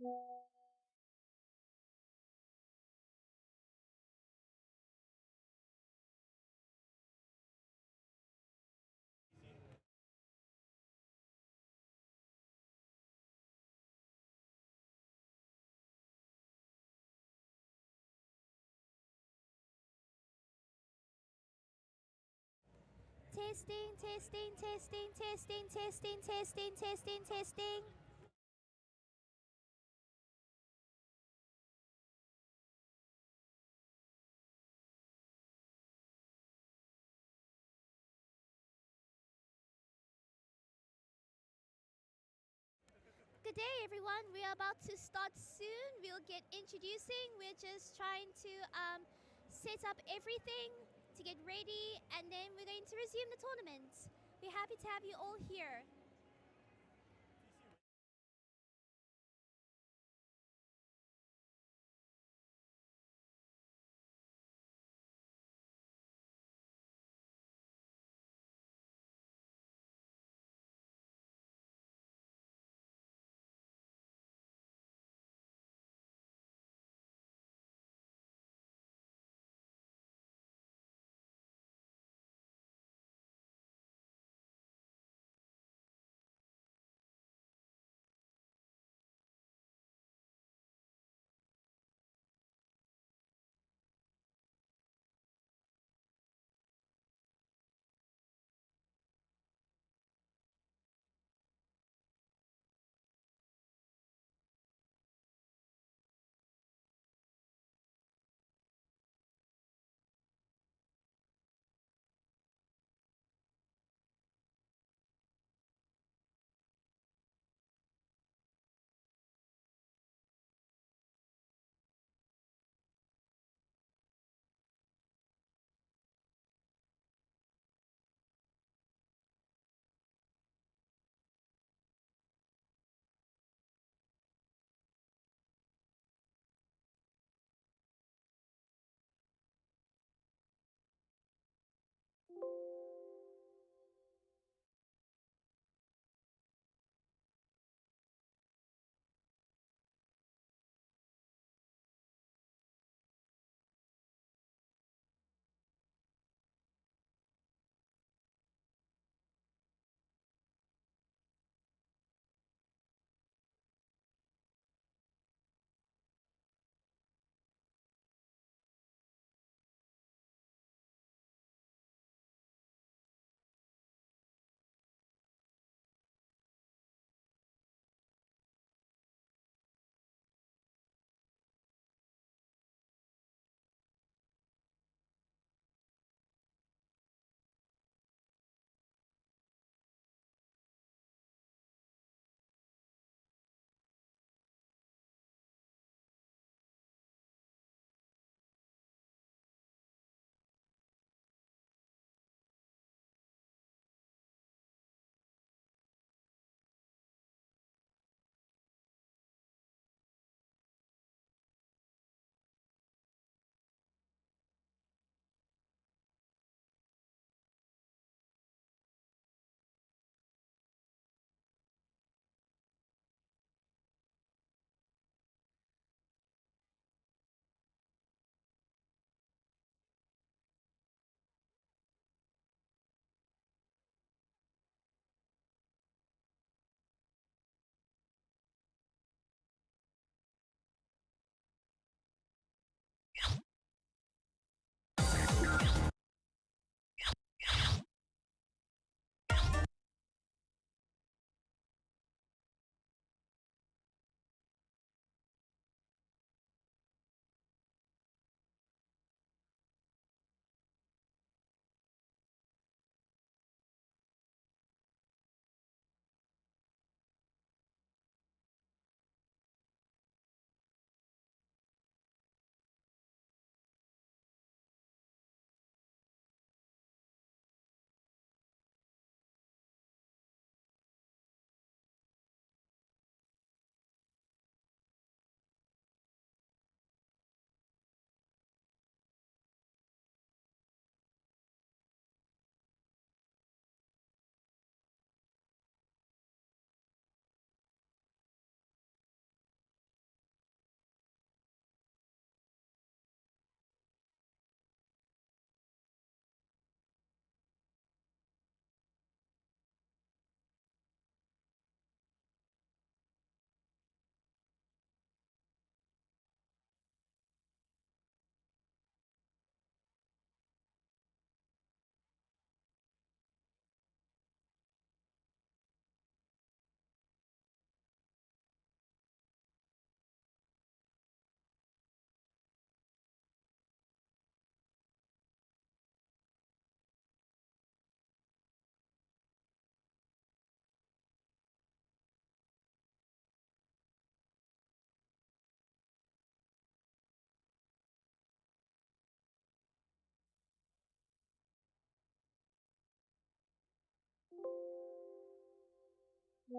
Testing, testing, testing, testing, testing, testing, testing, testing. Good day, everyone. We are about to start soon. We'll get introducing. We're just trying to set up everything to get ready, and then we're going to resume the tournament. We're happy to have you all here. We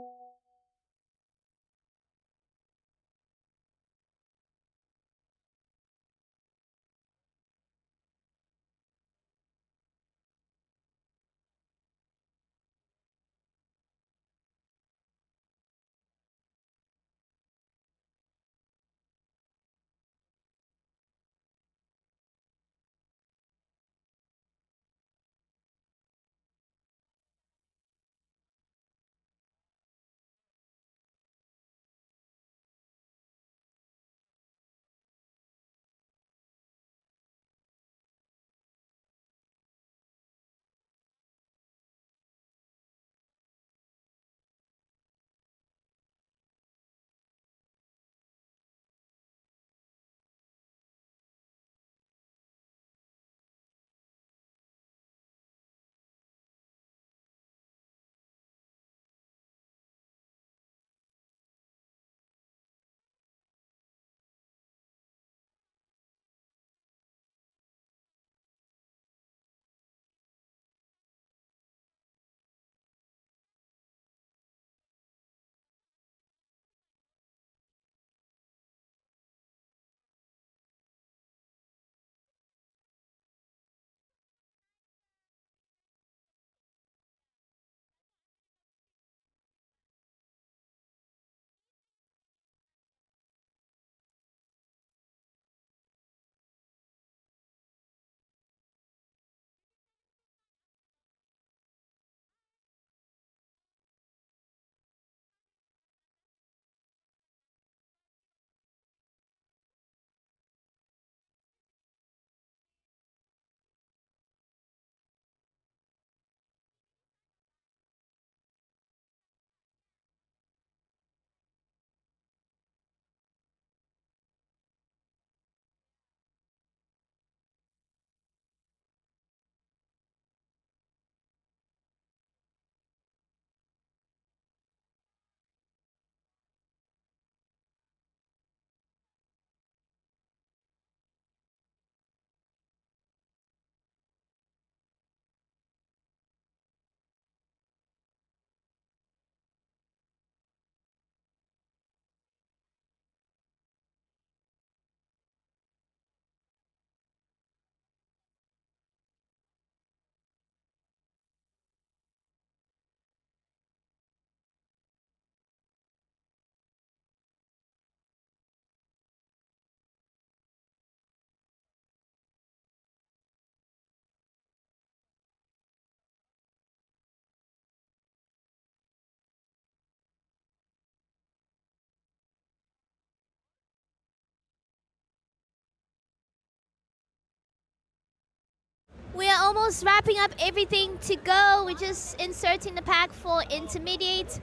are almost wrapping up everything to go. We're just inserting the pack for intermediate.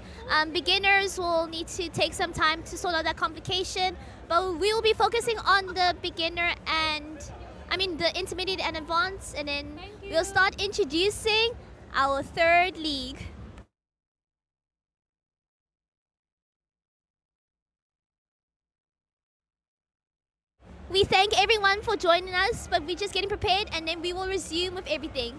Beginners will need to take some time to sort out that complication, but we will be focusing on the beginner and, the intermediate and advanced, and then we'll start introducing our third league. We thank everyone for joining us, but we're just getting prepared and then we will resume with everything.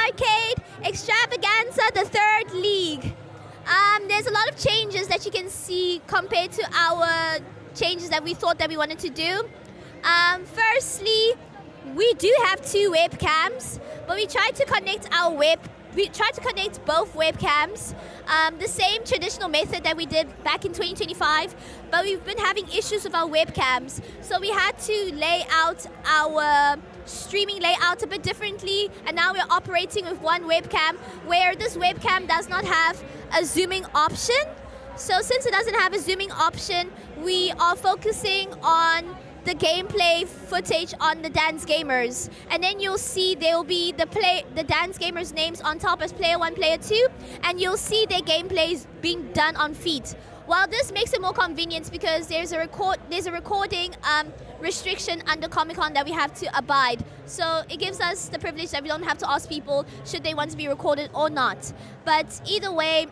Arcade Extravaganza, the third league. There's a lot of changes that you can see compared to our changes that we thought that we wanted to do. Firstly, we do have two webcams, but we tried to connect both webcams, the same traditional method that we did back in 2025, but we've been having issues with our webcams. So we had to lay out our streaming layout a bit differently, and now we're operating with one webcam, where this webcam does not have a zooming option. So since it doesn't have a zooming option, we are focusing on the gameplay footage on the Dance Gamers, and then you'll see there will be the Dance Gamers names on top as player 1, player 2, and you'll see their gameplays being done on feet. While this makes it more convenient because there's a recording restriction under Comic-Con that we have to abide. So it gives us the privilege that we don't have to ask people should they want to be recorded or not. But either way,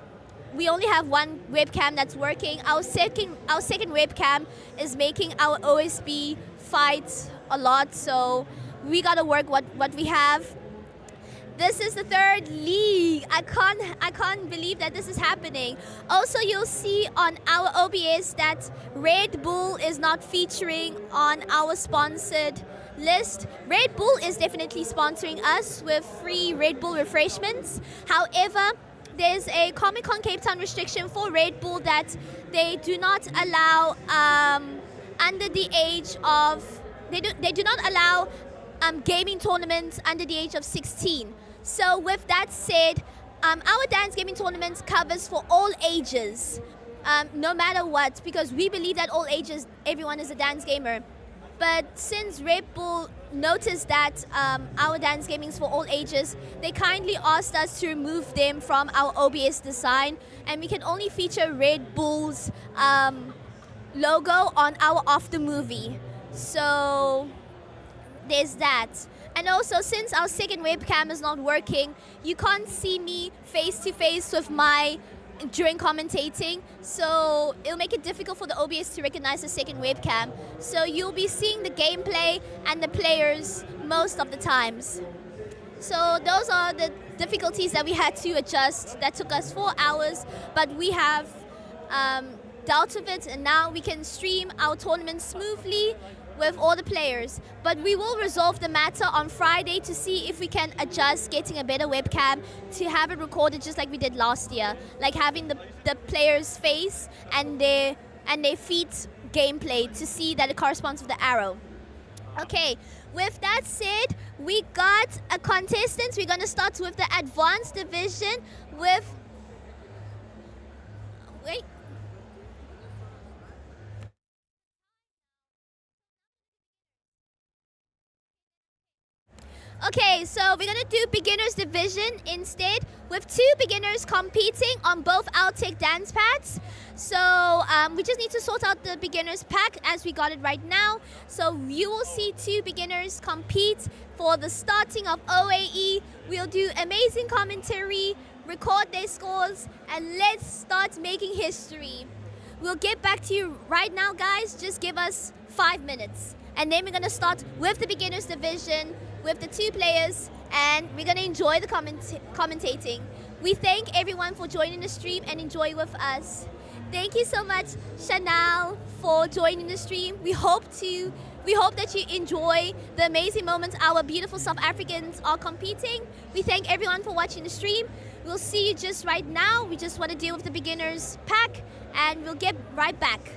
we only have one webcam that's working. Our second webcam is making our OSB fight a lot, so we gotta work what we have. This is the third league. I can't believe that this is happening. Also, you'll see on our OBS that Red Bull is not featuring on our sponsored list. Red Bull is definitely sponsoring us with free Red Bull refreshments. However, there's a Comic-Con Cape Town restriction for Red Bull that they do not allow under the age of they do not allow gaming tournaments under the age of 16. So with that said, our dance gaming tournament covers for all ages, no matter what, because we believe that all ages, everyone is a dance gamer. But since Red Bull noticed that our dance gaming is for all ages, they kindly asked us to remove them from our OBS design, and we can only feature Red Bull's logo on our after movie. So there's that. And also, since our second webcam is not working, you can't see me face to face with during commentating, so it'll make it difficult for the OBS to recognize the second webcam. So you'll be seeing the gameplay and the players most of the times. So those are the difficulties that we had to adjust. That took us 4 hours, but we have dealt with it, and now we can stream our tournament smoothly with all the players. But we will resolve the matter on Friday to see if we can adjust getting a better webcam to have it recorded just like we did last year, like having the player's face and their feet gameplay to see that it corresponds with the arrow. Okay, with that said, we got a contestant. We're going to start with the advanced division with Okay, so we're going to do beginners division instead, with 2 beginners competing on both Altec dance pads. So we just need to sort out the beginners pack as we got it right now. So you will see 2 beginners compete for the starting of OAE. We'll do amazing commentary, record their scores, and let's start making history. We'll get back to you right now, guys. Just give us 5 minutes. And then we're going to start with the beginners division with the 2 players, and we're going to enjoy the commentating. We thank everyone for joining the stream and enjoy with us. Thank you so much, Chanel, for joining the stream. We hope that you enjoy the amazing moments our beautiful South Africans are competing. We thank everyone for watching the stream. We'll see you just right now. We just want to deal with the beginners pack, and we'll get right back.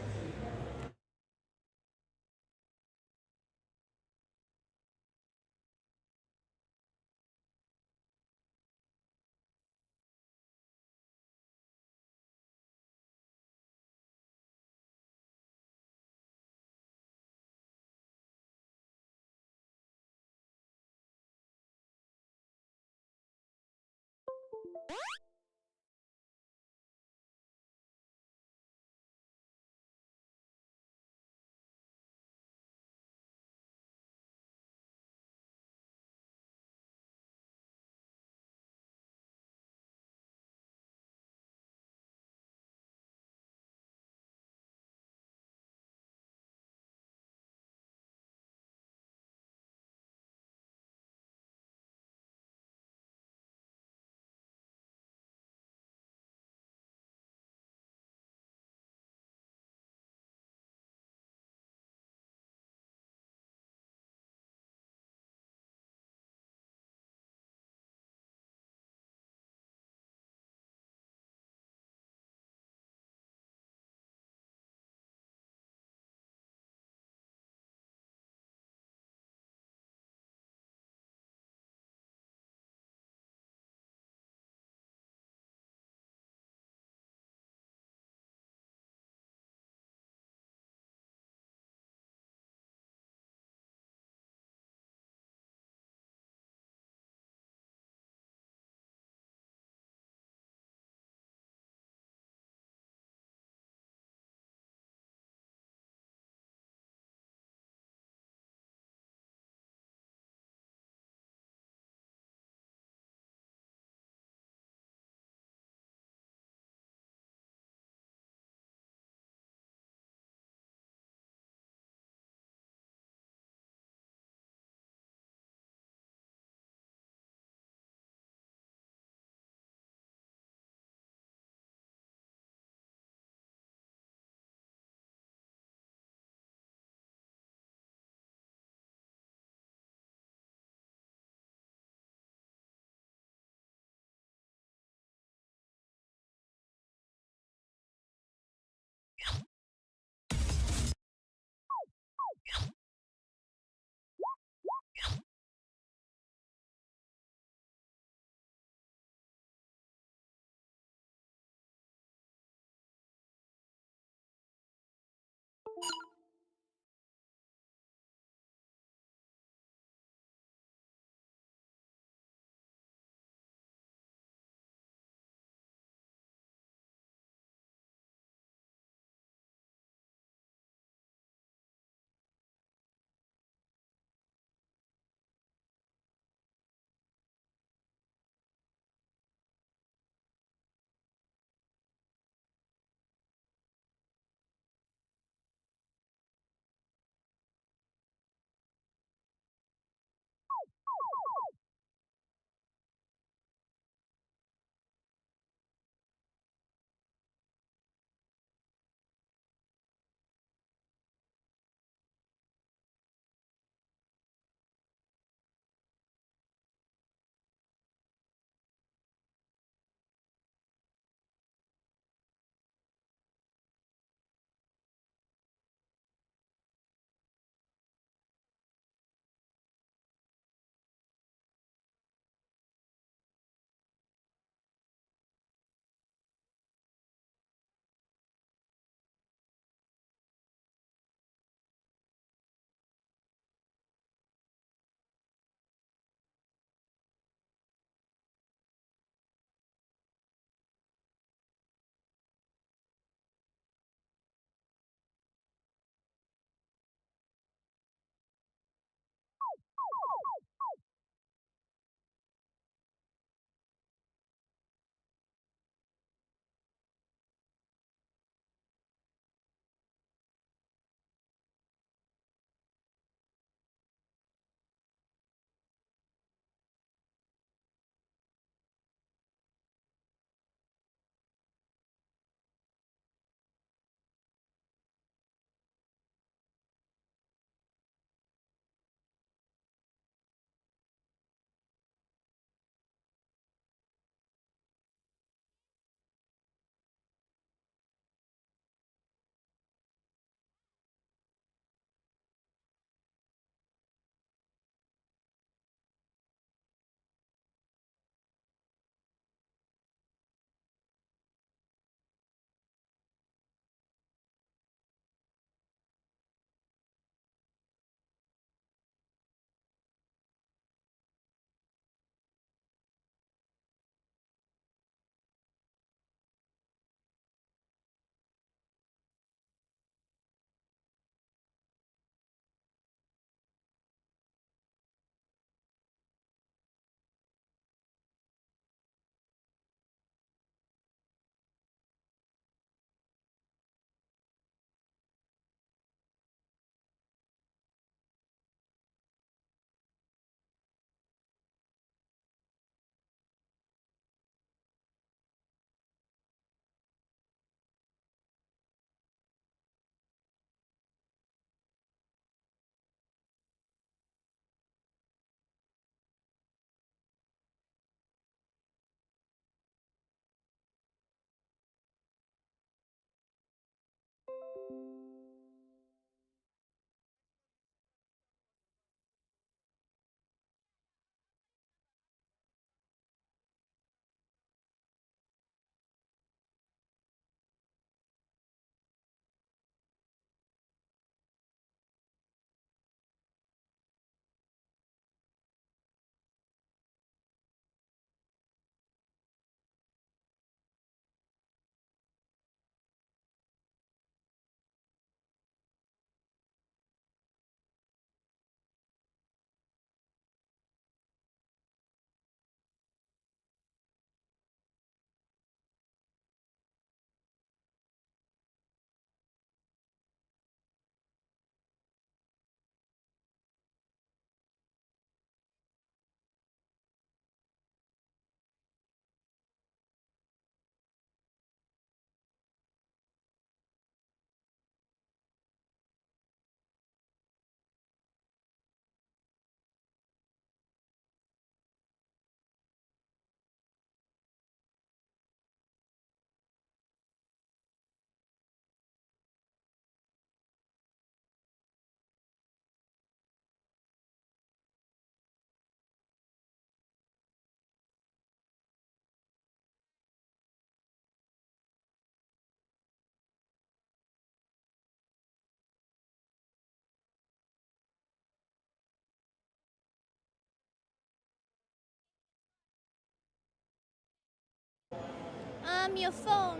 from your phone.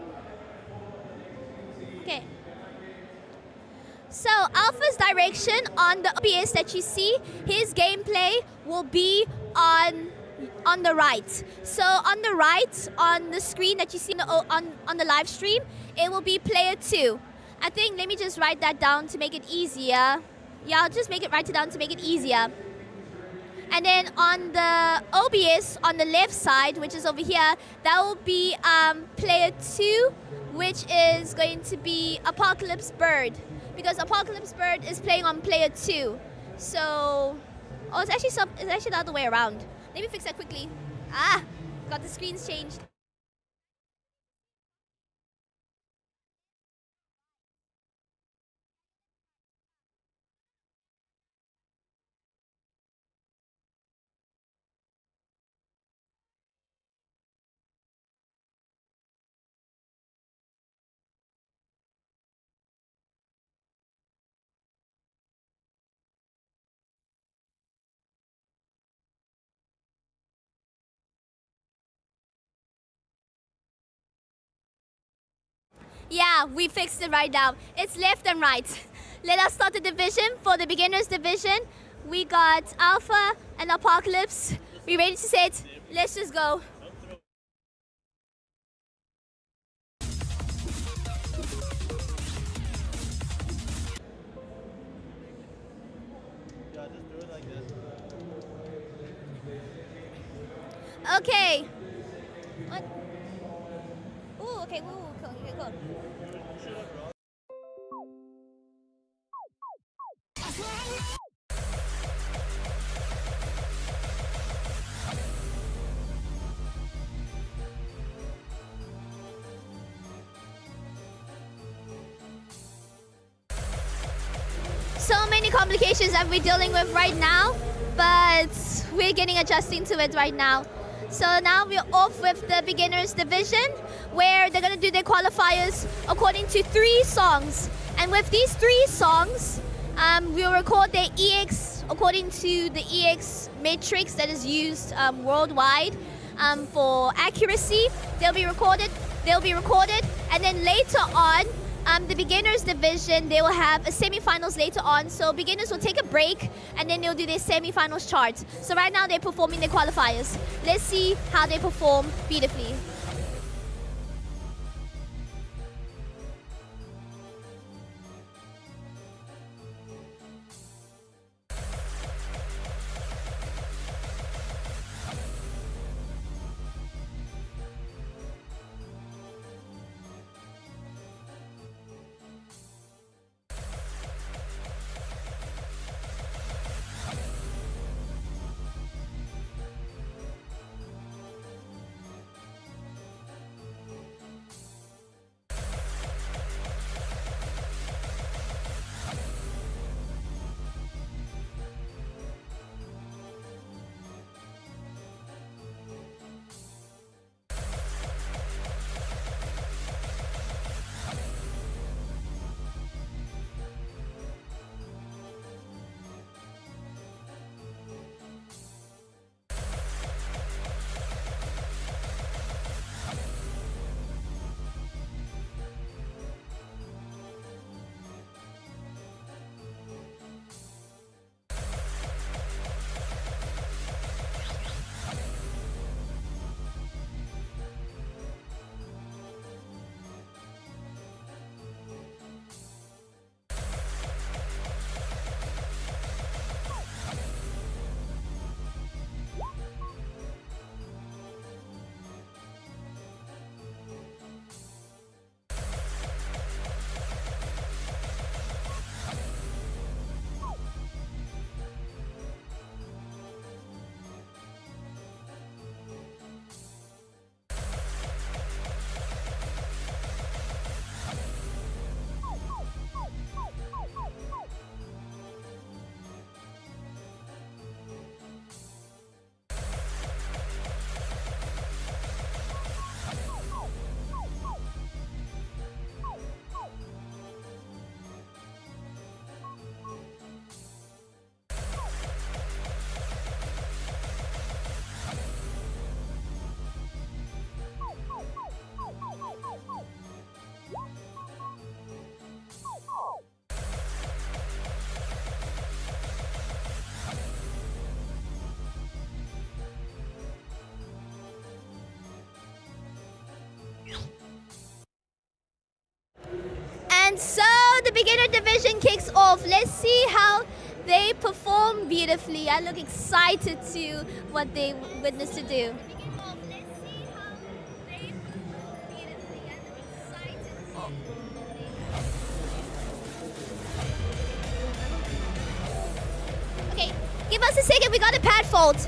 Okay. So Alpha's direction on the OBS that you see, his gameplay will be on the right. So on the right, on the screen that you see on the live stream, it will be player 2. I think, let me just write that down to make it easier. Yeah, I'll just write it down to make it easier. And then on the OBS, on the left side, which is over here, that will be player 2, which is going to be Apocalypse Bird. Because Apocalypse Bird is playing on player 2. So, it's actually the other way around. Let me fix that quickly. Got the screens changed. Yeah, we fixed it right now. It's left and right. Let us start the division. For the beginners division, we got Alpha and Apocalypse. We ready to set? Let's just go. Okay. What? Ooh, okay, cool. So many complications that we're dealing with right now, but we're getting adjusting to it right now. So now we're off with the beginners division, where they're gonna do their qualifiers according to 3 songs. And with these 3 songs, we'll record their EX according to the EX matrix that is used worldwide for accuracy. They'll be recorded, and then later on, the beginners division, they will have a semi-finals later on. So beginners will take a break, and then they'll do their semi-finals charts. So right now they're performing their qualifiers. Let's see how they perform beautifully. So the beginner division kicks off. Let's see how they perform beautifully. I look excited to what they witness to do. Okay, give us a second. We got a pad fault.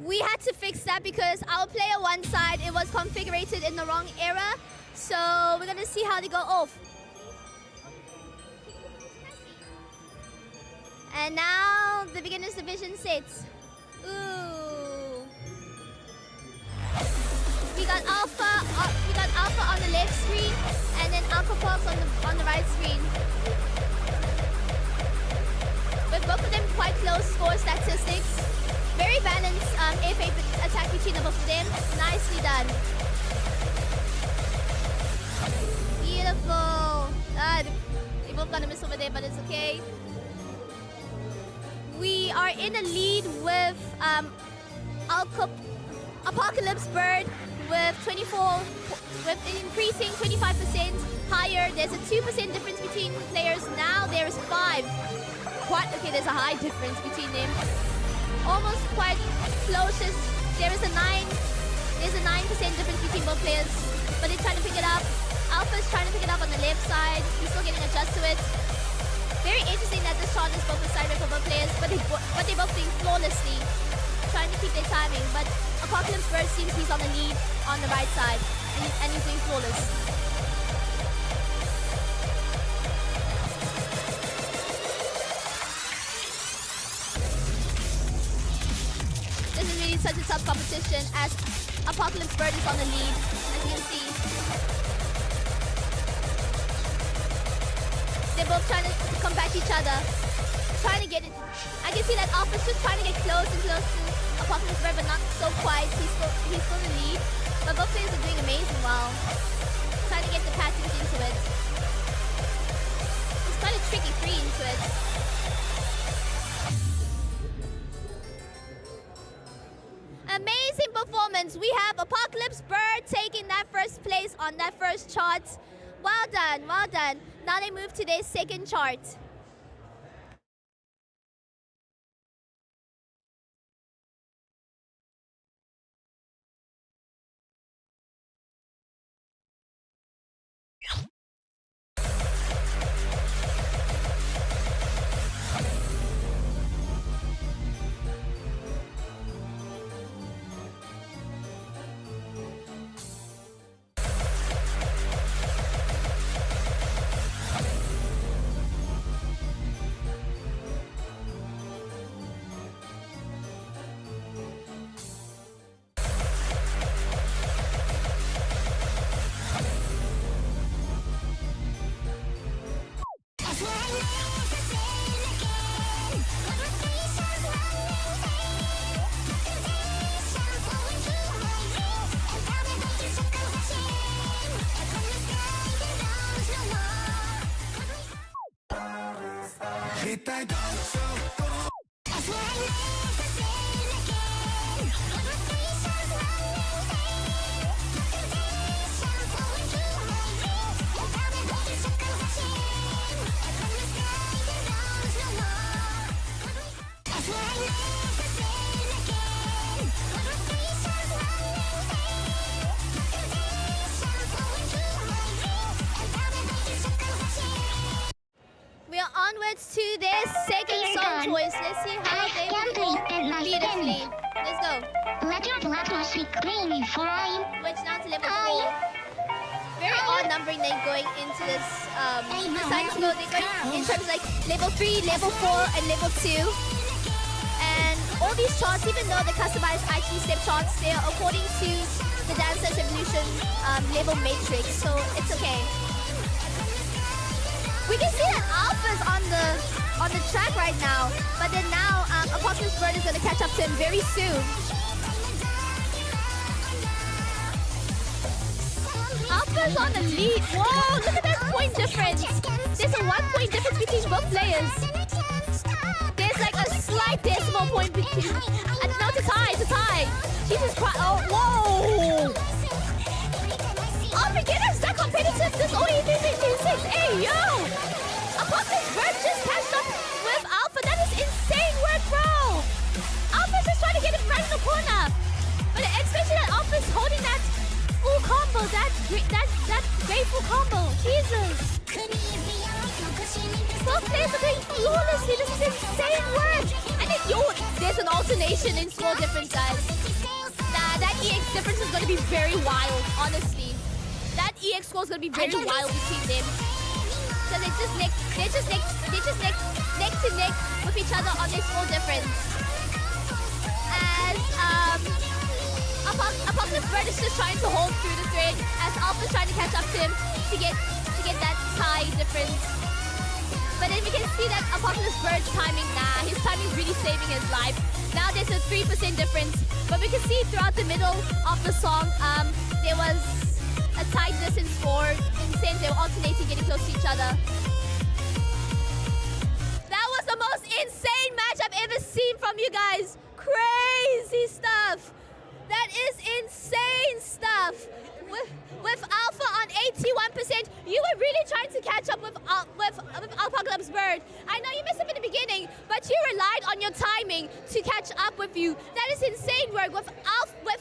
We had to fix that because our player one side, it was configured in the wrong era. So we're gonna see how they go off. And now the beginners division sits. Ooh. We got Alpha on the left screen, and then Alpha Fox on the right screen. With both of them quite close score statistics. Very balanced FA attack between the both of them. Nicely done. Beautiful. They both got a miss over there, but it's okay. We are in a lead with Apocalypse Bird with an increasing 25% higher. There's a 2% difference between players now. There's 5. Okay, there's a high difference between them. Almost quite closest. There's a 9% difference between both players, but they're trying to pick it up. Alpha's trying to pick it up on the left side. He's still getting adjusted to it. Very interesting that this shot is both a side for both players, but they're both doing flawlessly, trying to keep their timing. But Apocalypse Bird seems he's on the lead on the right side, and he's doing flawless. This is really such a tough competition as Apocalypse Bird is on the lead, as you can see. They're both trying to combat each other, trying to get it. I can see that Alpha's just trying to get close and close to Apocalypse Bird, but not so quite. He's still in the lead, but both players are doing amazing well. Trying to get the patterns into it. It's quite a tricky 3 into it. Amazing performance. We have Apocalypse Bird taking that first place on that first chart. Well done, well done. Now they move to their second chart. Onwards to their second song choice. Let's see how they perform beautifully. Let's go. Which now to level 4. Very odd numbering then going into this cycle. They're going in terms like level 3, level 4, and level 2. And all these charts, even though they're customized IT step charts, they are according to the Dance Dance Evolution level matrix. So it's okay. We can see that Alpha's on the track right now, but then now Apocalypse Bird is going to catch up to him very soon. Alpha's on the lead. Whoa, look at that point difference. There's a 1 point difference between both players. There's like a slight decimal point between. No, it's a tie. It's a tie. Jesus Christ. Oh, whoa. Oh, beginners, that competitive. This only 356. Hey, yo. Apocalypse Bird just catched up with Alpha. That is insane work, bro. Alpha's just trying to get him right in the corner. But especially that Alpha's holding that full combo, that grateful combo. Jesus. Both players are doing flawlessly. This is insane work. And then, yo, there's an alternation in score difference, guys. Nah, that EX difference is going to be very wild, honestly. That EX score is going to be very wild between them. So they just next neck to neck with each other on their score difference. As Apocalypse Bird is just trying to hold through the thread, as Alpha's trying to catch up to him to get that tie difference. But then we can see that Apocalypse Bird's timing, his timing is really saving his life. Now there's a 3% difference. But we can see throughout the middle of the song, there was a tightness in score in the sense they were alternating, getting close to each other. That was the most insane match I've ever seen from you guys. Crazy stuff. That is insane stuff. With Alpha on 81%, you were really trying to catch up with Apocalypse Bird. I know you messed up in the beginning, but you relied on your timing to catch up with you. That is insane work with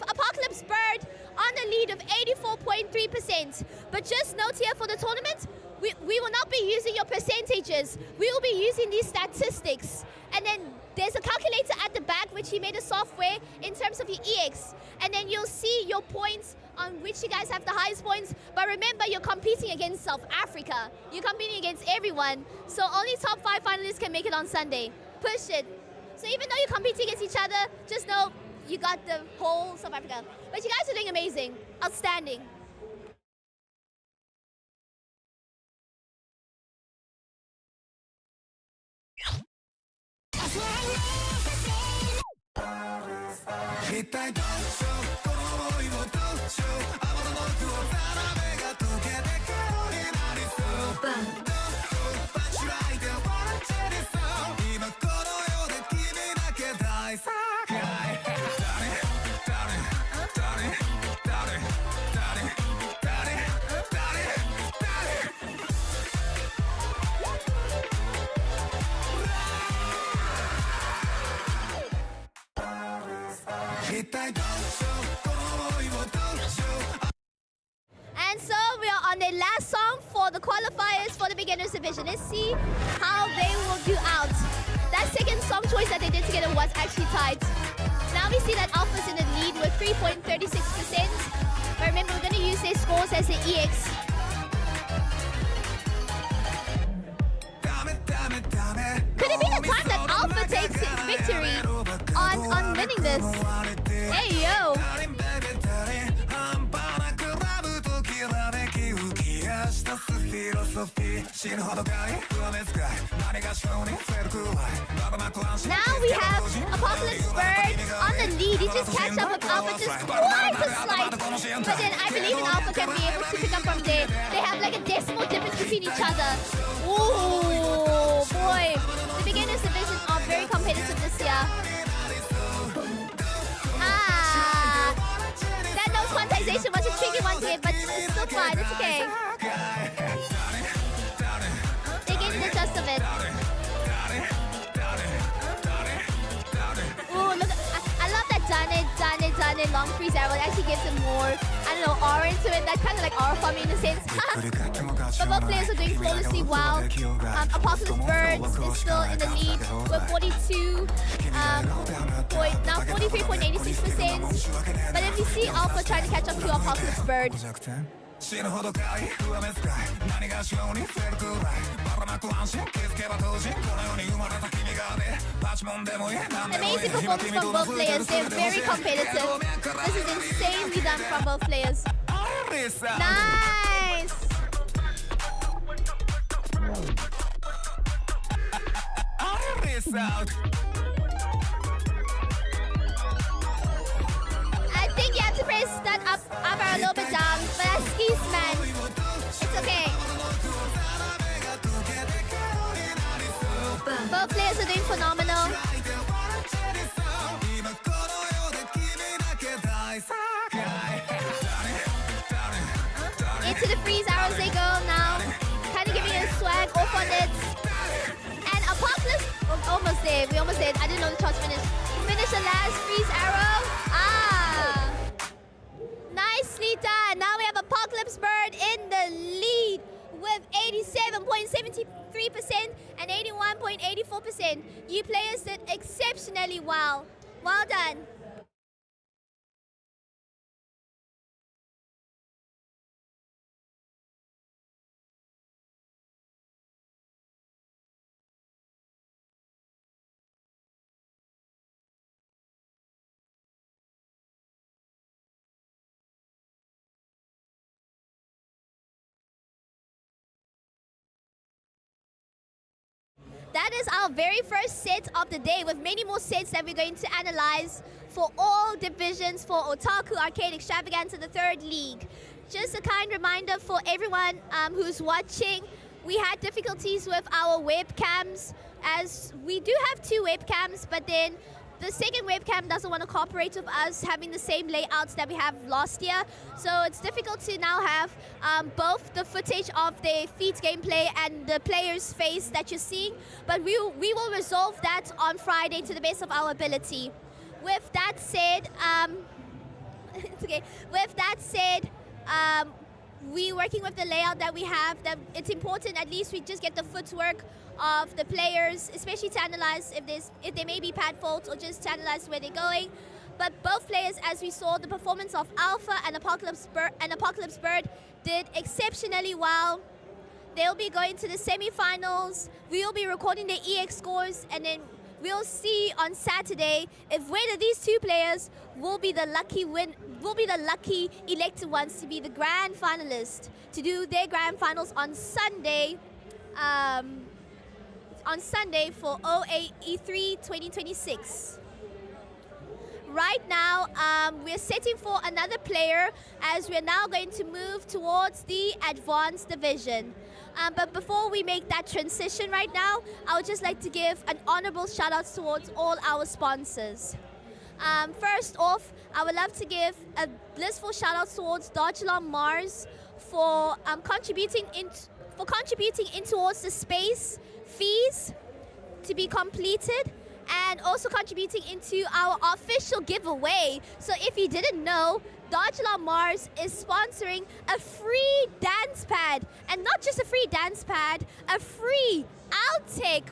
Apocalypse Bird on the lead of 84.3%. But just note here for the tournament, we will not be using your percentages. We will be using these statistics. And then there's a calculator at the back, which he made a software in terms of your EX. And then you'll see your points on which you guys have the highest points. But remember, you're competing against South Africa. You're competing against everyone. So only top 5 finalists can make it on Sunday. Push it. So even though you're competing against each other, just know you got the whole South Africa. But you guys are doing amazing. Outstanding. And so we are on the last song for the qualifiers for the beginners division. Let's see how they will do out. That second song choice that they did together was actually tied. Now we see that Alpha's in the lead with 3.36%. But remember, we're going to use their scores as the EX. Could it be the time that Alpha takes its victory on winning this? Hey, yo! Now we have Apocalypse Bird on the lead. He just catch up with Alpha just quite a slight. But then I believe in Alpha can be able to pick up from there. They have like a decimal difference between each other. Ooh, boy. The beginners division are very competitive this year. That nose quantization was a tricky one here, but it's still fine. It's okay. They're getting the gist of it. Ooh, look. I love that Dane long freeze arrow. It actually gives it more, I don't know, aura into it. That kind of like aura for me in a sense. But both players are doing flawlessly well. Apocalypse Bird is still in the lead with 42, now 43.86%. But if you see Alpha trying to catch up to Apocalypse Bird. Amazing performance from both players. They're very competitive. This is insanely done from both players. Nice! I think you have to press that up arrow a little bit down, but that's skis, man. It's okay. Both players are doing phenomenal. Into the freeze arrows they go now. Kind of giving a swag off on it. And Apocalypse, almost there. We almost did. I didn't know the shot's finished. Finish the last freeze arrow. Nicely done. Now we have Apocalypse Bird in the lead with 87.73% and 81.84%. You players did exceptionally well. Well done. That is our very first set of the day, with many more sets that we're going to analyze for all divisions for Otaku Arcade Extravaganza, the third league. Just a kind reminder for everyone who's watching, we had difficulties with our webcams, as we do have two webcams, but then the second webcam doesn't want to cooperate with us having the same layouts that we have last year. So it's difficult to now have both the footage of the feet gameplay and the player's face that you're seeing. But we will resolve that on Friday to the best of our ability. With that said, it's okay. With that said, we working with the layout that we have. That it's important at least we just get the footwork of the players, especially to analyze if there may be pad faults or just to analyze where they're going. But both players, as we saw, the performance of Alpha and Apocalypse Bird did exceptionally well. They'll be going to the semi-finals. We'll be recording their EX scores, and then we'll see on Saturday if whether these two players will be the lucky elected ones to be the grand finalists to do their grand finals on Sunday. For OAE3 2026. Right now, we're setting for another player as we're now going to move towards the advanced division. But before we make that transition right now, I would just like to give an honorable shout out towards all our sponsors. First off, I would love to give a blissful shout out towards Dodgelon Mars for contributing in towards the space fees to be completed, and also contributing into our official giveaway. So if you didn't know, Dodgelon Mars is sponsoring a free dance pad, and not just a free dance pad, a free Outtake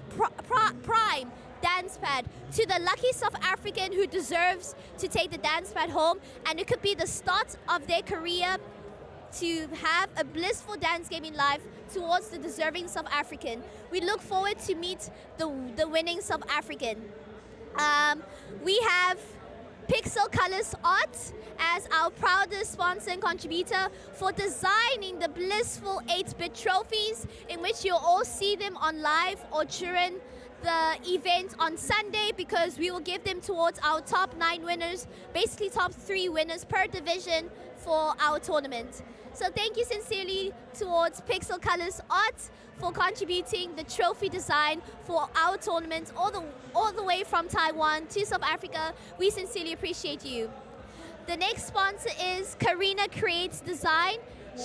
Prime dance pad to the lucky South African who deserves to take the dance pad home, and it could be the start of their career to have a blissful dance gaming life towards the deserving South African. We look forward to meet the winning South African. We have Pixel Colors Art as our proudest sponsor and contributor for designing the blissful 8-bit trophies, in which you'll all see them on live or during the event on Sunday, because we will give them towards our top 9 winners, basically top 3 winners per division for our tournament. So thank you sincerely towards Pixel Colors Art for contributing the trophy design for our tournament all the way from Taiwan to South Africa. We sincerely appreciate you. The next sponsor is Karina Creates Design.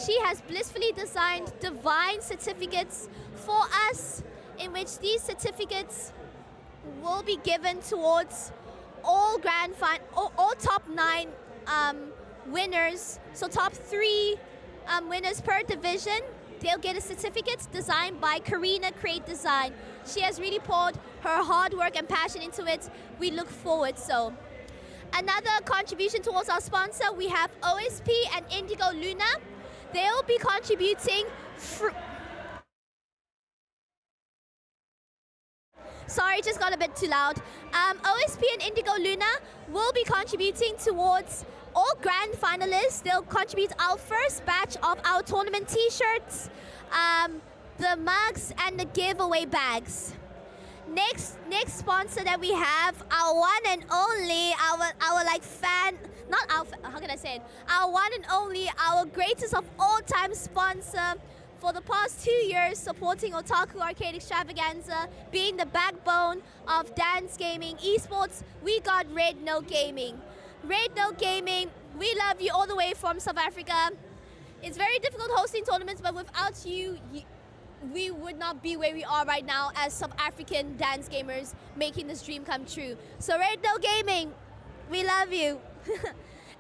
She has blissfully designed divine certificates for us, in which these certificates will be given towards all top 9 winners. So top 3 winners per division, they'll get a certificate designed by Karina Create Design. She has really poured her hard work and passion into it. We look forward. So another contribution towards our sponsor, we have OSP and Indigo Luna. They'll be contributing sorry, just got a bit too loud. OSP and Indigo Luna will be contributing towards all grand finalists. They'll contribute our first batch of our tournament t-shirts, the mugs, and the giveaway bags. Next sponsor that we have, our one and only, our like fan, not our, how can I say it? Our one and only, our greatest of all time sponsor for the past 2 years, supporting Otaku Arcade Extravaganza, being the backbone of dance gaming esports. We got Red Note Gaming. Red Note Gaming, we love you all the way from South Africa. It's very difficult hosting tournaments, but without you, we would not be where we are right now as South African dance gamers making this dream come true. So Red Note Gaming, we love you.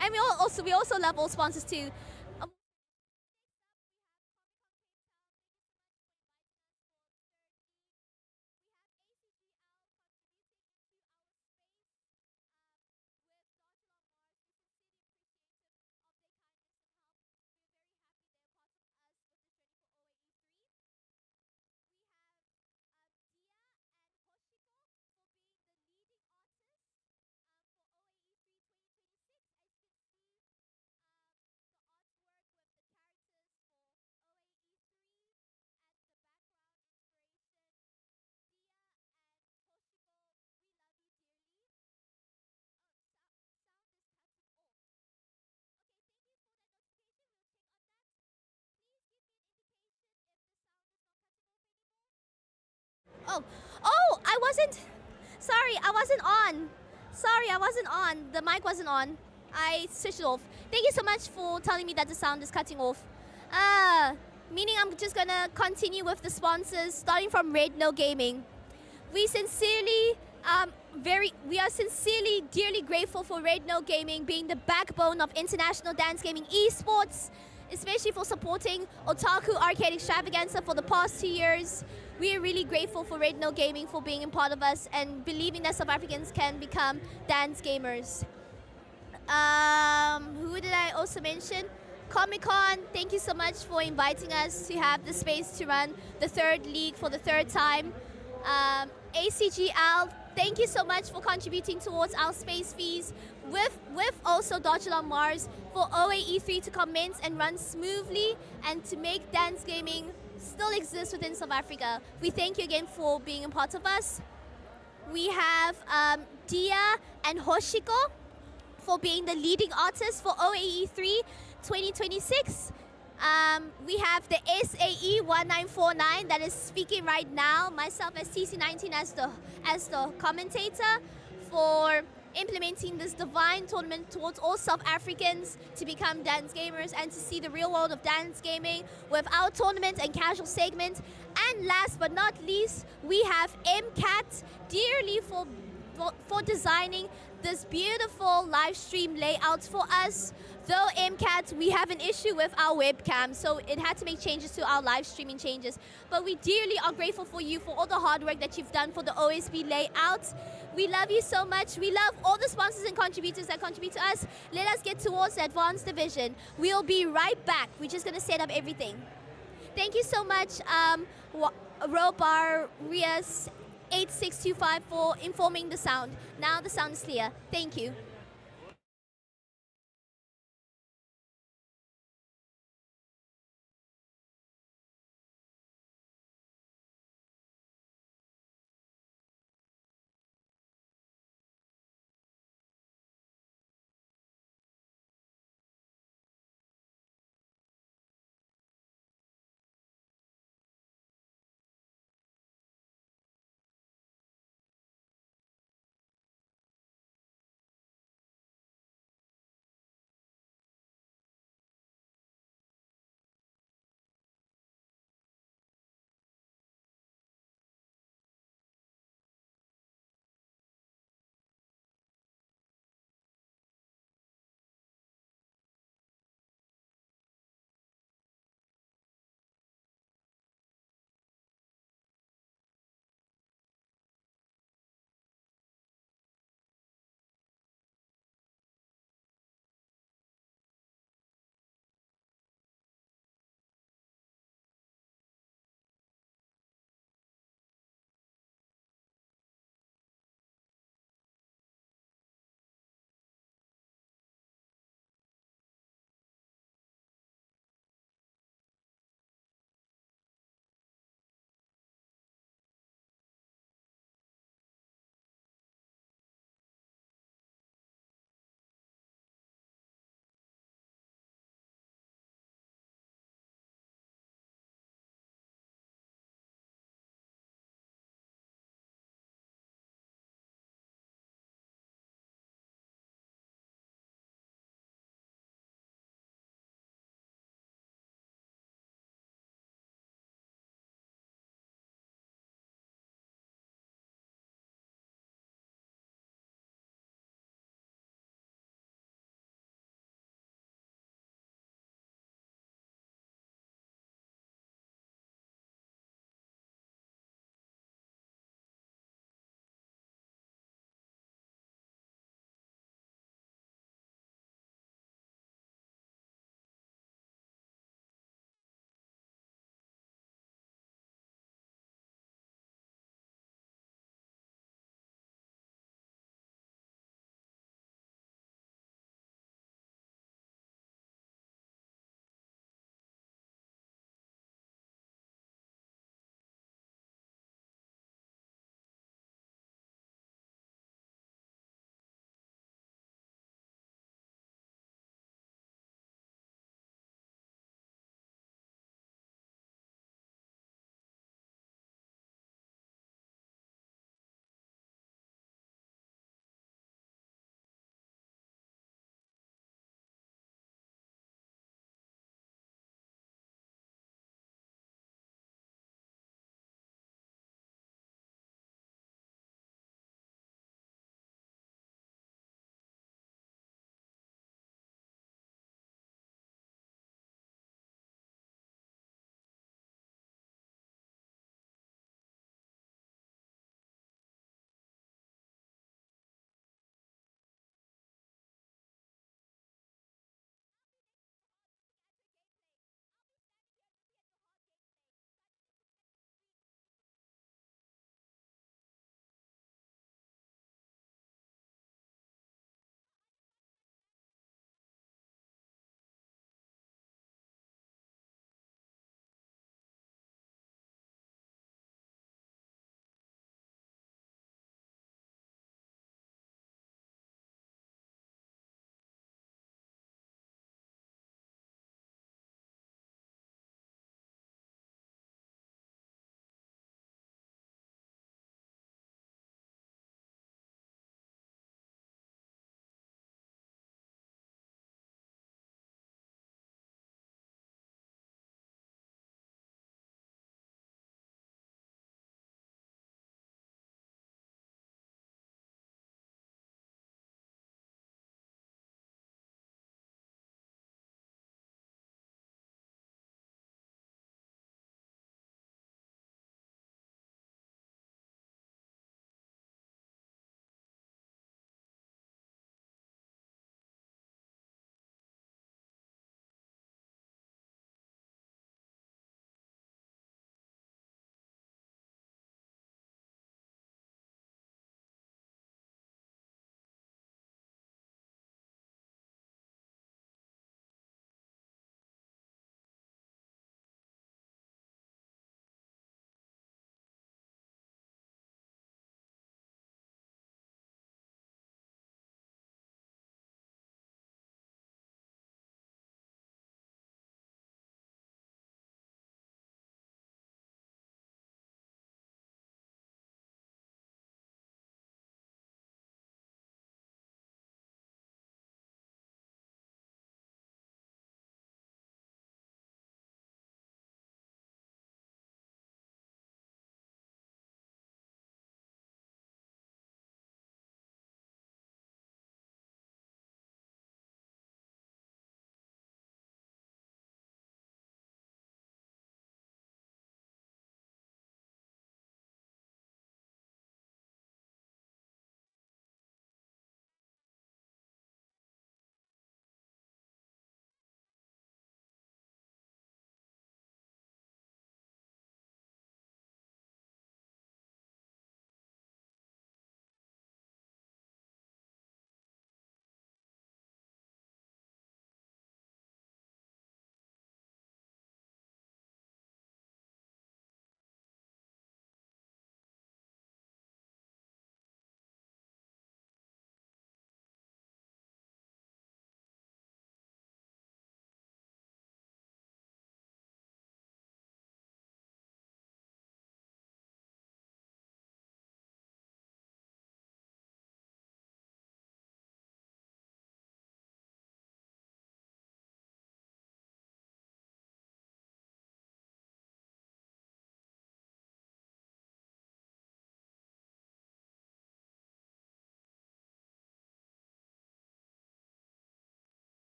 And we also love all sponsors too. Oh, oh, I wasn't. Sorry, I wasn't on. Sorry, I wasn't on. The mic wasn't on. I switched it off. Thank you so much for telling me that the sound is cutting off. Meaning I'm just gonna continue with the sponsors, starting from Red No Gaming. We sincerely, we are sincerely, dearly grateful for Red No Gaming being the backbone of international dance gaming esports, especially for supporting Otaku Arcade Extravaganza for the past 2 years. We are really grateful for Red No Gaming for being a part of us and believing that South Africans can become dance gamers. Who did I also mention? Comic Con, thank you so much for inviting us to have the space to run the third league for the third time. ACGL, thank you so much for contributing towards our space fees, with also Dodge Along Mars for OAE3 to commence and run smoothly and to make dance gaming still exist within South Africa. We thank you again for being a part of us. We have Dia and Hoshiko for being the leading artists for OAE3 2026. We have the SAE 1949 that is speaking right now, myself as TC19 as the commentator for implementing this divine tournament towards all South Africans to become dance gamers and to see the real world of dance gaming with our tournament and casual segment. And last but not least, we have MCAT dearly for designing this beautiful live stream layout for us. Though MCAT, we have an issue with our webcam, so it had to make changes to our live streaming changes. But we dearly are grateful for you for all the hard work that you've done for the OSB layout. We love you so much. We love all the sponsors and contributors that contribute to us. Let us get towards the advanced division. We'll be right back. We're just going to set up everything. Thank you so much, Robar Rias 8625 for informing the sound. Now the sound is clear. Thank you.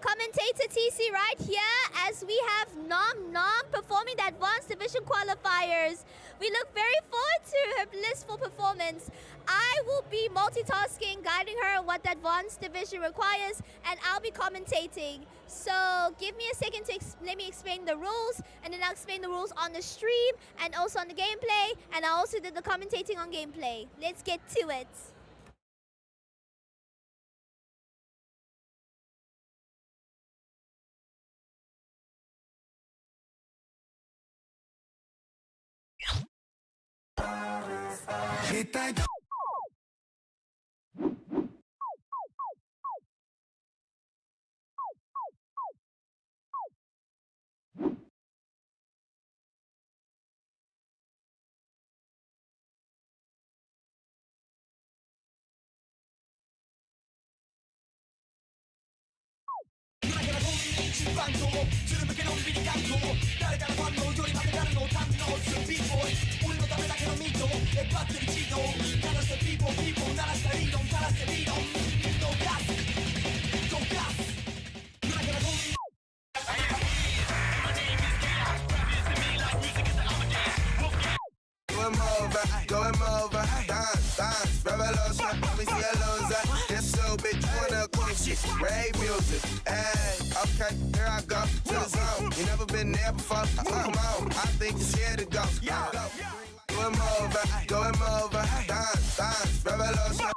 commentator TC right here as we have Nom Nom performing the Advanced Division Qualifiers. We look very forward to her blissful performance. I will be multitasking, guiding her on what the Advanced Division requires, and I'll be commentating. So give me a second to let me explain the rules, and then I'll explain the rules on the stream and also on the gameplay, and I'll also do the commentating on gameplay. Let's get to it. Rave music, hey, okay, here I go to the zone. You never been there before, come on, I think you're scared to go. Go and move, dance, revolution.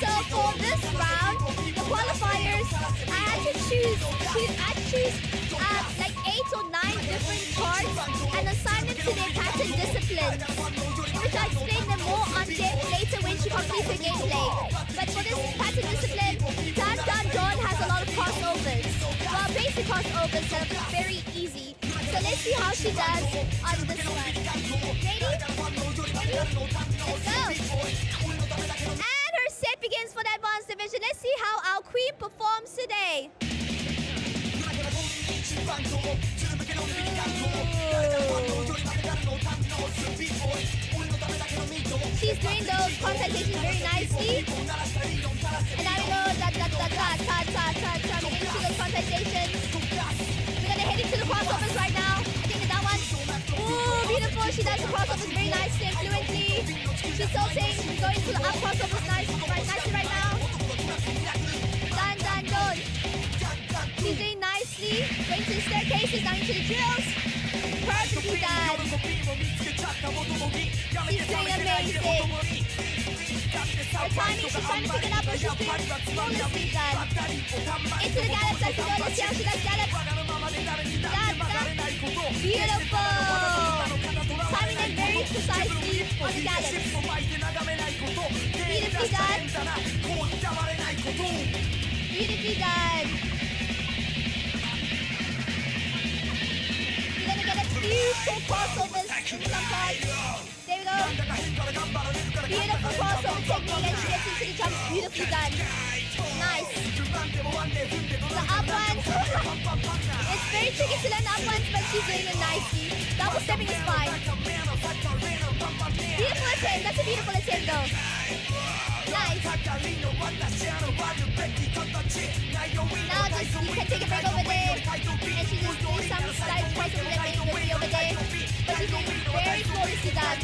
So for this round, the qualifiers, I had to choose like 8 or 9 different cards and assign them to their pattern disciplines, which I'll explain them more on depth later when she completes her gameplay. But for this pattern discipline, Dan Dan Dawn has a lot of crossovers. Well, basic crossovers that are very easy. So let's see how she does on this one. Ready? Let's go! And her set begins for the Advanced Division. Let's see how our queen performs today. She's doing those concentations very nicely. And I know we're getting into those concentations. We're gonna head into the crossovers right now. I think that one. Ooh, beautiful. She does the crossovers very nicely and fluently. She's tilting, going to the up crossovers nicely right now. Done. She's doing nicely. Going to the staircases, down into the drills. Perfectly done. She's doing amazing. Her timing, she's trying to pick it up, but she's doing flawlessly done. Into the gallops, let's go. Let's see how she does gallops. Beautiful. Timing them very precisely on the gallops. Beautifully done. Beautifully done. We're gonna get a few full crossovers Some part. There we go. Beautiful crossover technique, and she gets into the jumps. Beautifully done. Nice. The up ones. It's very tricky to learn the up ones, but she's doing it nicely. Double stepping is fine. Beautiful attempt. That's a beautiful attempt though. Nice. Now just you can take a break over there, and she just doing some side crossover that makes good over there. But she's doing very flawlessly done.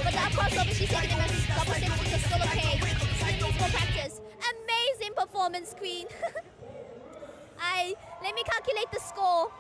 But that crossover she's taking them as double steps, which is still okay. Still needs more practice. Amazing performance, Queen. Let me calculate the score.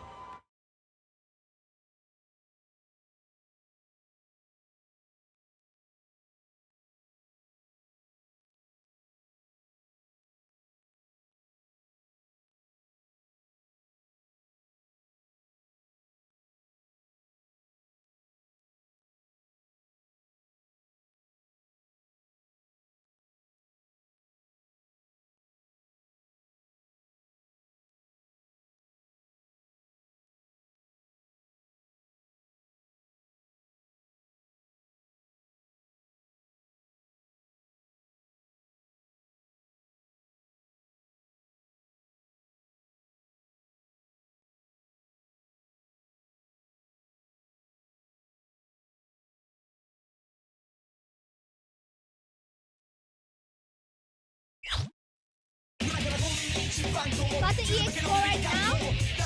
Got the EX score right now.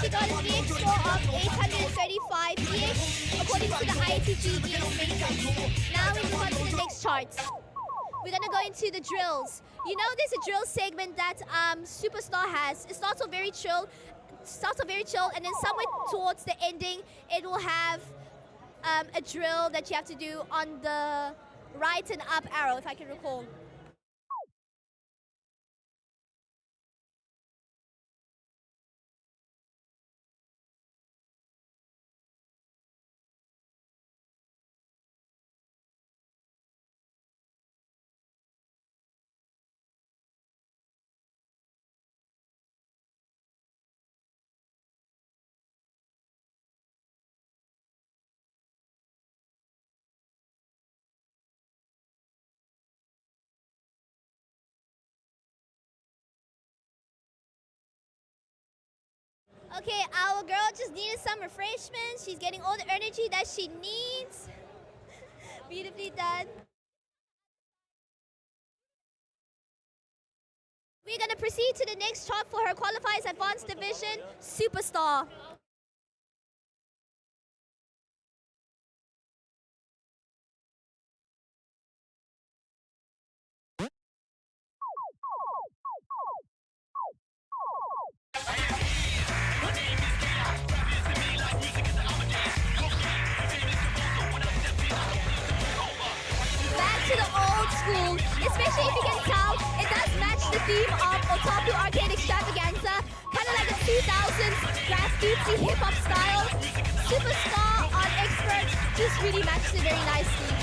She got an EX score of 835-ish, according to the IATG EX matrix. Now we move on to the next chart. We're gonna go into the drills. You know there's a drill segment that Superstar has. It starts off very chill, and then somewhere towards the ending, it will have a drill that you have to do on the right and up arrow, if I can recall. Okay, our girl just needed some refreshments. She's getting all the energy that she needs. Beautifully done. We're gonna proceed to the next chart for her Qualifiers Advanced Division, Superstar. To the old school, especially if you can tell, it does match the theme of Otaku Arcade Extravaganza, kind of like a 2000s graffiti hip-hop style. Superstar on Expert just really matches it very nicely.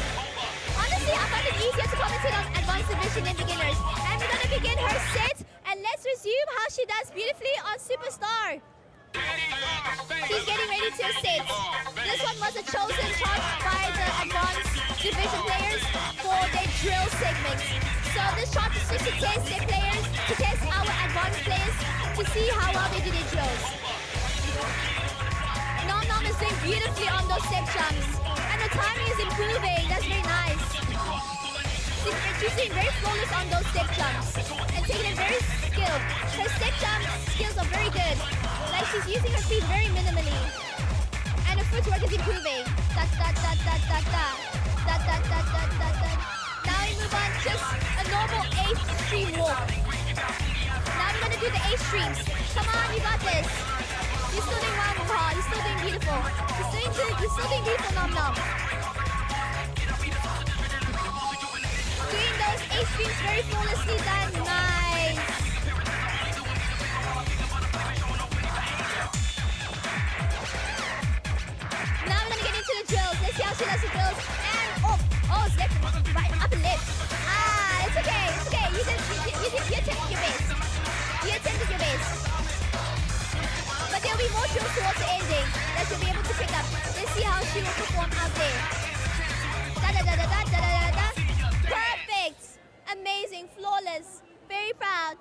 Honestly, I find it easier to commentate on Advanced Division than beginners. And we're gonna begin her set, and let's resume how she does beautifully on Superstar. She's getting ready to assist. This one was a chosen chart by the Advanced Division players for their drill segment. So this chart is just to test their players, to test our advanced players, to see how well they do their drills. Nom is doing beautifully on those step jumps. And the timing is improving. That's very nice. She's doing very flawless on those step jumps. And taking it very skilled. Her step jump skills are very good. Like she's using her feet very minimally. And her footwork is improving. Now we move on, just a normal A-stream walk. Now we're gonna do the A-streams. Come on, you got this. You're still doing well, Muha. You're still doing beautiful. You're still doing beautiful, Nom. Doing those A-streams very flawlessly done. Nice. Now we're gonna get into the drills. Let's see how she does the drills. And it's left, right, up and left. It's okay. You attempted your best. Your best. But there'll be more drills towards the ending that you'll be able to pick up. Let's see how she will perform out there. Da da da da da da da da. Perfect. Amazing. Flawless. Very proud.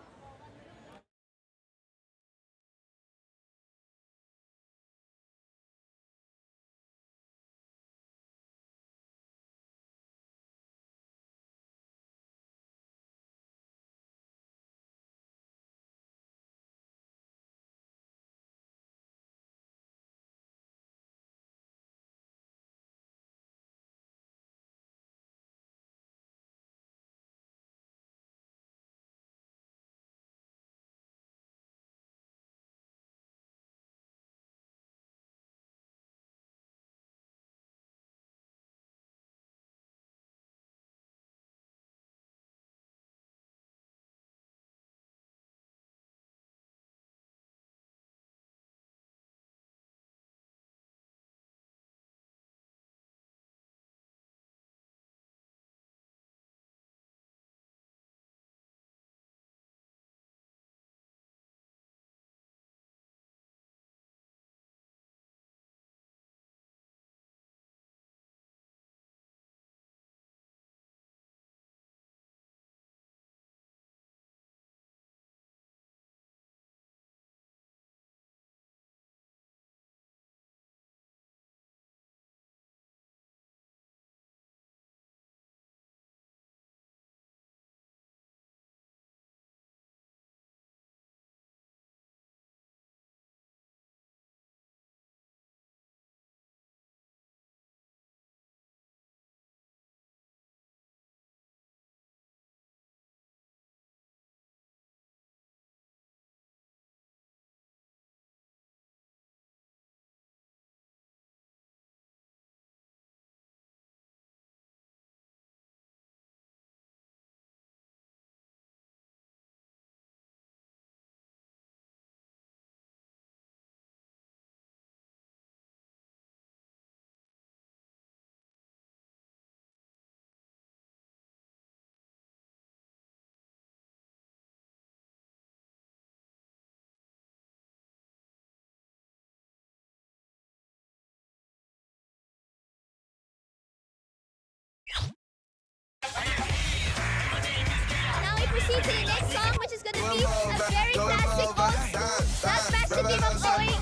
Now we proceed to the next song, which is going to be a very classic old school. That's Master Team of OAE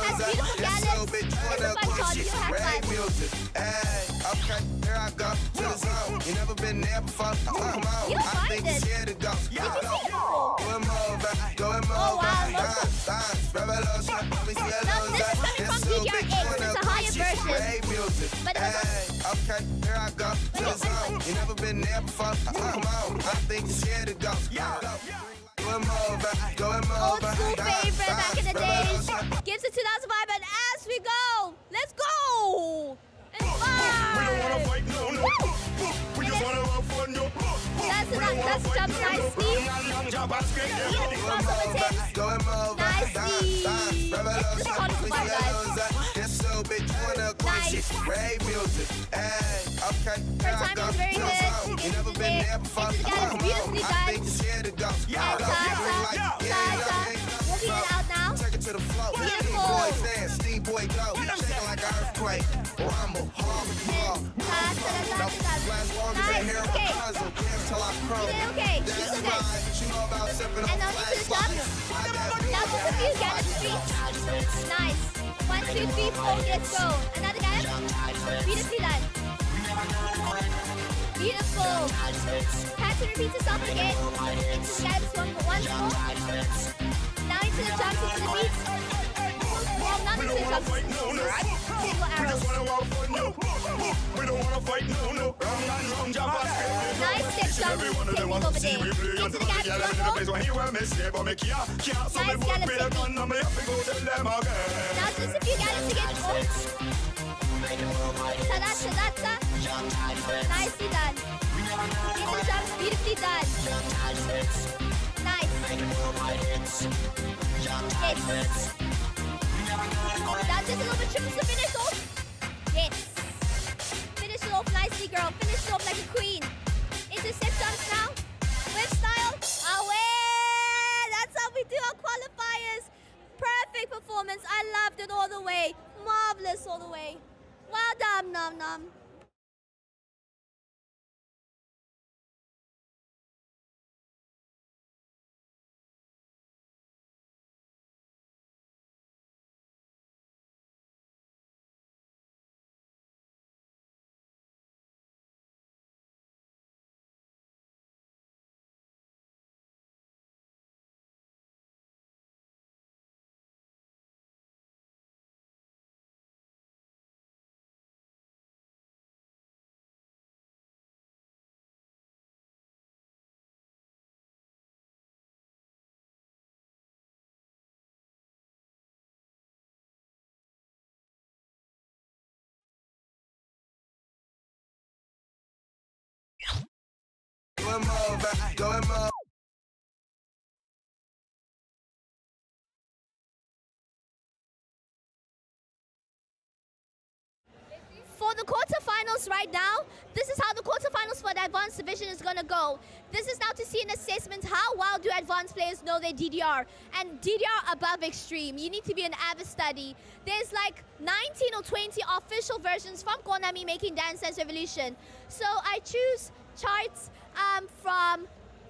has beautiful gallants. It's a fun chart. You have fun. Okay, here I go to the zone. You never been there before. Come on, You I find think it. it's here to go. Did you sing it before? Going over, going Oh, over. wow, Revolution, we see a Now, this is coming from DDR8, so it's a higher version. But it was okay, here I go to the zone. You never been there before. Come on, I think it's here to go. Going over, going old over. school favorite back in the days. Gives it 2000 vibe, and as we go, let's go! And We don't wanna five! fight, no, no. We just wanna have fun, no. That's jump nicely. Beautiful crossover tips. Going over. Nicely. This is Otaku vibe, guys. Just so bitch wanna Nice. rave music. Hey, okay. Her timing is very good. She You gets never it been there. there before. Into the gallons, beautifully I done. think it's here to go. And Tata. Walking it out now. Take it to the floor. Beautiful. Boys dance, Steve Boy go. Shaking like an earthquake. Rumble, hard, no flash longer than hair Okay. puzzle. Dance till I croak. You did okay. She's That's so good. right. You know about sipping on And now into the top. Now just a few gallon streets. Nice. 1, 2, 3, 4, let's go. Another gallon. Beautifully done. Beautiful. Pattern repeats itself again. Into the gallon swung for once more. Now into the jumps, into the beats. Well, not into the jumps. Single arrows. We don't wanna fight, no, no. Nice step jump technique over there. Into the gallon swung more. Nice gallon technique. Now just a few gallons again. Ta-da. Nicely done. Into the jumps, beautifully done. Nice. Yes. Now just a little bit triples to finish off. Yes. Finish it off nicely, girl. Finish it off like a queen. Into step jumps now. Whip style. Away. That's how we do our qualifiers. Perfect performance. I loved it all the way. Marvelous all the way. Well done, Nom Nom. Going more back, going more. For the quarterfinals right now, this is how the quarterfinals for the advanced division is going to go. This is now to see an assessment how well do advanced players know their DDR. And DDR above extreme, you need to be an avid study. There's like 19 or 20 official versions from Konami making Dance Dance Revolution. So I choose charts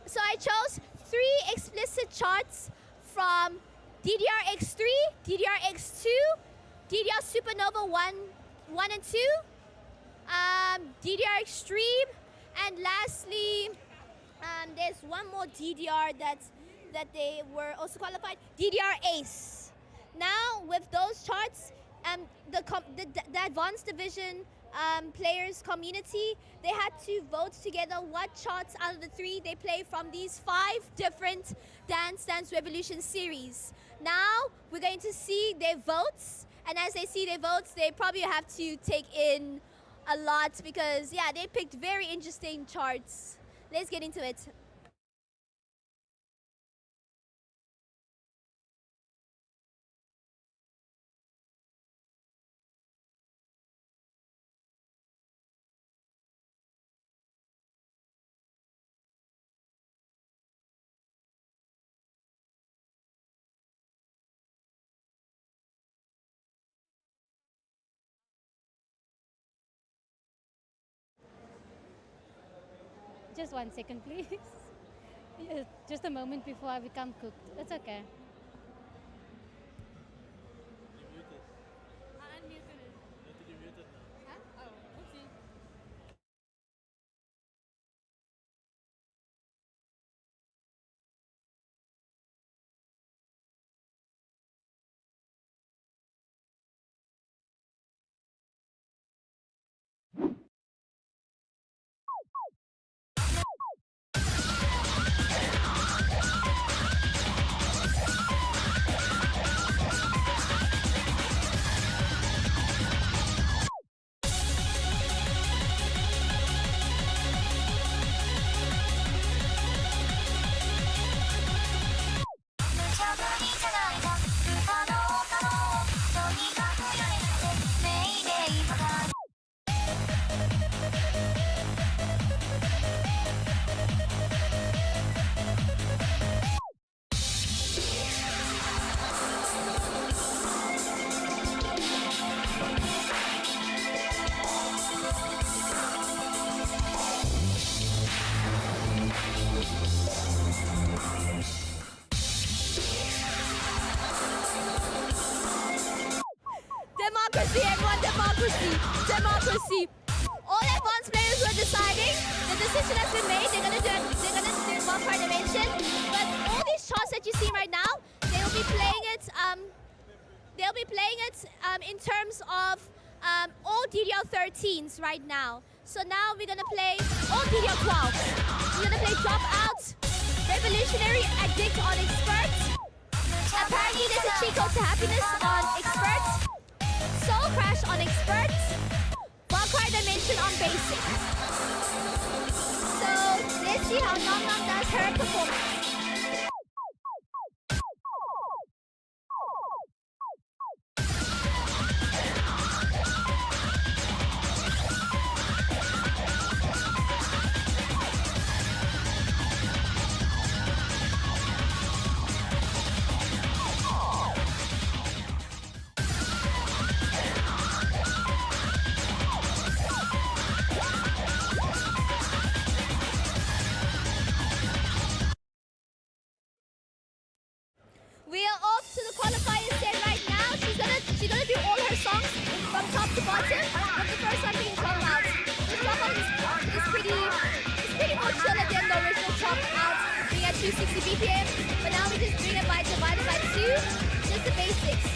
so I chose 3 explicit charts from DDR-X3, DDR-X2, DDR Supernova 1 and 2, DDR Extreme, and lastly, there's one more DDR that they were also qualified, DDR Ace. Now with those charts, the advanced division players community, they had to vote together what charts out of the 3 they play from these 5 different Dance Dance Revolution series. Now we're going to see their votes. And as they see their votes, they probably have to take in a lot because, yeah, they picked very interesting charts. Let's get into it. Just 1 second, please. Just a moment before I become cooked. It's okay. Democracy, everyone, democracy. All advanced players were deciding. The decision has been made. They're gonna do bumper animation. But all these charts that you see right now, they will be playing it. In terms of all DDR13s right now. So now we're gonna play all DDR12s. We're gonna play Dropout, Revolutionary Addict on Expert. Apparently there's a cheat code to happiness on Expert. Soul Crash on Expert. Valkyrie Dimension on Basic. So let's see how Nom Nom does her performance. 260 BPM, but now we just bring it by divided by 2. Just the basics.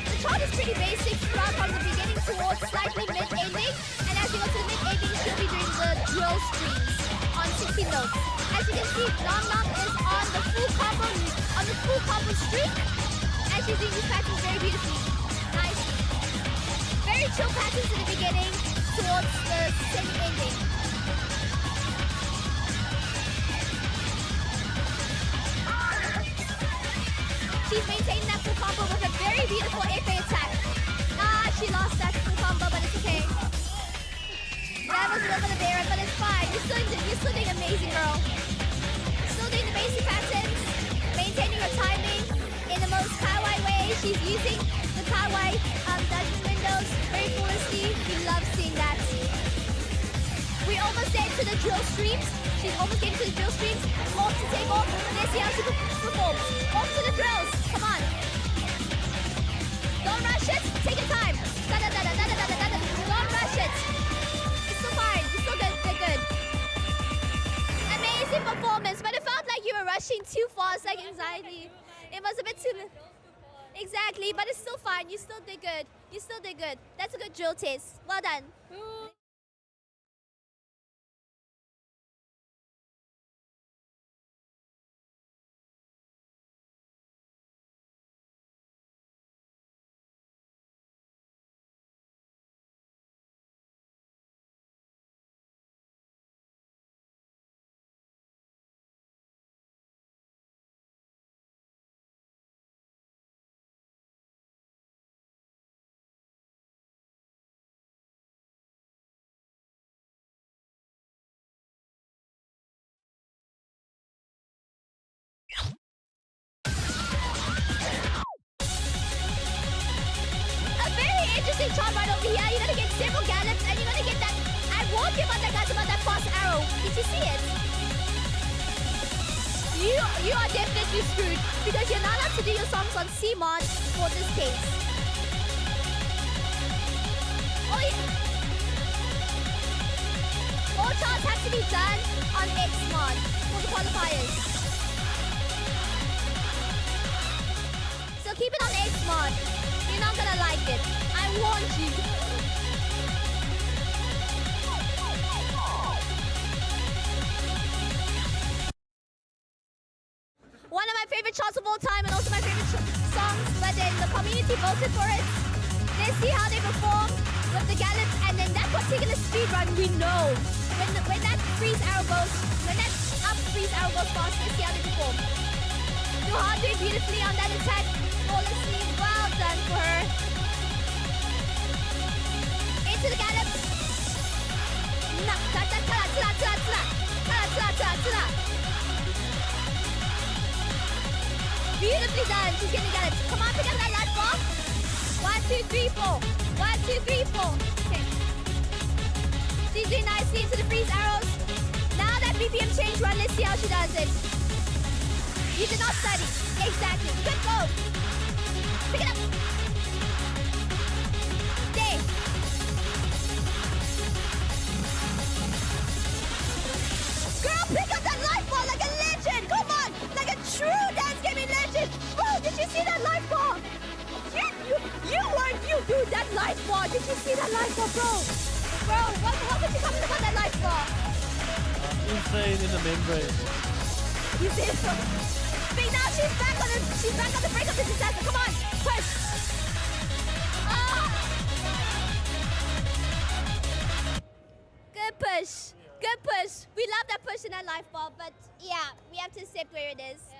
The chart is pretty basic throughout from the beginning towards slightly mid-ending, and as you go to the mid-ending, she'll be doing the drill streams on 16 notes. As you can see, Nom Nom is on the full combo streak, and she's doing these patterns very beautifully. Nice. Very chill patterns in the beginning towards the semi-ending. She's maintaining that full combo with a very beautiful FA attack. She lost that full combo, but it's okay. That was a little bit of error, but it's fine. You're still doing amazing, girl. Still doing the basic patterns, maintaining her timing in the most kawaii way. She's using the kawaii dungeon windows very foolishly. We love seeing that. We almost get to the drill streams. She's almost getting to the drill streams. Off to take off. Let's see how she performs. Off to the drills. Come on. Don't rush it. Take your time. Don't rush it. It's still fine. You're still good. They're good. Amazing performance, but it felt like you were rushing too fast, like anxiety. It was a bit too... Exactly, but it's still fine. You still did good. You still did good. That's a good drill test. Well done. Interesting chart right over here. You're gonna get several gallops and you're gonna get that. I warned you about that, guys, about that fast arrow. Did you see it? You are definitely screwed because you're not allowed to do your songs on C mod for this case. Oh yeah. All charts have to be done on X mod for the qualifiers. So keep it on X mod. You're not gonna like it. I warned you. One of my favorite shots of all time and also my favorite songs, but then the community voted for it. Let's see how they perform with the gallops, and then that particular speed run, we know. When that freeze arrow goes, when that up freeze arrow goes fast, let's see how they perform. Duhan doing beautifully on that attack. Flawlessly, well done for her. Into the gallops. Beautifully done. She's getting gallops. Come on, pick up that life bar. 1, 2, 3, 4. 1, 2, 3, 4. Okay. She's doing nicely into the freeze arrows. Now that BPM change run, let's see how she does it. You did not study. Exactly. Good go. Pick it up. Stay. Girl, pick up that life ball like a legend. Come on. Like a true dance gaming legend. Bro, did you see that life ball? You weren't you, dude. That life ball. Did you see that life ball, bro? Bro, what could you comment about that life ball? Insane in the membrane. You see it? But now she's back on the break of the disaster. Come on, push. Good push. Good push. We love that push in that life ball, but yeah, we have to accept where it is. Yeah.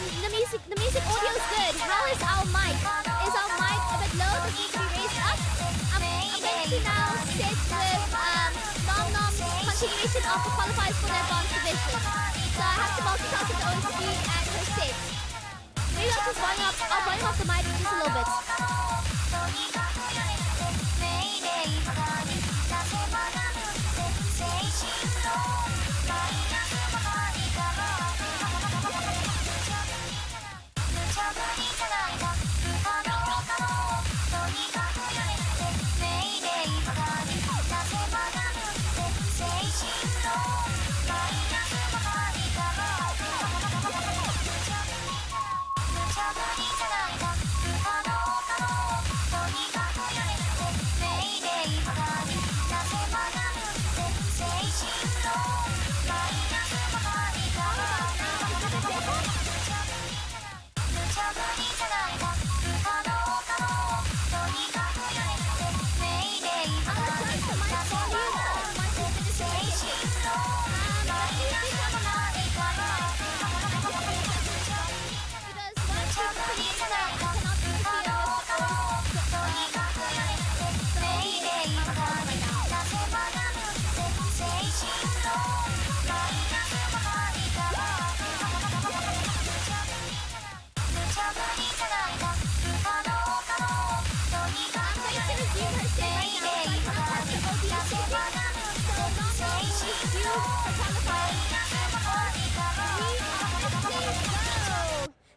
The music audio is good. How is our mic? Is our mic a bit low? Does it need to be raised up? I'm going to now sit with Nom Nom's continuation of the qualifiers for the advanced division. So I have to multitask with the OSB and her set. Maybe I'll just volume up the mic just a little bit.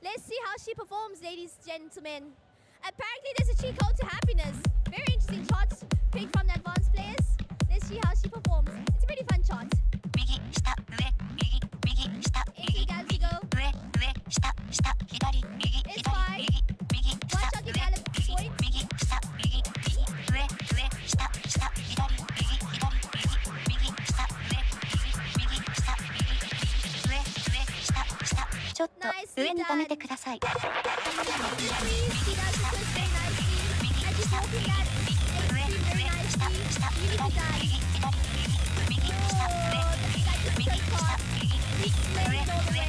Let's see how she performs, ladies and gentlemen. Apparently there's a cheat code to happiness. Very interesting chart picked from the advanced players. Let's see how she performs. It's a pretty fun chart. Extravaganza go. It's fine. Watch out the gallop point. Nicely done. Please, he does the twist very nicely. And she's walking that extreme very nicely. Really good dive. He's playing all the way.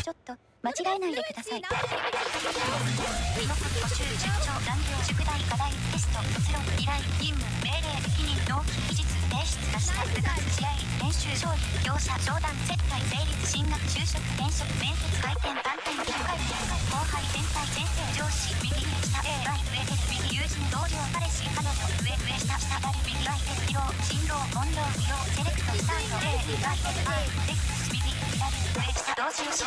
ちょっと間違えないでください。残り途中出張残業宿題課題テスト卒論依頼任務命令責任納期期日提出出した部活試合練習勝利業者商談接待成立進学就職転職面接回転単点1回転後輩先輩先生上司右下 A ライ上手右友人同僚彼氏彼女上下下左右ライテ疲労進労音量不要セレクトスタート A ライテ X 右左上下同時押し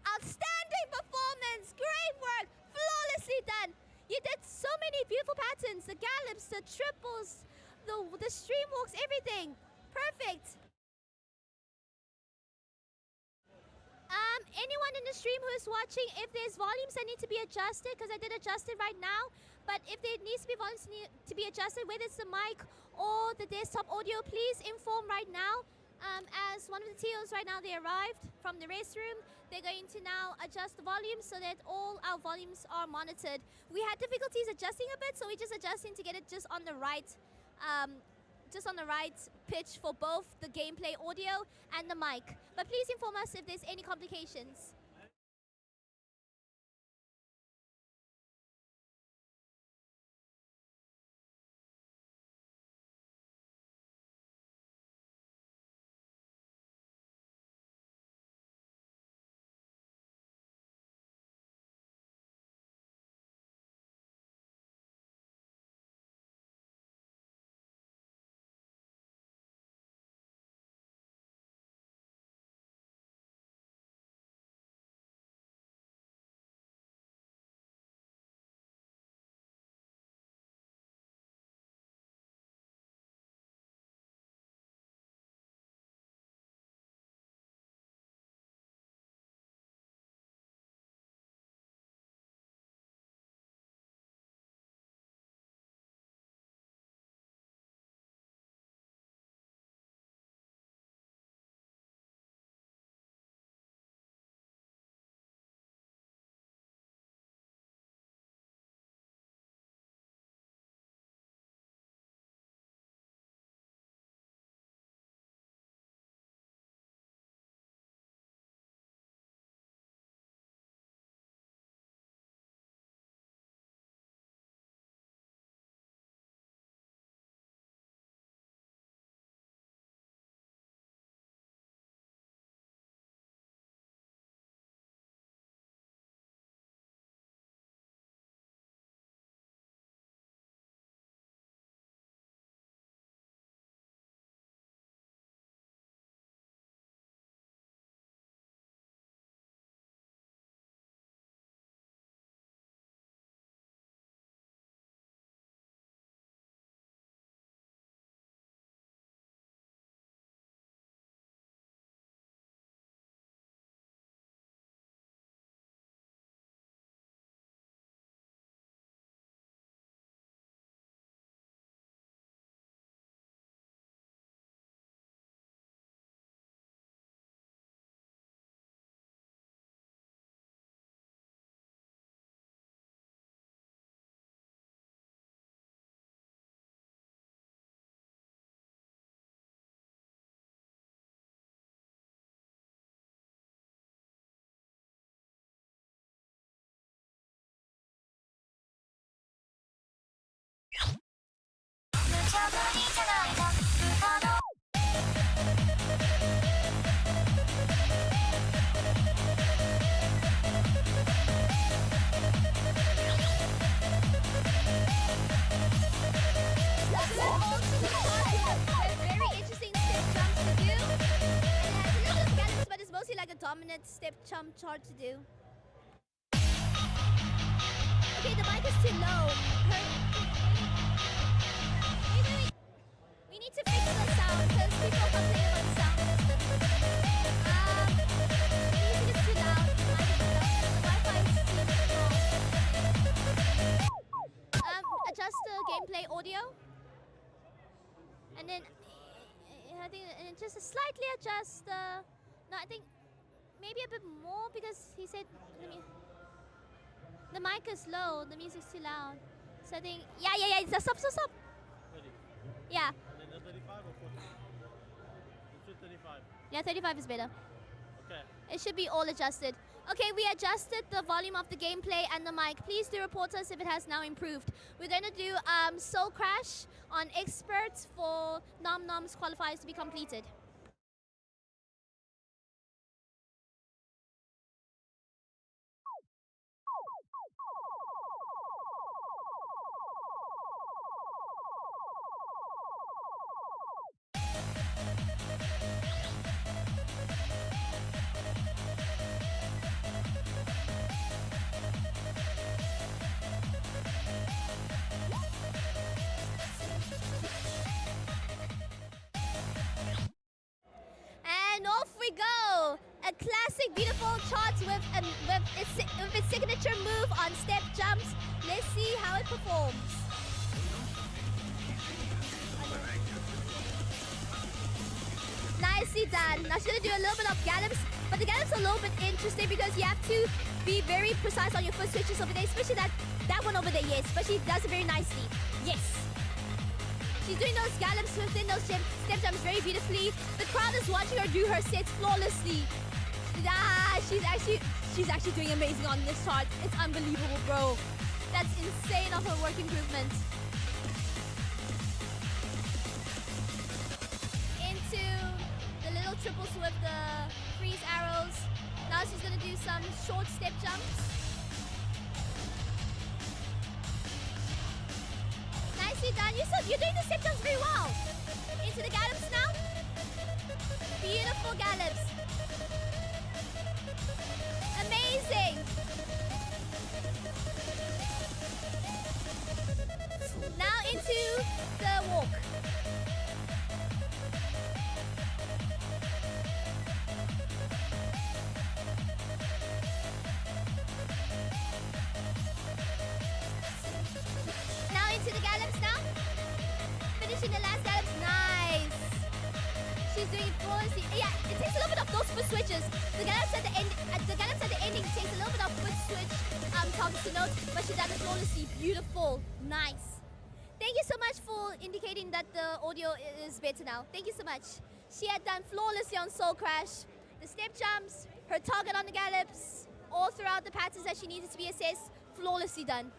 Outstanding performance! Great work! Flawlessly done! You did so many beautiful patterns. The gallops, the triples, the stream walks, everything. Perfect. Anyone in the stream who is watching, if there's volumes that need to be adjusted, because I did adjust it right now, but if there needs to be volumes to be adjusted, whether it's the mic or the desktop audio, please inform right now. As one of the TOs right now, they arrived from the restroom. They're going to now adjust the volume so that all our volumes are monitored. We had difficulties adjusting a bit, so we're just adjusting to get it just on the right pitch for both the gameplay audio and the mic. But please inform us if there's any complications. prominent step jump chart to do. Okay, the mic is too low. Maybe we need to fix the sound because people complain about the sound. The music is too loud. The mic is too loud. The Wi-Fi is too small. Adjust the gameplay audio, and then I think just slightly adjust the. No, I think maybe a bit more because he said. The mic is low, the music's too loud. So I think, yeah. Stop. Ready? Yeah. And then the 35 or 40? Let's do 35. Yeah, 35 is better. Okay. It should be all adjusted. Okay, we adjusted the volume of the gameplay and the mic. Please do report us if it has now improved. We're going to do Soul Crash on experts for Nom Nom's qualifiers to be completed. And off we go! A classic, beautiful chart with its signature move on step jumps. Let's see how it performs. Nicely done. Now she's gonna do a little bit of gallops, but the gallops are a little bit interesting because you have to be very precise on your foot switches over there, especially that one over there, yes, but she does it very nicely. Yes. She's doing those gallops within those step jumps very beautifully. The crowd is watching her do her sets flawlessly. She's actually doing amazing on this chart. It's unbelievable, bro. That's insane of her work improvement. Into the little triples with the freeze arrows. Now she's gonna do some short step jumps. Nicely done. You're doing the step jumps very well. Into the gallops now. Beautiful gallops. Amazing. Now into the walk. Now into the gallops now. Finishing the last gallops. Nice. She's doing flawlessly. Yeah, it takes a little bit of those foot switches. The gallops at the end, ending takes a little bit of foot switch tops to note, but she does it flawlessly. Beautiful. Nice. Thank you so much for indicating that the audio is better now. Thank you so much. She had done flawlessly on Soul Crash. The step jumps, her target on the gallops, all throughout the patterns that she needed to be assessed, flawlessly done.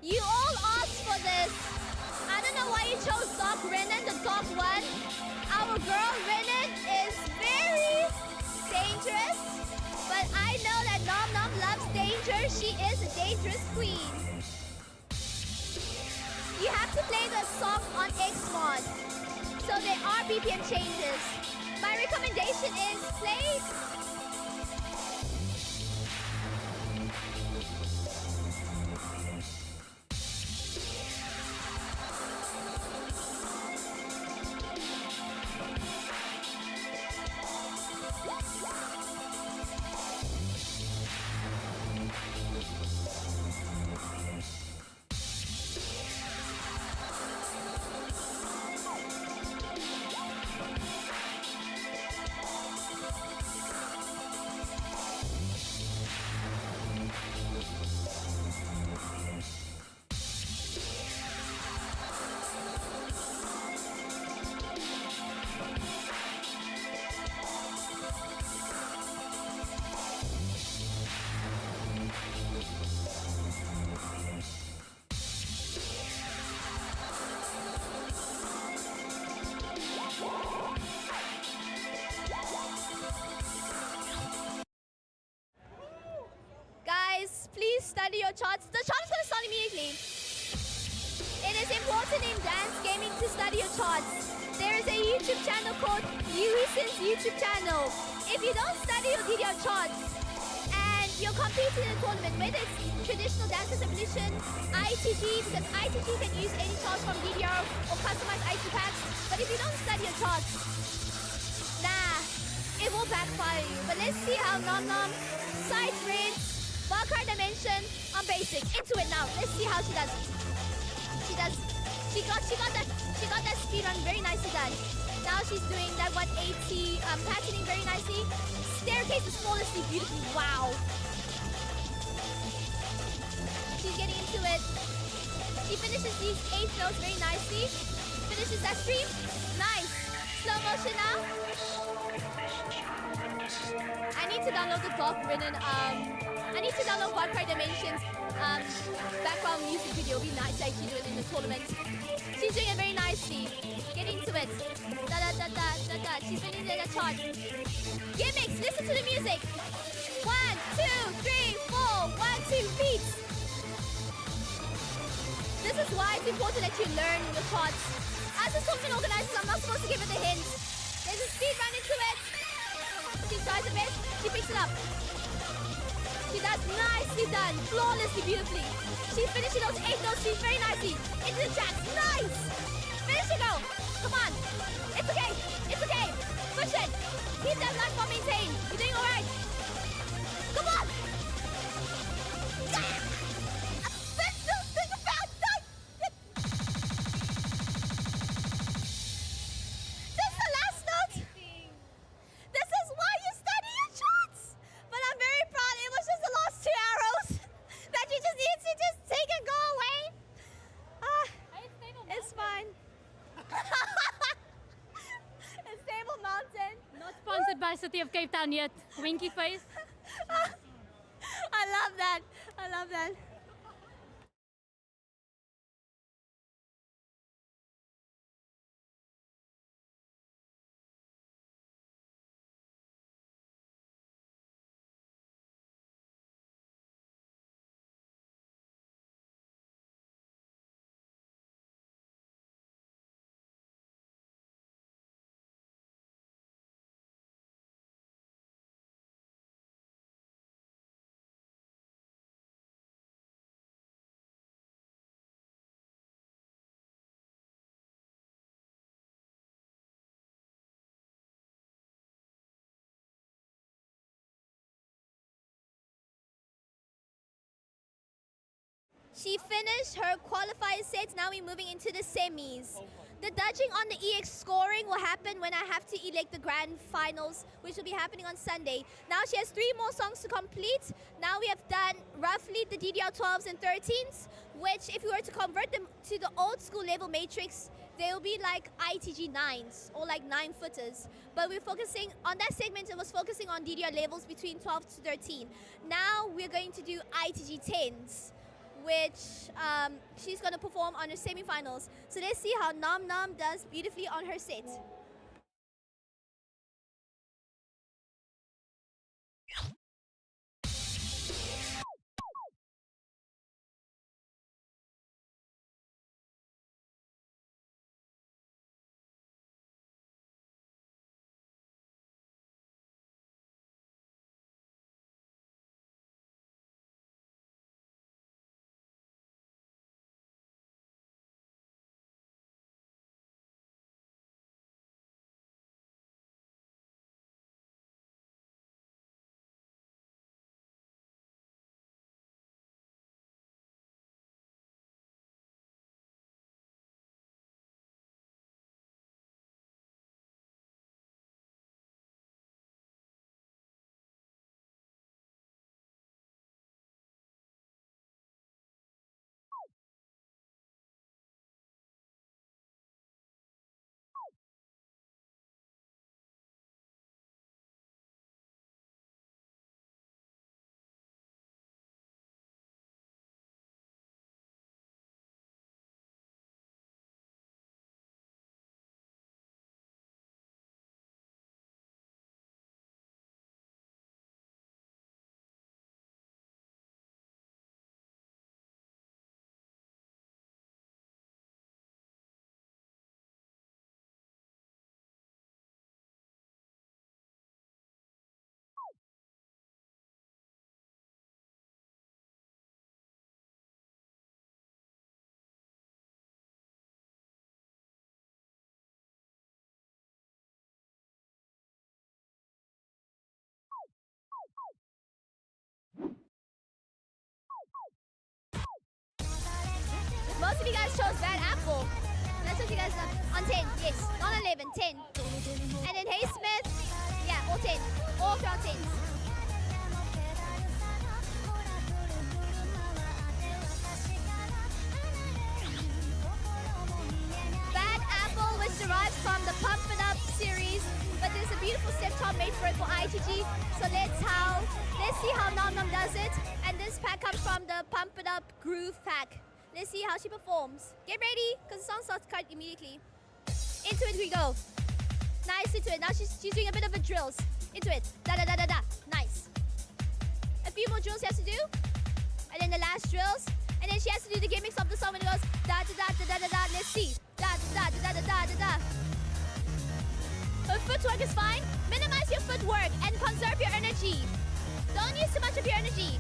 You all asked for this. I don't know why you chose Doc Renan, the top one. Our girl Renan is very dangerous, but I know that Nom Nom loves danger. She is a dangerous queen. You have to play the song on X mod, so there are BPM changes. My recommendation is play. study your charts. The chart is going to start immediately. It is important in dance gaming to study your charts. There is a YouTube channel called Yuisin's YouTube channel. If you don't study your DDR charts and you're competing in a tournament, whether it's traditional dance evolution, ITG, because ITG can use any charts from DDR or customize ITG packs. But if you don't study your charts, nah, it will backfire you. But let's see how Nom Nom, side bridge, Valkyrie dimension on basic. Into it now. Let's see how she does. She got that speed run very nicely done. Now she's doing that 180 patterning very nicely. Staircase is flawlessly beautifully. Wow. She's getting into it. She finishes these 8 notes very nicely. Finishes that stream. Nice. Slow motion now. I need to download the Dark Rinnen. I need to download Valkyrie Dimensions background music video. It'll be nice to actually do it in the tournament. She's doing it very nicely. Get into it. Da da da da da da. She's finishing the chart. Gimmicks. Listen to the music. 1, 2, 3, 4. 1, 2 beats. This is why it's important that you learn your charts. As a tournament organizer, I'm not supposed to give it a hint. There's a speed run into it. She tries a bit. She picks it up. She does nicely done. Flawlessly, beautifully. She's finishing those 8 notes. She's very nicely. Into the tracks. Nice. Finish it, go. Come on. It's okay. It's okay. Push it. Keep that life bar maintained. You're doing all right. Come on. City of Cape Town yet. Winky face. I love that. I love that. She finished her qualifier sets. Now we're moving into the semis. The judging on the EX scoring will happen when I have to elect the grand finals, which will be happening on Sunday. Now she has 3 more songs to complete. Now we have done roughly the DDR 12s and 13s, which if we were to convert them to the old school level matrix, they will be like ITG 9s or like 9-footers. But we're focusing on that segment. It was focusing on DDR levels between 12 to 13. Now we're going to do ITG 10s, which she's going to perform on her semi-finals. So let's see how Nom Nom does beautifully on her set. Most of you guys chose bad apple. That's what you guys on 10. Yes, not 11, 10. And then Hey Smith, yeah, all 10. All throughout 10s. Bad apple, which derives from the Pump It Up series, but there's a beautiful step top made for it for ITG. So let's see how Nom Nom does it. And this pack comes from the Pump It Up Groove pack. Let's see how she performs. Get ready, because the song starts cut immediately. Into it we go. Nice, into it. Now she's doing a bit of a drills. Into it. Da da da da da. Nice. A few more drills she has to do. And then the last drills. And then she has to do the gimmicks of the song when it goes da da da da da da da. Let's see. Da da da da da da da da. Her footwork is fine. Minimize your footwork and conserve your energy. Don't use too much of your energy.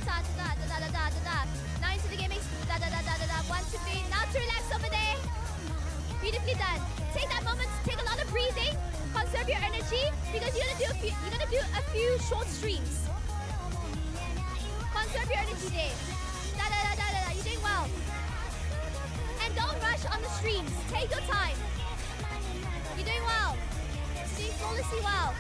Da da da da da da da da. Now into the gimmicks. Da da da da da da. 1, 2, 3. Now to relax over there. Beautifully done. Take that moment to take a lot of breathing. Conserve your energy because you're gonna do a few short streams. Conserve your energy there. Da da da da da da. You're doing well. And don't rush on the streams. Take your time. You're doing well. You're doing flawlessly well.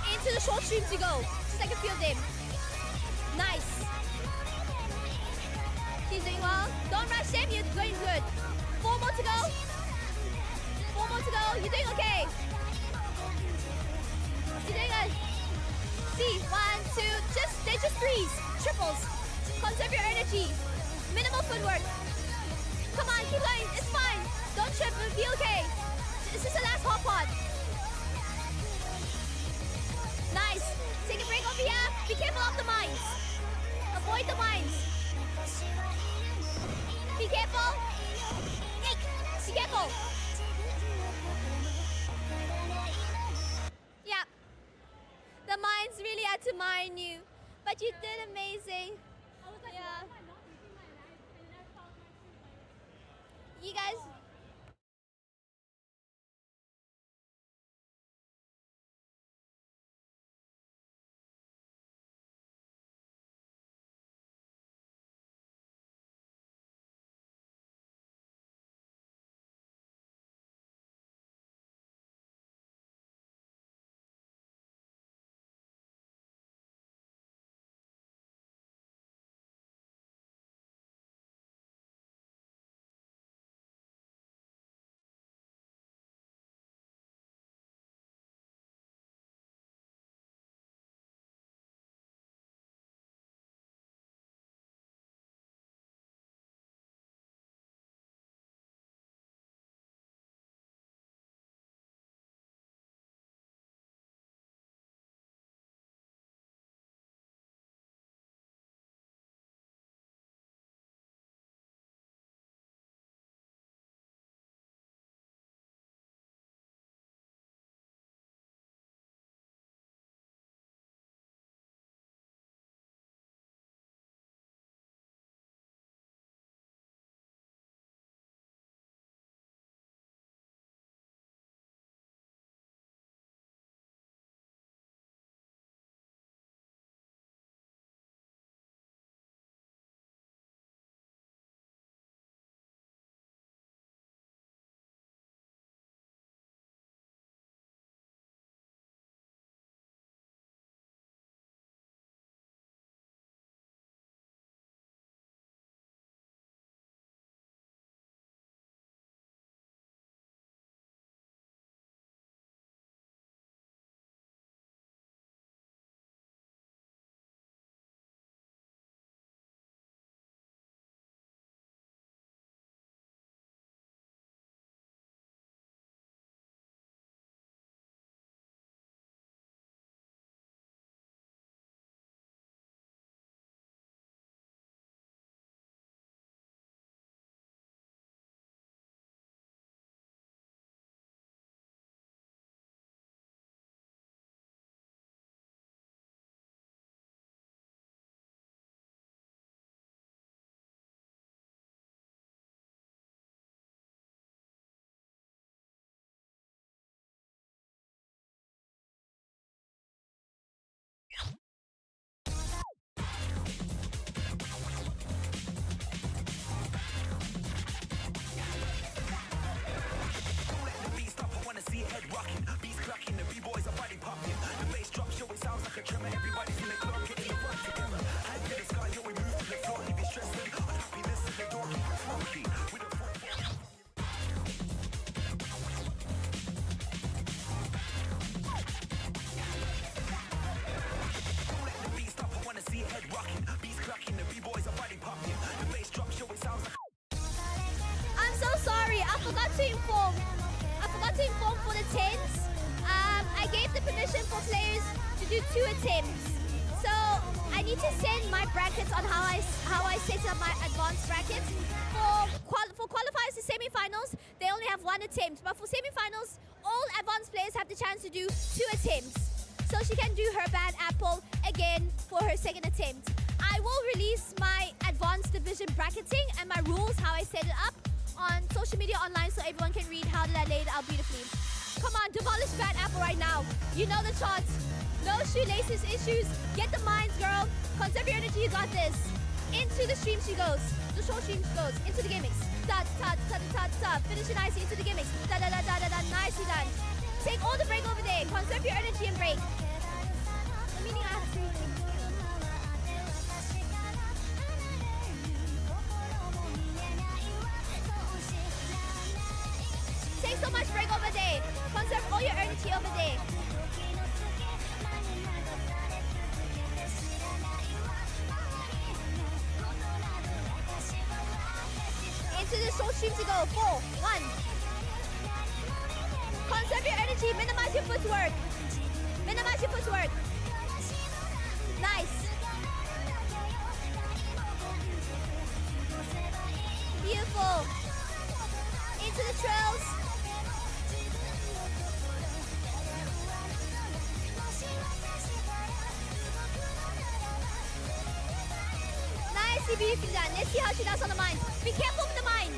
Into the short streams you go. Just like a few of them. Nice. She's doing well. Don't rush them. You're going good. 4 more to go. 4 more to go. You're doing okay. You're doing good. See, 1, 2. They're just threes. Triples. Conserve your energy. Minimal footwork. Come on, keep going. It's fine. Don't trip. It'll be okay. This is the last hop on. Nice. Take a break over here. Be careful of the mines. Avoid the mines. Be careful. Eek. Be careful. Yeah. The mines really had to mine you. But you did amazing. Yeah. You guys send my brackets on how I set up my advanced brackets. For qualifiers to semi-finals, they only have 1 attempt. But for semi-finals, all advanced players have the chance to do 2 attempts. So she can do her bad apple again for her 2nd attempt. I will release my advanced division bracketing and my rules, how I set it up, on social media online so everyone can read how did I lay it out beautifully. Come on, demolish bad apple right now. You know the charts. No shoelaces issues. Get the mines, girl. Conserve your energy, you got this. Into the stream she goes. The short stream she goes. Into the gimmicks. Ta ta ta ta ta. Finish it nicely into the gimmicks. Da da da da da da. Nicely done. Take all the break over there. Conserve your energy and break. Meaning I have to. Take so much break over there. Conserve all your energy over there. Into the short stream to go. 4, 1. Conserve your energy. Minimize your footwork. Minimize your footwork. Nice. Beautiful. Into the trails. Nicely, beautifully done. Let's see how she does on the mines. Be careful with the mines.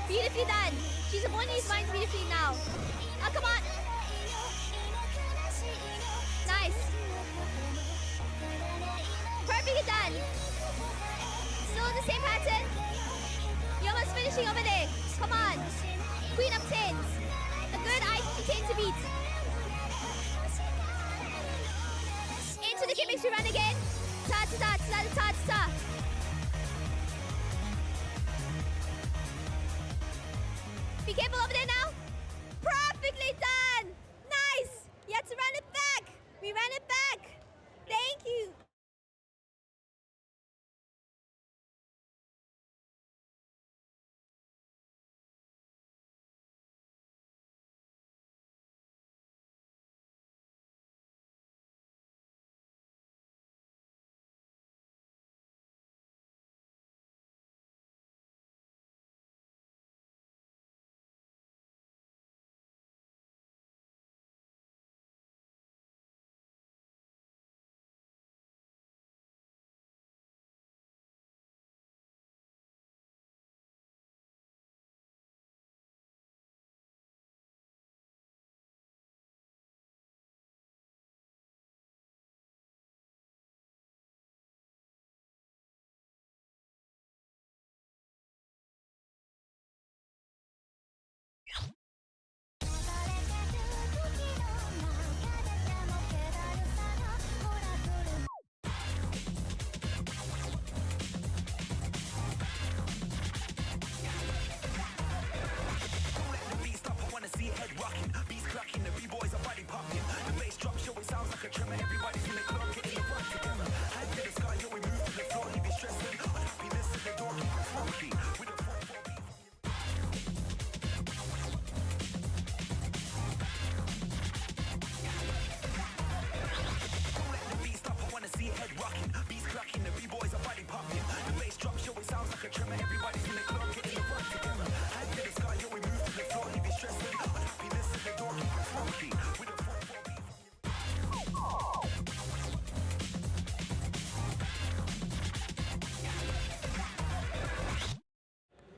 Beautifully done. She's avoiding these mines beautifully now. Oh, come on. Nice. Perfectly done. Still in the same pattern. You're almost finishing over there. Come on. Queen of tens. A good IQ 10 to beat. Into the gimmicks we run again. Ta ta ta ta ta ta. Be careful over there now. Perfectly done. Nice. You had to run it back. We ran it back. Thank you.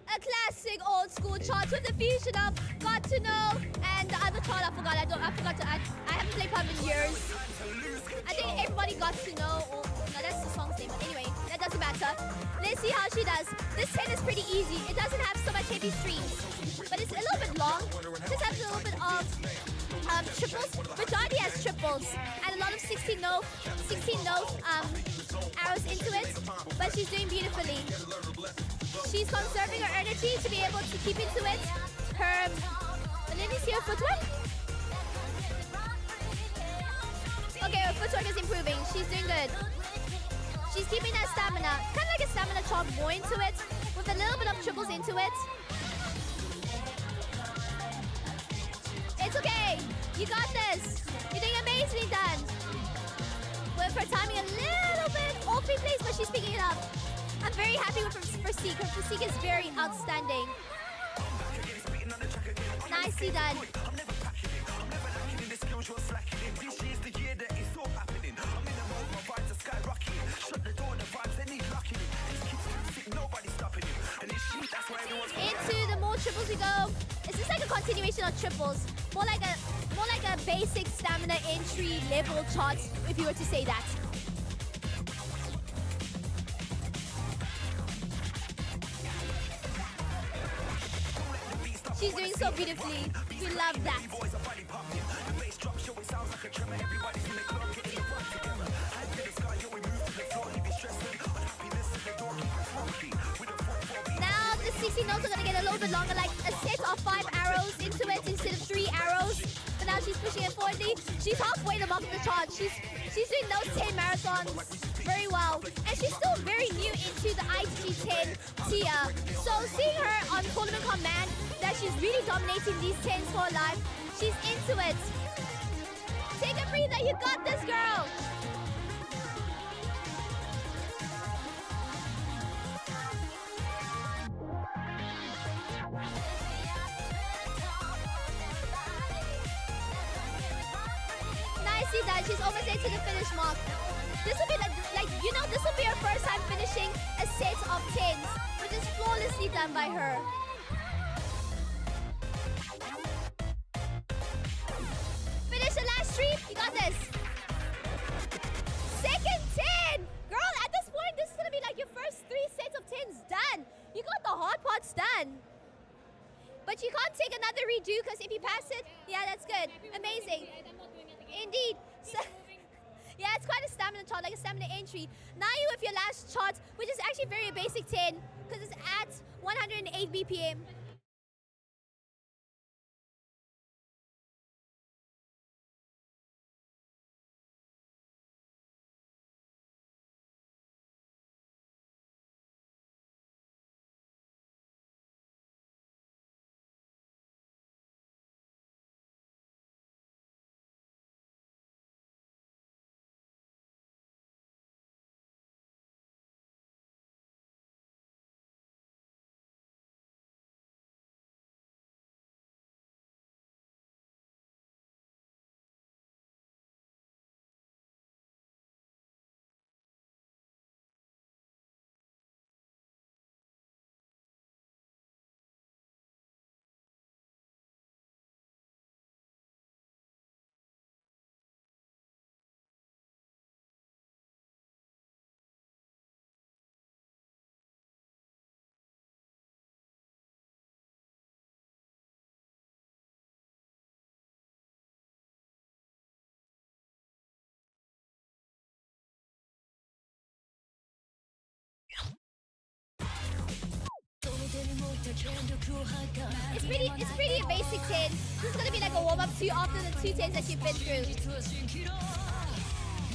A classic old school chart with the fusion of Got to Know and the other chart I forgot. I haven't played PUBG in years. I think everybody got to know. Or, no, that's the song's name. But anyway, that doesn't matter. Let's see how she does. This 10 is pretty easy. It doesn't have so much heavy streams, but it's a little bit long. Just has a little bit of triples. Majority has triples and a lot of 16 note arrows into it. But she's doing beautifully. She's conserving her energy to be able to keep into it. Let me see her footwork. Okay, her footwork is improving. She's doing good. She's keeping that stamina. Kind of like a stamina chop more into it, with a little bit of triples into it. It's okay. You got this. You're doing amazingly done. for timing a little bit off in place, but she's picking it up. I'm very happy with her physique. Her physique is very outstanding. Nicely done. Into the more triples we go. Is this like a continuation of triples? More like a basic stamina entry level chart, if you were to say that. She's doing so beautifully. We love that. Now the 16 notes are gonna get a little bit longer, like a set of 5 arrows into it instead of 3 arrows. But now she's pushing it forwardly. She's halfway the mark of the chart. She's doing those 10 marathons very well. And she's still very new into the ITG 10 tier. So seeing her on Tournament Command, that she's really dominating these 10s for her life. She's into it. Take a breather, you got this, girl. Nicely done. She's almost there to the finish mark. This will be like you know, this will be her first time finishing a set of 10s, which is flawlessly done by her. Finish the last stream. You got this. Second 10. Girl, at this point, this is going to be like your first 3 sets of 10s done. You got the hard parts done. But you can't take another redo because if you pass it, yeah, that's good. Amazing. Indeed. So, yeah, it's quite a stamina chart, like a stamina entry. Now you with your last chart, which is actually very basic 10 because it's at 108 BPM. It's pretty a basic 10. This is gonna be like a warm-up to you after the 2 10s that you've been through.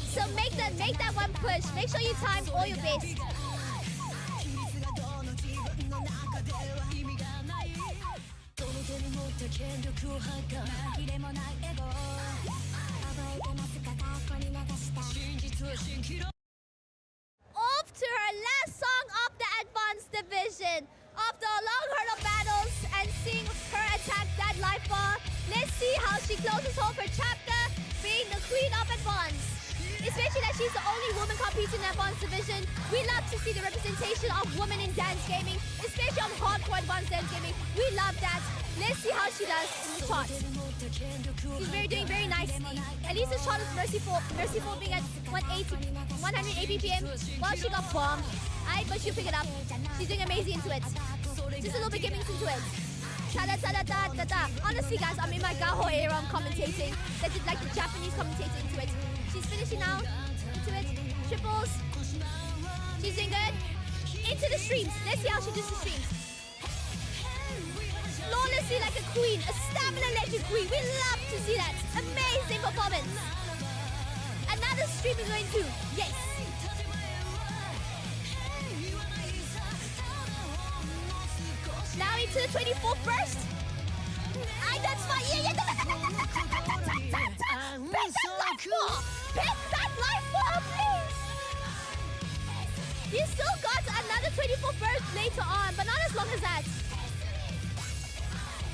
So make that one push. Make sure you time all your best. Off to her last song of the advanced division. After a long hurdle battles and seeing her attack that life bar, let's see how she closes off her chapter, being the queen of advanced. Especially that she's the only woman competing in the advanced division. We love to see the representation of women in dance gaming, especially on hardcore advanced dance gaming. We love that. Let's see how she does in the chart. She's doing very nicely. At least the chart is merciful being at 180 BPM while she got bombed. But she'll pick it up. She's doing amazing into it. Just a little bit gimmicks into it. Ta-da-ta-da-ta-ta-ta. Honestly, guys, I'm in my Gaho era. I'm commentating. That's like the Japanese commentating into it. She's finishing now. Into it. Triples. She's doing good. Into the streams. Let's see how she does the streams. Flawlessly like a queen. A stamina legend queen. We love to see that. Amazing performance. Another stream is going to. Yes. Now into the 24th burst. That's fine. Yeah. Pick that life ball. Pick that life ball. You still got another 24 burst later on, but not as long as that.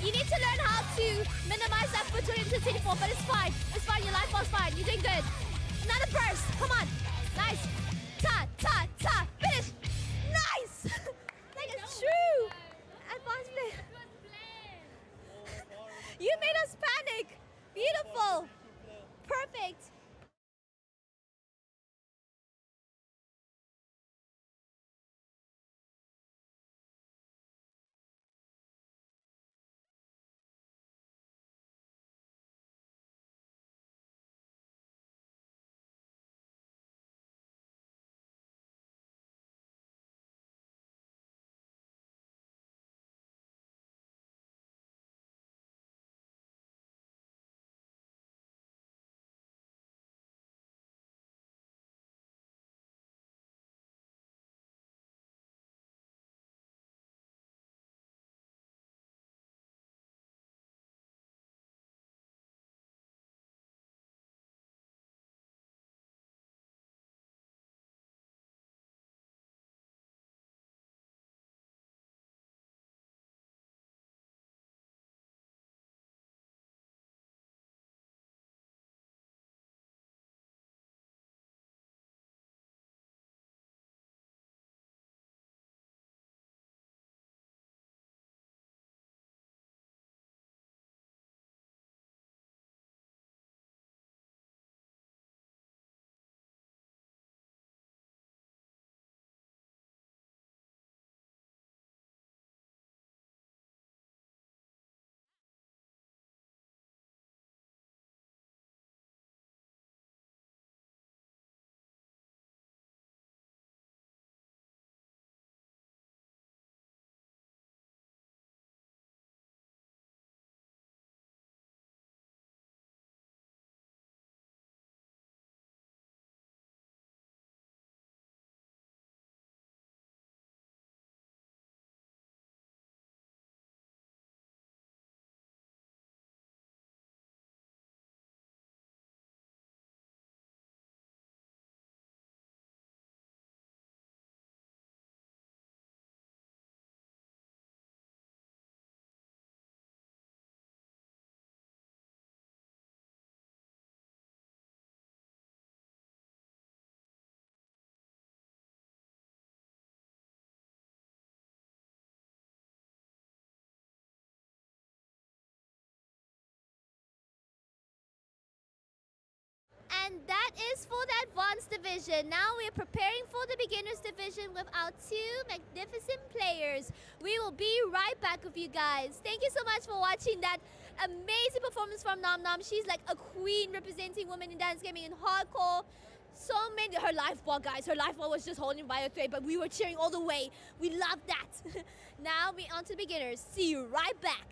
You need to learn how to minimize that for 20 to 24, but it's fine. It's fine. Your life ball's fine. You're doing good. Another burst. Come on. Nice. Ta, ta, ta. Finish. Nice. Like a true advanced player. You made us panic. Beautiful. Perfect. And that is for the advanced division. Now we are preparing for the beginners division with our two magnificent players. We will be right back with you guys. Thank you so much for watching that amazing performance from Nam Nam. She's like a queen representing women in dance gaming and hardcore. So many, her life ball, guys. Her life ball was just holding by a thread, but we were cheering all the way. We love that. Now we're on to the beginners. See you right back.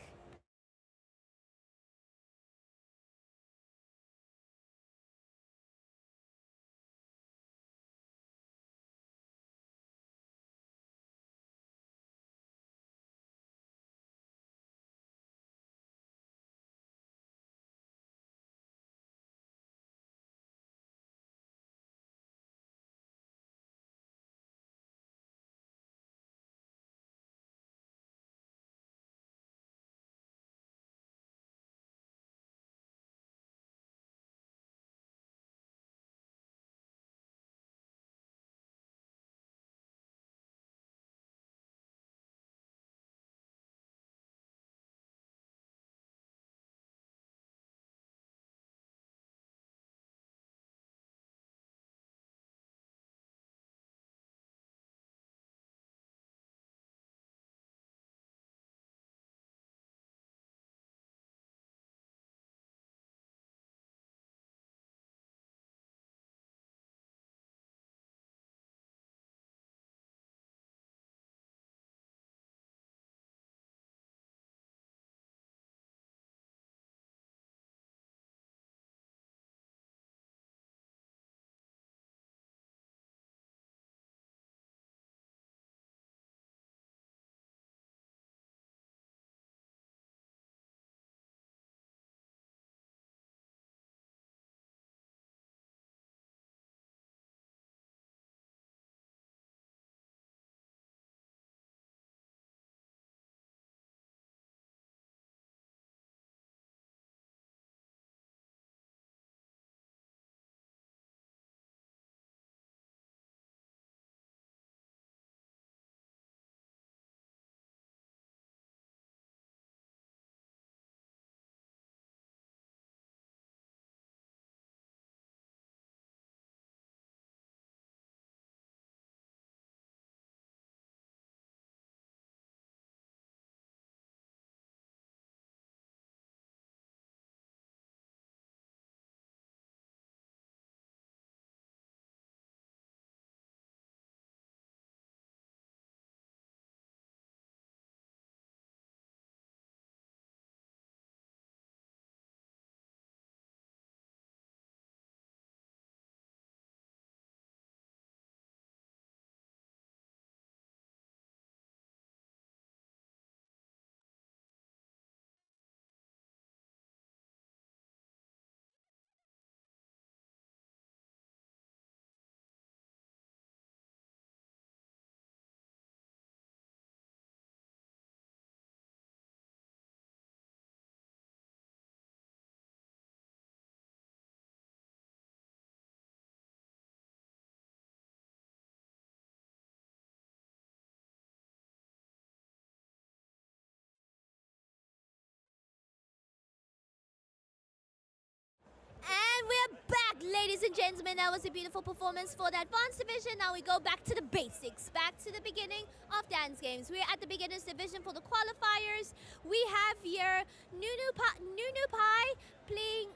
ladies and gentlemen, that was a beautiful performance for the advanced division. Now we go back to the basics, back to the beginning of dance games. We're at the beginners division for the qualifiers. We have here Nunu Pai playing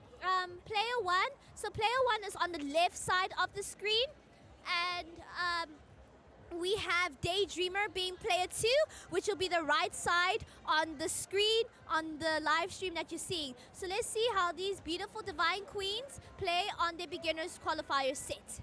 player 1. So player 1 is on the left side of the screen, and we have Daydreamer being player 2, which will be the right side on the screen on the live stream that you're seeing. So let's see how these beautiful Divine Queens play on their beginners qualifier set.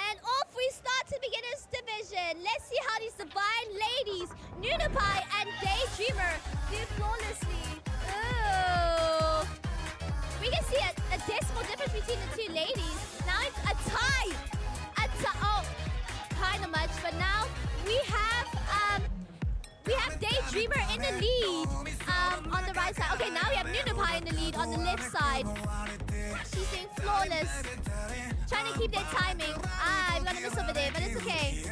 And off we start to beginners division. Let's see how these divine ladies, Nunapai and Daydreamer, do flawlessly. Ooh. We can see a decimal difference between the two ladies. Now it's a tie. Oh, kind of much, but now we have Daydreamer in the lead on the right side. Okay, now we have Nunupai in the lead on the left side. She's doing flawless. Trying to keep their timing. I've got a miss over there, but it's okay.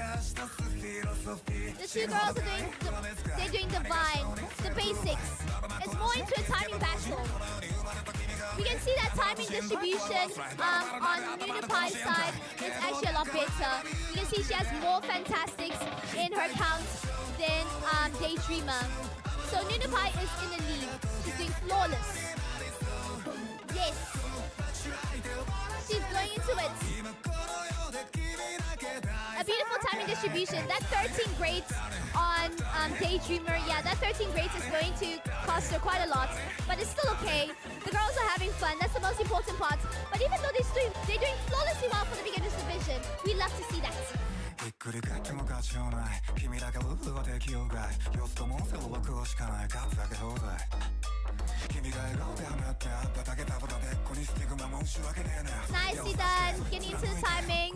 The two girls are doing divine, the basics. It's more into a timing battle. We can see that timing distribution on Nunupai's side is actually a lot better. You can see she has more fantastics in her count than Daydreamer. So Nunupai is in the lead. She's doing flawless. Yes. She's going into it. A beautiful timing distribution. That 13 grades on Daydreamer, yeah, that 13 grades is going to cost her quite a lot, but it's still okay. The girls are having fun. That's the most important part. But even though they're doing flawlessly well for the beginners division, we love to see that. Nicely done, getting into the timing.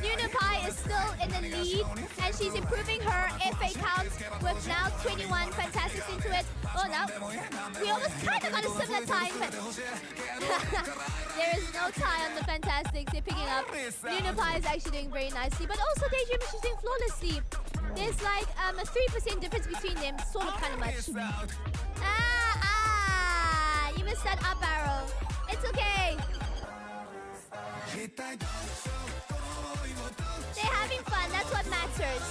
Nunupai is still in the lead, and she's improving her FA count with now 21 fantastics into it. Oh no, we almost kind of got a similar time, but there is no tie on the fantastics. They're picking up. Nunupai is actually doing very nicely, but also Daydreamer, she's doing flawlessly. There's like a 3% difference between them, sort of, kind of much. You missed that up arrow. It's okay. They're having fun, that's what matters.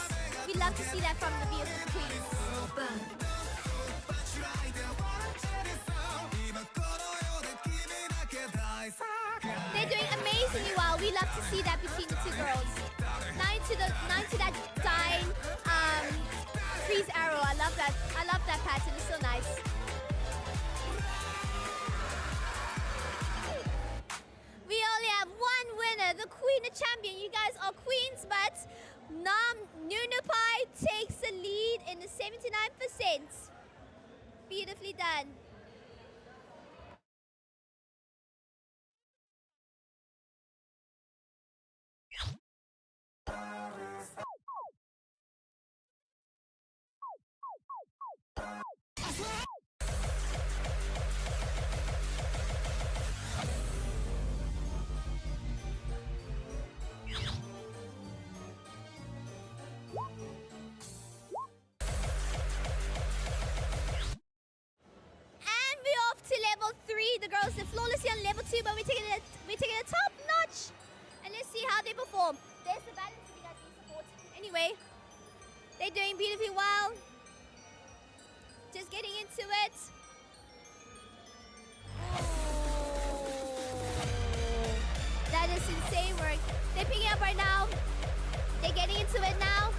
We love to see that from the beautiful queens. They're doing amazingly well. We love to see that between the two girls. 9 to that dying freeze arrow. I love that. I love that pattern. It's so nice. We only have one winner, the Queen of Champion. You guys are queens, but Nunupai takes the lead in the 79%. Beautifully done. Level 3, the girls are flawlessly on level 2, but we're taking it a top notch. And let's see how they perform. There's the balance we got to support. Anyway, they're doing beautifully well. Just getting into it. That is insane work. They're picking up right now. They're getting into it now.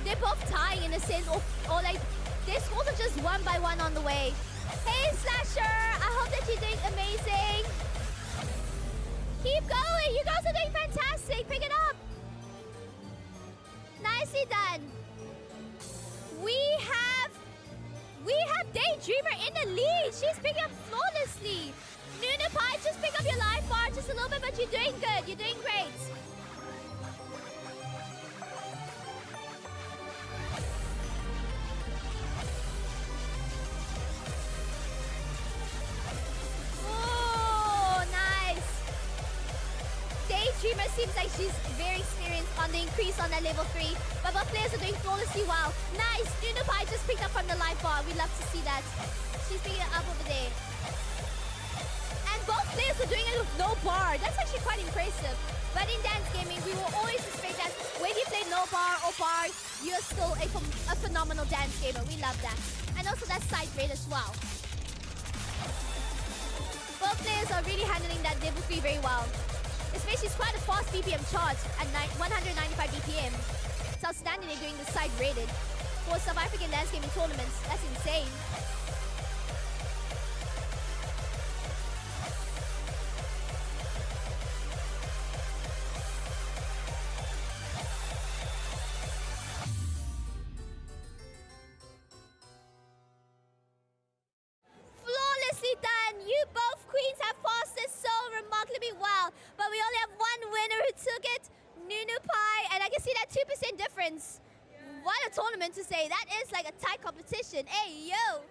They're both tying in a sense, or like, their scores are just one by one on the way. Hey, Slasher! I hope that you're doing amazing. Keep going! You guys are doing fantastic! Pick it up! Nicely done. We have Daydreamer in the lead. She's picking up flawlessly. Nunupai, just pick up your life bar just a little bit, but you're doing good. You're doing great. Daydreamer seems like she's very experienced on the increase on that level 3. But both players are doing flawlessly well. Nice! Nunupai just picked up from the life bar. We love to see that. She's picking it up over there. And both players are doing it with no bar. That's actually quite impressive. But in dance gaming, we will always suspect that whether you play no bar or bar, you're still a phenomenal dance gamer. We love that. And also that side rate as well. Both players are really handling that level 3 very well. Especially, it's quite a fast BPM charge at 195 BPM. It's outstanding they're doing the side rated. For South African dance gaming tournaments, that's insane. Flawlessly done. You both queens have passed this so remarkably well. But we only have one winner who took it, Nunupai. And I can see that 2% difference. What a tournament to say. That is like a tight competition. Hey, yo.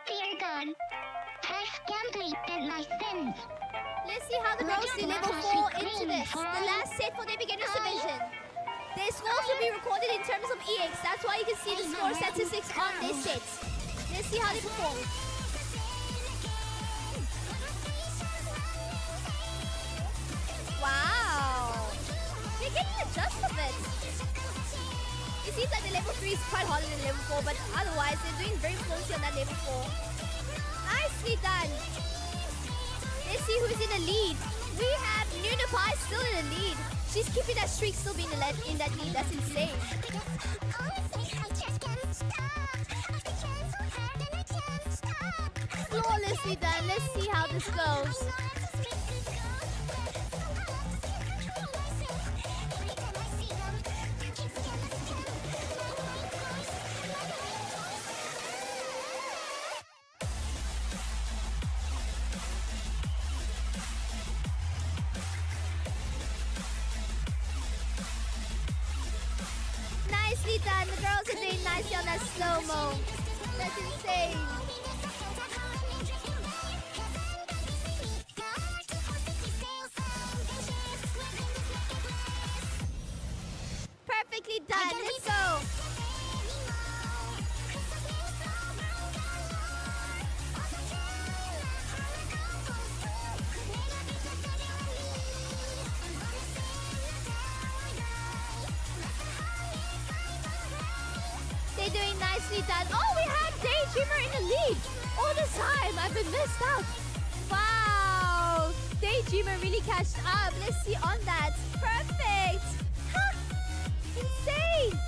Dear God, I've completed my sins. Let's see how the girls do level 4 into this. The last set for their beginners division. Their scores will be recorded in terms of EX. That's why you can see the score statistics on their sets. Let's see how they perform. Wow. They're getting the gist of it. It seems like the level 3 is quite harder than level 4, but otherwise they're doing very closely on that level 4. Nicely done. Let's see who's in the lead. We have Nunapai still in the lead. She's keeping that streak still being in that lead. That's insane. Flawlessly done. Let's see how this goes. Nicely done. The girls are doing nicely on that slow-mo. That's insane. Perfectly done. Let's go. They're doing nicely done. Oh, we had Daydreamer in the lead all the time. I've been missed out. Wow. Daydreamer really catched up. Let's see on that. Perfect. Huh. Insane.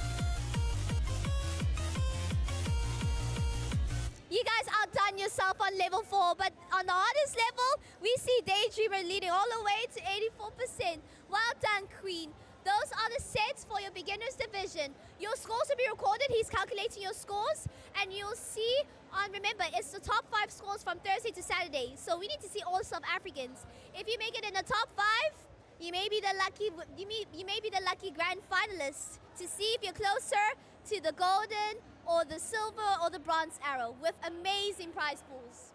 You guys outdone yourself on level 4, but on the hardest level, we see Daydreamer leading all the way to 84%. Well done, Queen. Those are the sets for your beginners division. Your scores will be recorded. He's calculating your scores, and you'll see on. Remember, it's the top 5 scores from Thursday to Saturday. So we need to see all South Africans. If you make it in the top 5, you may be the lucky. You may be the lucky grand finalist to see if you're closer to the golden or the silver or the bronze arrow with amazing prize pools.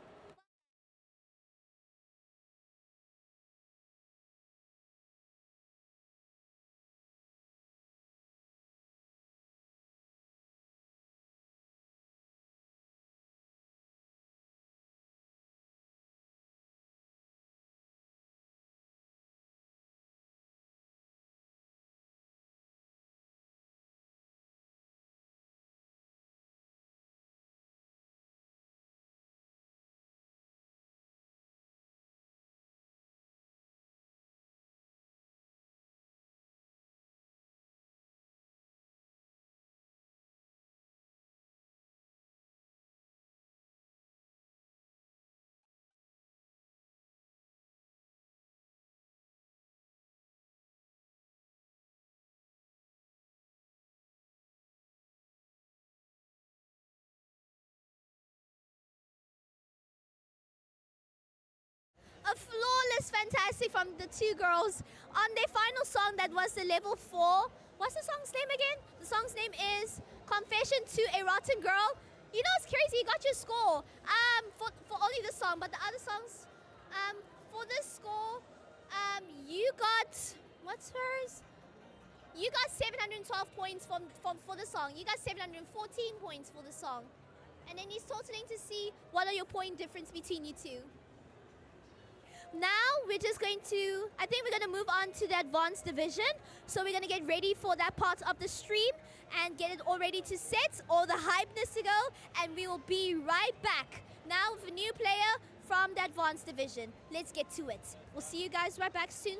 A flawless fantastic from the two girls on their final song that was the level 4. What's the song's name again? The song's name is Confession to a Rotten Girl. You know, it's crazy, you got your score for only the song, but the other songs, for this score, you got, what's hers? You got 712 points for the song. You got 714 points for the song. And then he's totaling to see what are your point difference between you two. Now we're just going to, I think we're going to move on to the advanced division. So we're going to get ready for that part of the stream and get it all ready to set, all the hypeness to go, and we will be right back. Now with a new player from the advanced division. Let's get to it. We'll see you guys right back soon.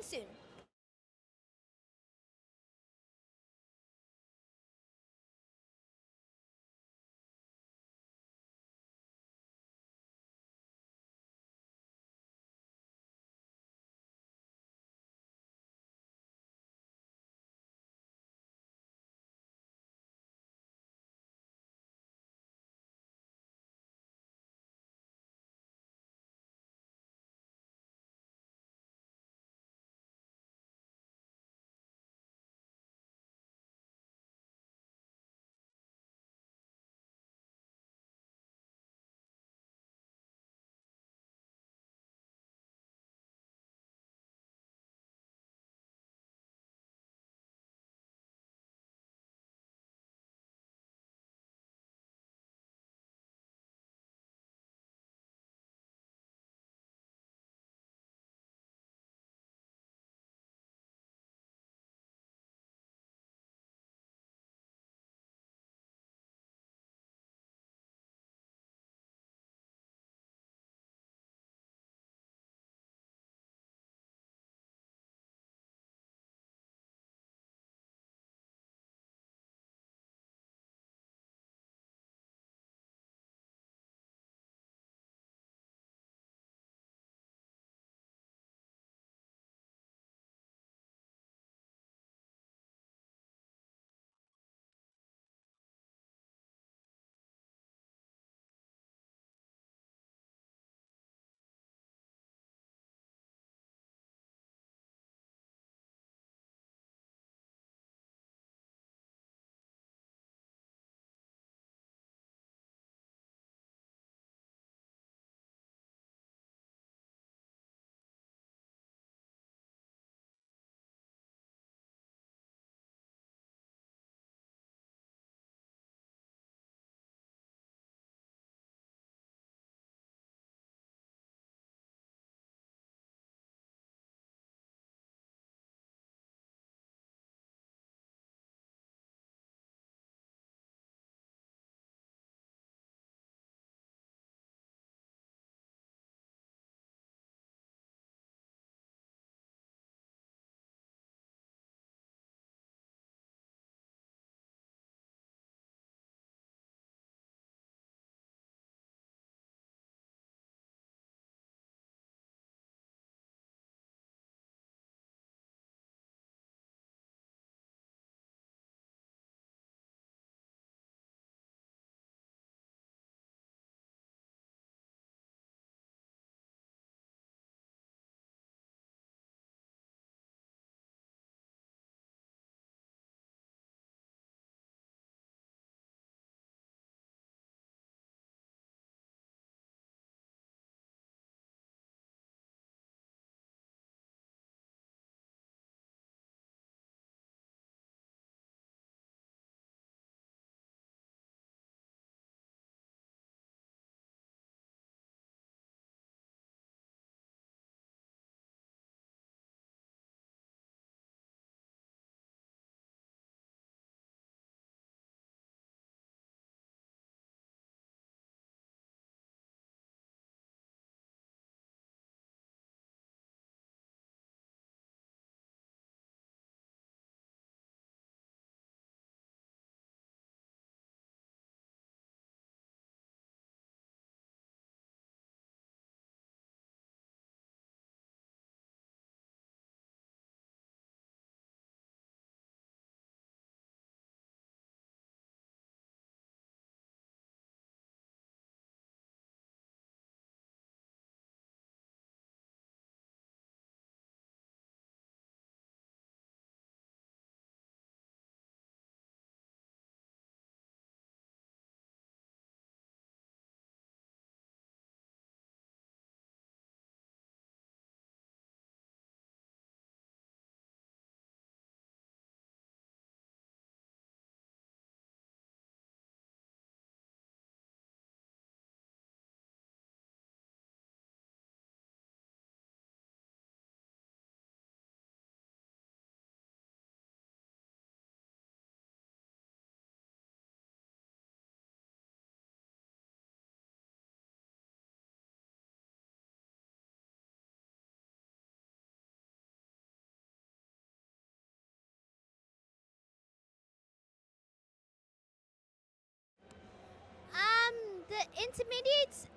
intermediates,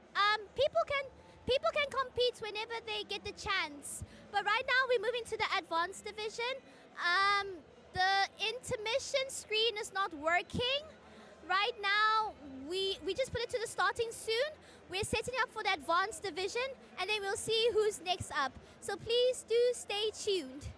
people can compete whenever they get the chance. But right now we're moving to the advanced division. The intermission screen is not working. Right now, we just put it to the starting soon. We're setting up for the advanced division, and then we'll see who's next up. So please do stay tuned.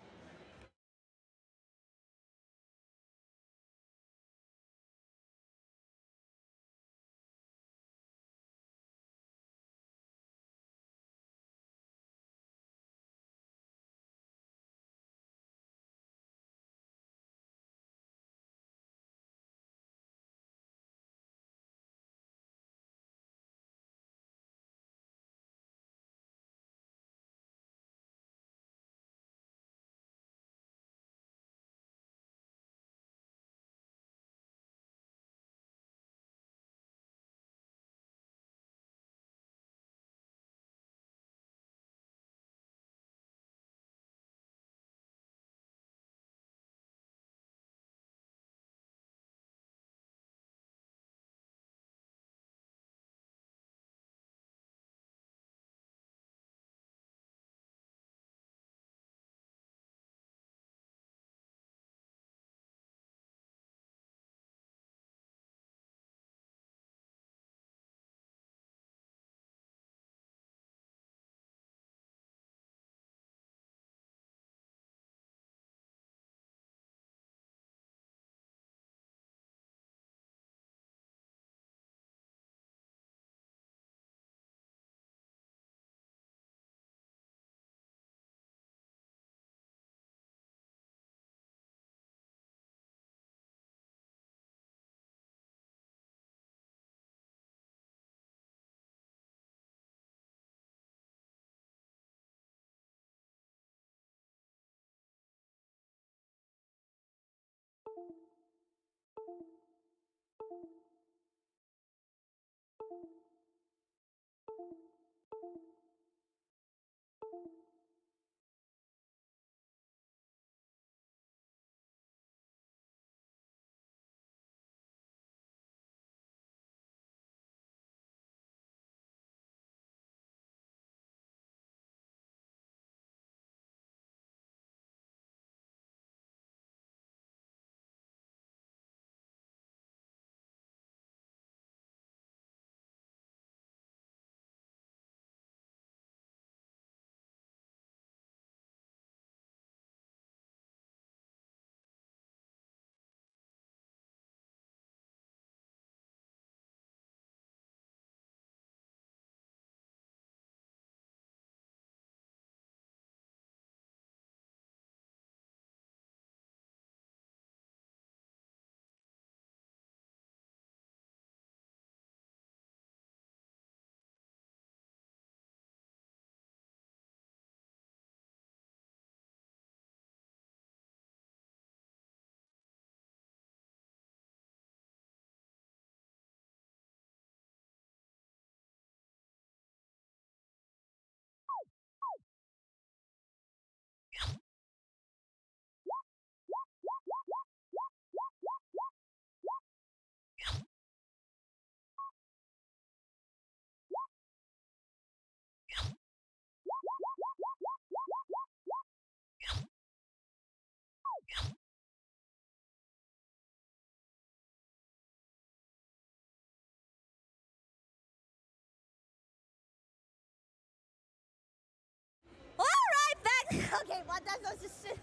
All right, back. Okay, what does those shit?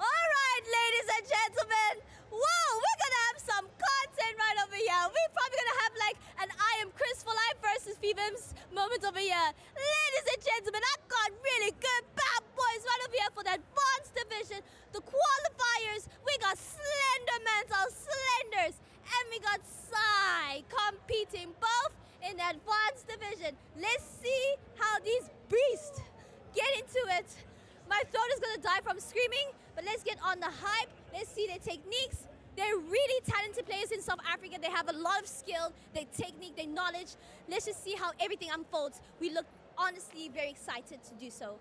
All right, ladies and gentlemen. Whoa, we're gonna have some content right over here. We're probably gonna have like an I am Chris for Life versus Phoebum's moment over here. Ladies and gentlemen, I got really good bad boys right over here for the advanced division, the qualifiers. We got slender mental slenders, and we got Psy competing both in the advanced division. Let's see how these beasts get into it. My throat is gonna die from screaming, but let's get on the hype. Let's see their techniques. They're really talented players in South Africa. They have a lot of skill, their technique, their knowledge. Let's just see how everything unfolds. We look honestly very excited to do so.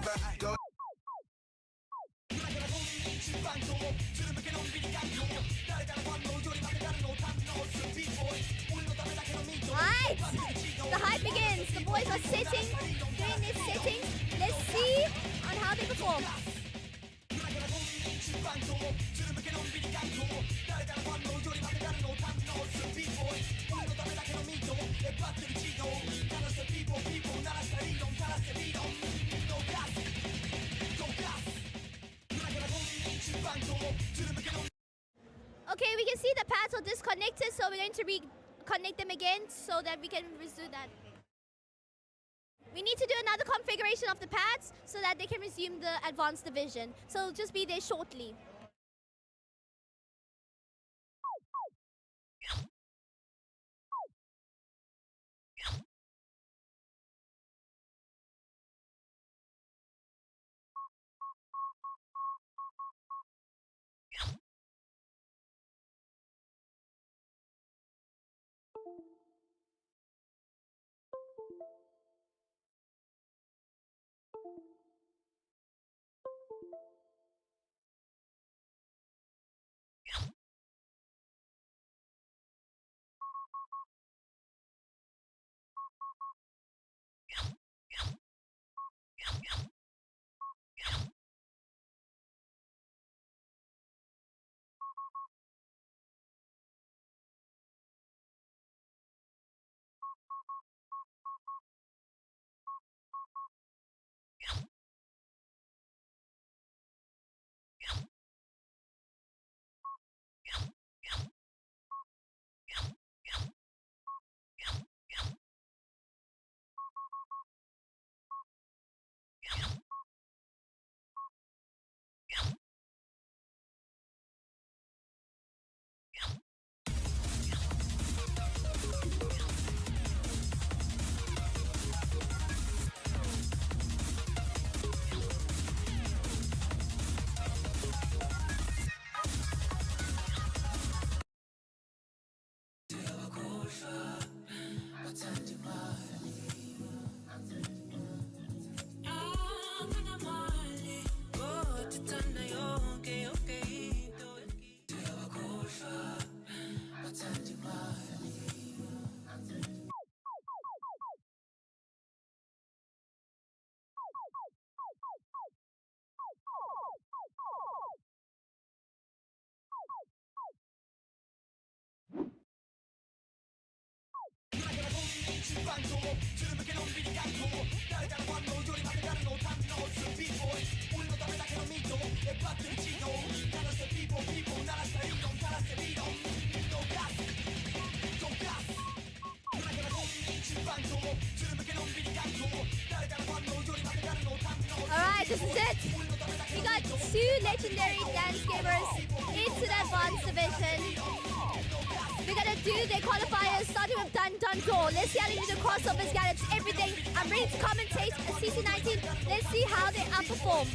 back. Go. Alright, the hype begins. The boys are sitting, doing this sitting. Let's see on how they perform. Okay, we can see the pads are disconnected, so we're going to reconnect them again so that we can resume that. We need to do another configuration of the pads so that they can resume the advanced division. So it'll just be there shortly. Alright, this is it. We got two legendary dance gamers into the advanced division. We're gonna do the qualifiers starting with Dun Dun Door. Let's see how they do the crossovers, gallons, everything. I'm ready to commentate CC19. Let's see how they outperform.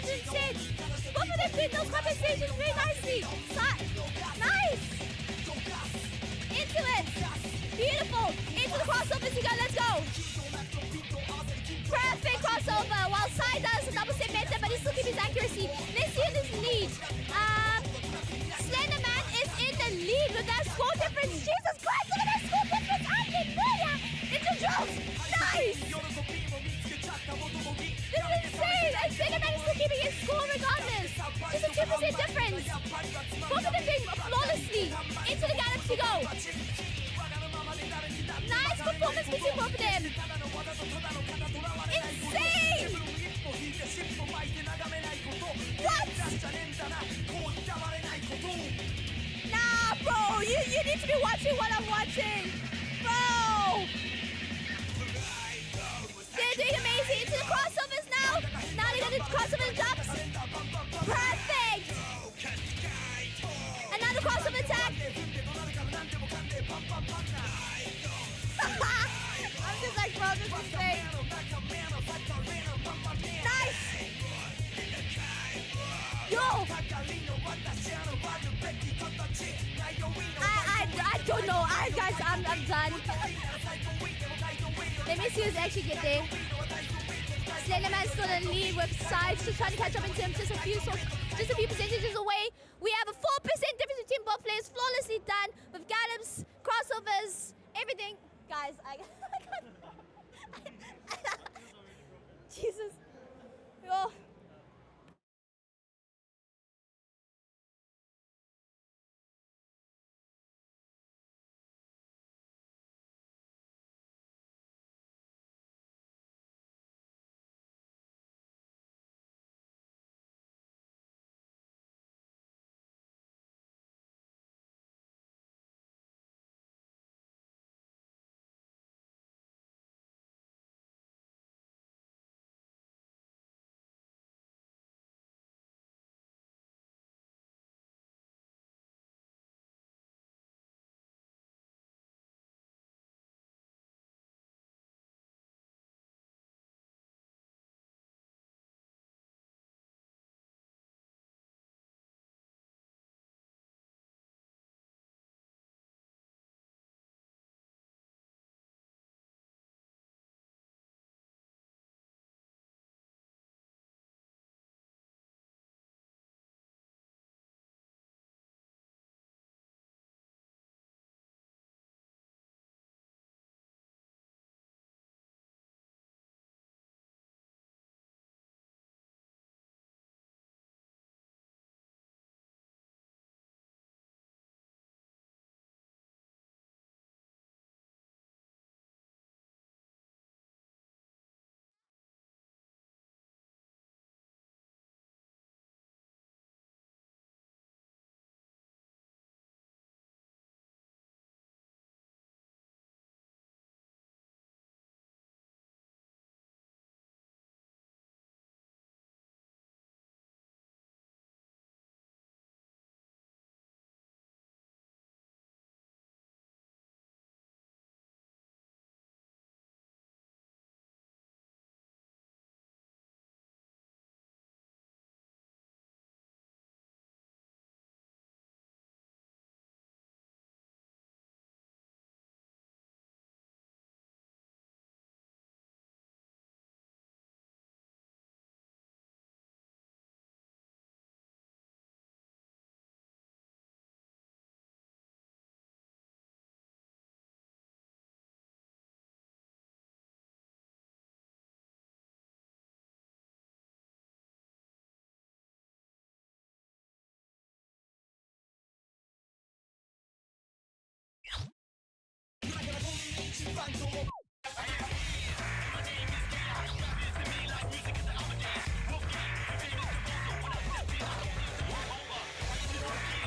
is insane. Both of them did those compensations very nicely. Nice. Into it. Beautiful. Into the crossovers you go. Let's go. Perfect crossover. While Sai does a double step meta, but he's still keeping his accuracy. Let's see this lead. Slenderman is in the lead with that score difference. Jesus Christ, look at that score difference. Hallelujah. Into Jones. Nice. This is insane. And Slenderman is still keeping his score regardless. Just a 2% difference. Both of them doing flawlessly. Into the galaxy go. Nice performance between both of them. Insane! What? Nah, bro, you need to be watching what I'm watching. Bro! They're doing amazing. Into the crossovers now. Now they got the crossover jumps. Perfect! Another crossover attack. I'm just like, bro, this is insane. Nice! Yo! I don't know. Guys, I'm done. Let me see who's actually get there. Slenderman's still in the lead with sides, just trying to catch up in terms, just a few percentages away. We have a 4% difference between both players, flawlessly done with gallops, crossovers, everything. Guys, I Jesus. Oh.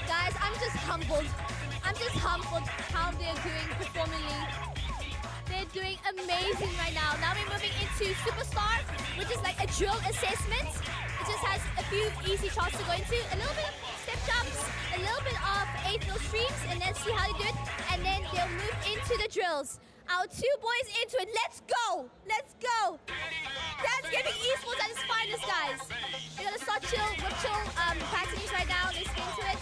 Guys, I'm just humbled. I'm just humbled how they're doing performingly. They're doing amazing right now. Now we're moving into Superstar, which is like a drill assessment. It just has a few easy charts to go into, a little bit of step jumps, a little bit of 8 streams, and then see how they do it. And then they'll move into the drills. Our two boys into it. Let's go! Let's go! That's giving esports at its finest, guys. We're gonna start chill practices right now. Let's get into it.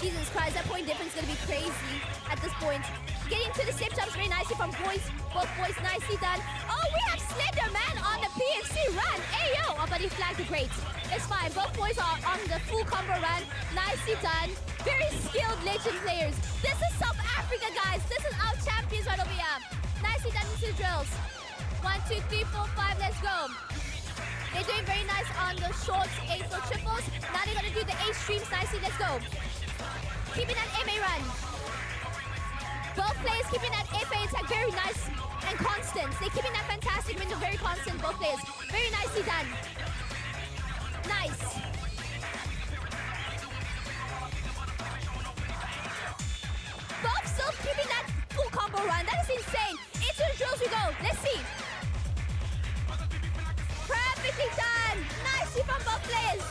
Jesus Christ, that point difference is gonna be crazy at this point. Getting to the step jumps very nicely from boys. Both boys nicely done. Oh, we have Slender Man on the PFC run. Ayo! Oh, but he flagged the great. It's fine. Both boys are on the full combo run. Nicely done. Very skilled legend players. This is South Africa, guys. This is our champions right over here. Nicely done into the drills. 1, 2, 3, 4, 5. Let's go. They're doing very nice on the shorts, 8 for triples. Now they're gonna do the 8 streams nicely. Let's go. Keeping that MA run. Both players keeping that FA attack very nice and constant. They're keeping that fantastic window very constant, both players. Very nicely done. Nice. Both still keeping that full combo run. That is insane. Into the drills we go. Let's see. Perfectly done. Nicely from both players.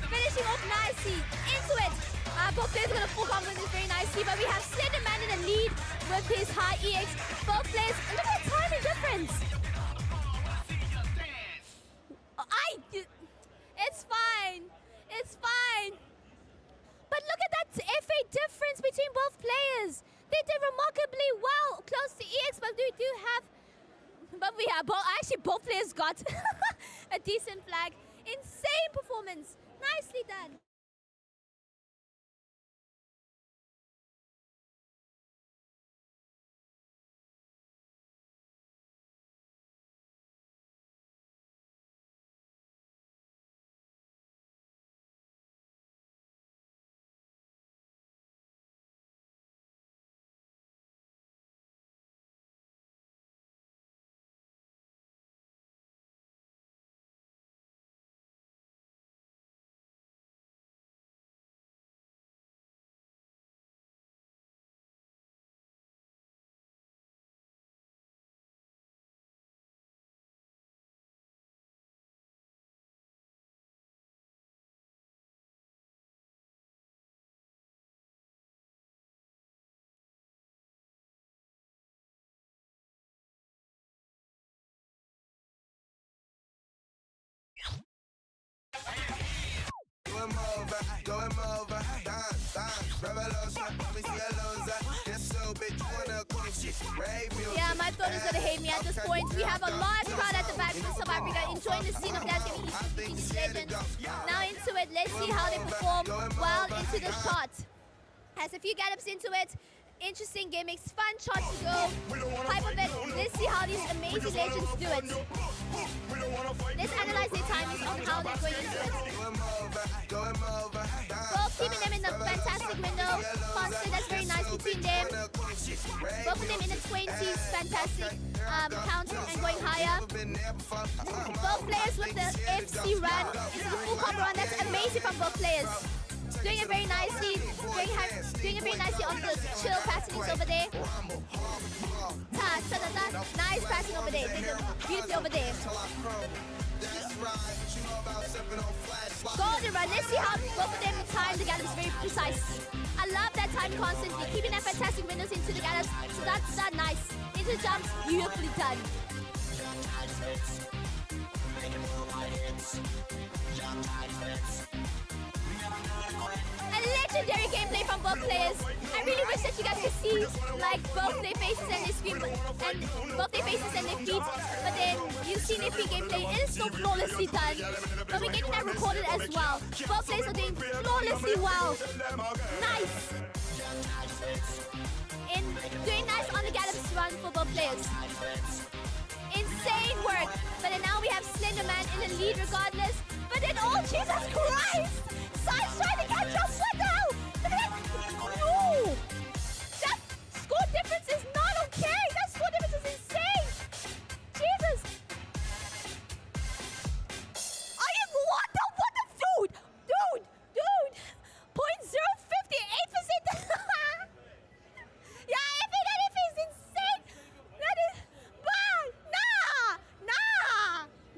Finishing off nicely. Into it. Both players are going to full combo this very nicely, but we have Slender Man in the lead with his high EX. Both players, look at the timing difference. It's fine. It's fine. But look at that FA difference between both players. They did remarkably well close to EX, but we do have... But we have both players got a decent flag. Insane performance. Nicely done. Going over, dance, revolution, me see a loser. This so bitch, you wanna quote shit, rave music. Yeah, my thought is gonna hate me at this point. We have a large crowd at the back from South Africa enjoying the scene of Dance Gaming Esports Legends. Now into it, let's see how they perform well into the shot. Has a few gallops into it. Interesting gimmicks, fun shot to go. Hype of it. Let's see how these amazing legends do it. Let's analyze their timings on how they're going into it. Both keeping them in the fantastic window. Constant, that's very nice between them. Both of them in the 20s, fantastic counter and going higher. Both players with the FC run into the full combo run. That's amazing from both players. Doing it very nicely. Doing it very nicely on the chill passings over there. Nice passing over there. They did beautifully over there. Golden run. Let's see how both of them time the gallops very precise. I love that time constantly. Keeping that fantastic windows into the gallops. So that's that nice. Into the jumps, beautifully done. A legendary gameplay from both players. I really wish that you guys could see like both their faces and their screen and both their faces and their feet. But then you see their feet gameplay. It is so flawlessly done. But we're getting that recorded as well. Both players are doing flawlessly well. Nice. Doing nice on the gallops run for both players. Insane work. But then now we have Slender Man in the lead regardless. But then, oh Jesus Christ! Side's trying to catch up. What the hell? Look at that! No! That score difference is not okay! That score difference is insane! Jesus! Are you what the dude? Dude! 0.058%! Yeah, if it is insane! That is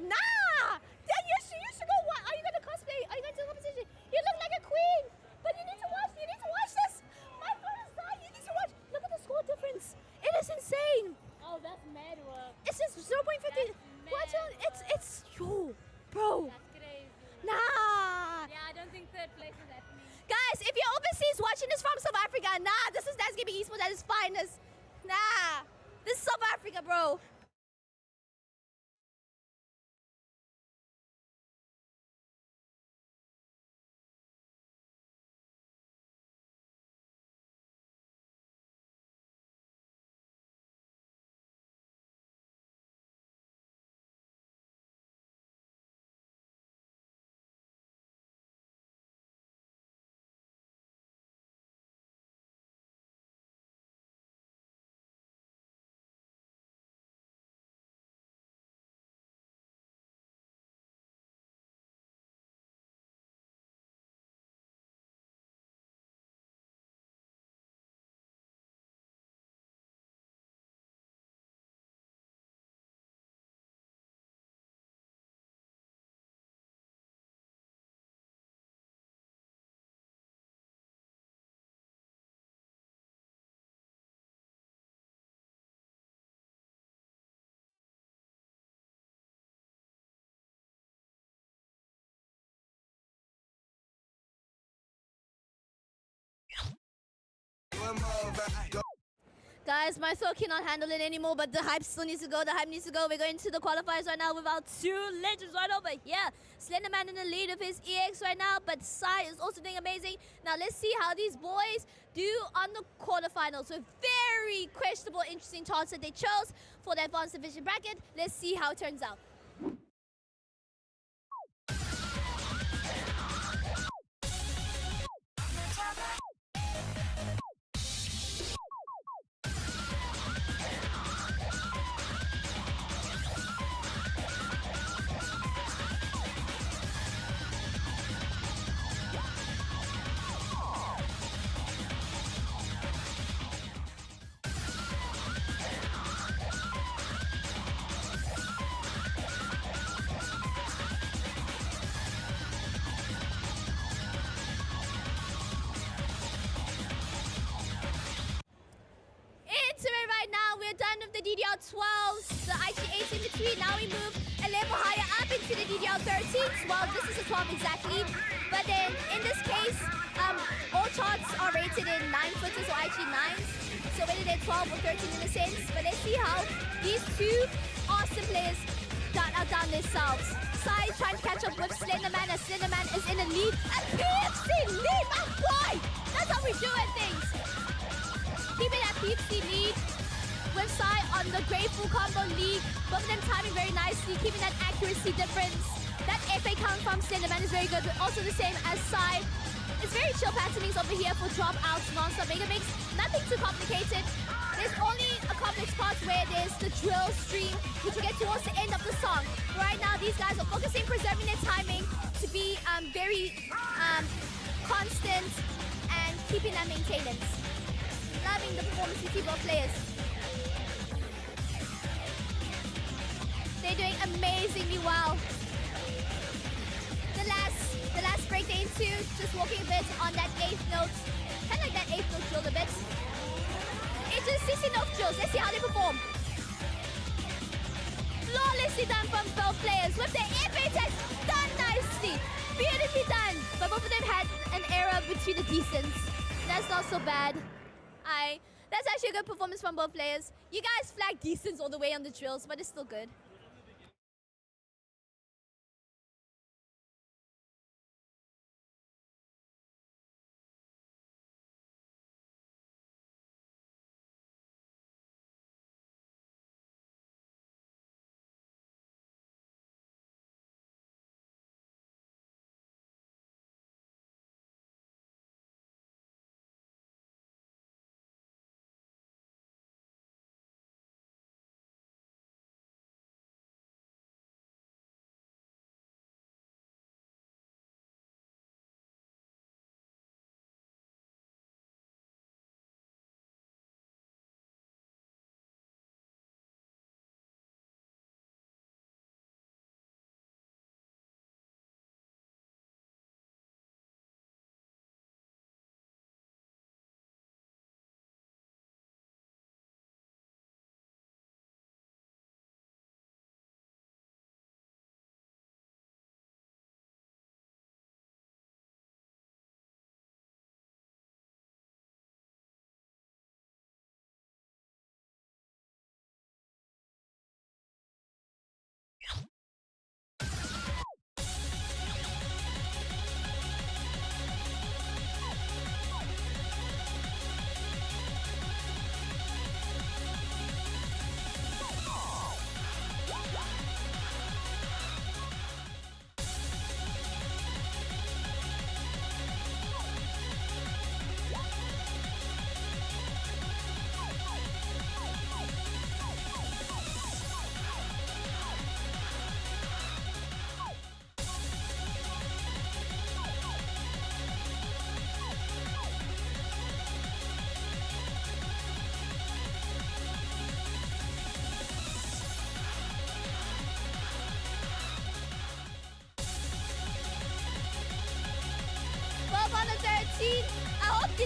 nah! Then you should go what? Are you gonna cosplay? Are you going to the competition? You look like a queen! But you It's yo, bro. That's crazy. Nah. Yeah, I don't think third place is happening. Guys, if you're overseas watching this from South Africa, nah, this is Dance Gaming Esports at its finest. Nah, this is South Africa, bro. Guys, my throat cannot handle it anymore, but the hype still needs to go. The hype needs to go. We're going to the qualifiers right now with our two legends right over here. Slenderman in the lead of his EX right now, but Sai is also doing amazing. Now let's see how these boys do on the quarterfinals with very questionable, interesting charts that they chose for the advanced division bracket. Let's see how it turns out. DDR12s, the IG8s in between. Now we move a level higher up into the DDR13s. Well, this is a 12 exactly. But then in this case, all charts are rated in 9-footers or IG9s. So whether they're 12 or 13 in a sense. But let's see how these two awesome players outdone themselves. Sai trying to catch up with Slenderman as Slenderman is in a lead. A PFC lead, my boy! That's how we do it, things. Keeping that PFC lead. With Sai on the Grateful Combo lead, both of them timing very nicely, keeping that accuracy difference. That FA count from Slenderman is very good, but also the same as Sai. It's very chill patternings over here for dropouts, non-stop mega mix. Nothing too complicated. There's only a complex part where there's the drill stream, which we get towards the end of the song. Right now, these guys are focusing, preserving their timing to be very constant and keeping that maintenance. Loving the performance we see both players. They're doing amazingly well. The last break they into, just walking a bit on that 8th note. Kind of like that 8th note drill a bit. It's just 16 note drills. Let's see how they perform. Flawlessly done from both players with their FA tests done nicely. Beautifully done. But both of them had an error between the decents. That's not so bad. That's actually a good performance from both players. You guys flagged decents all the way on the drills, but it's still good.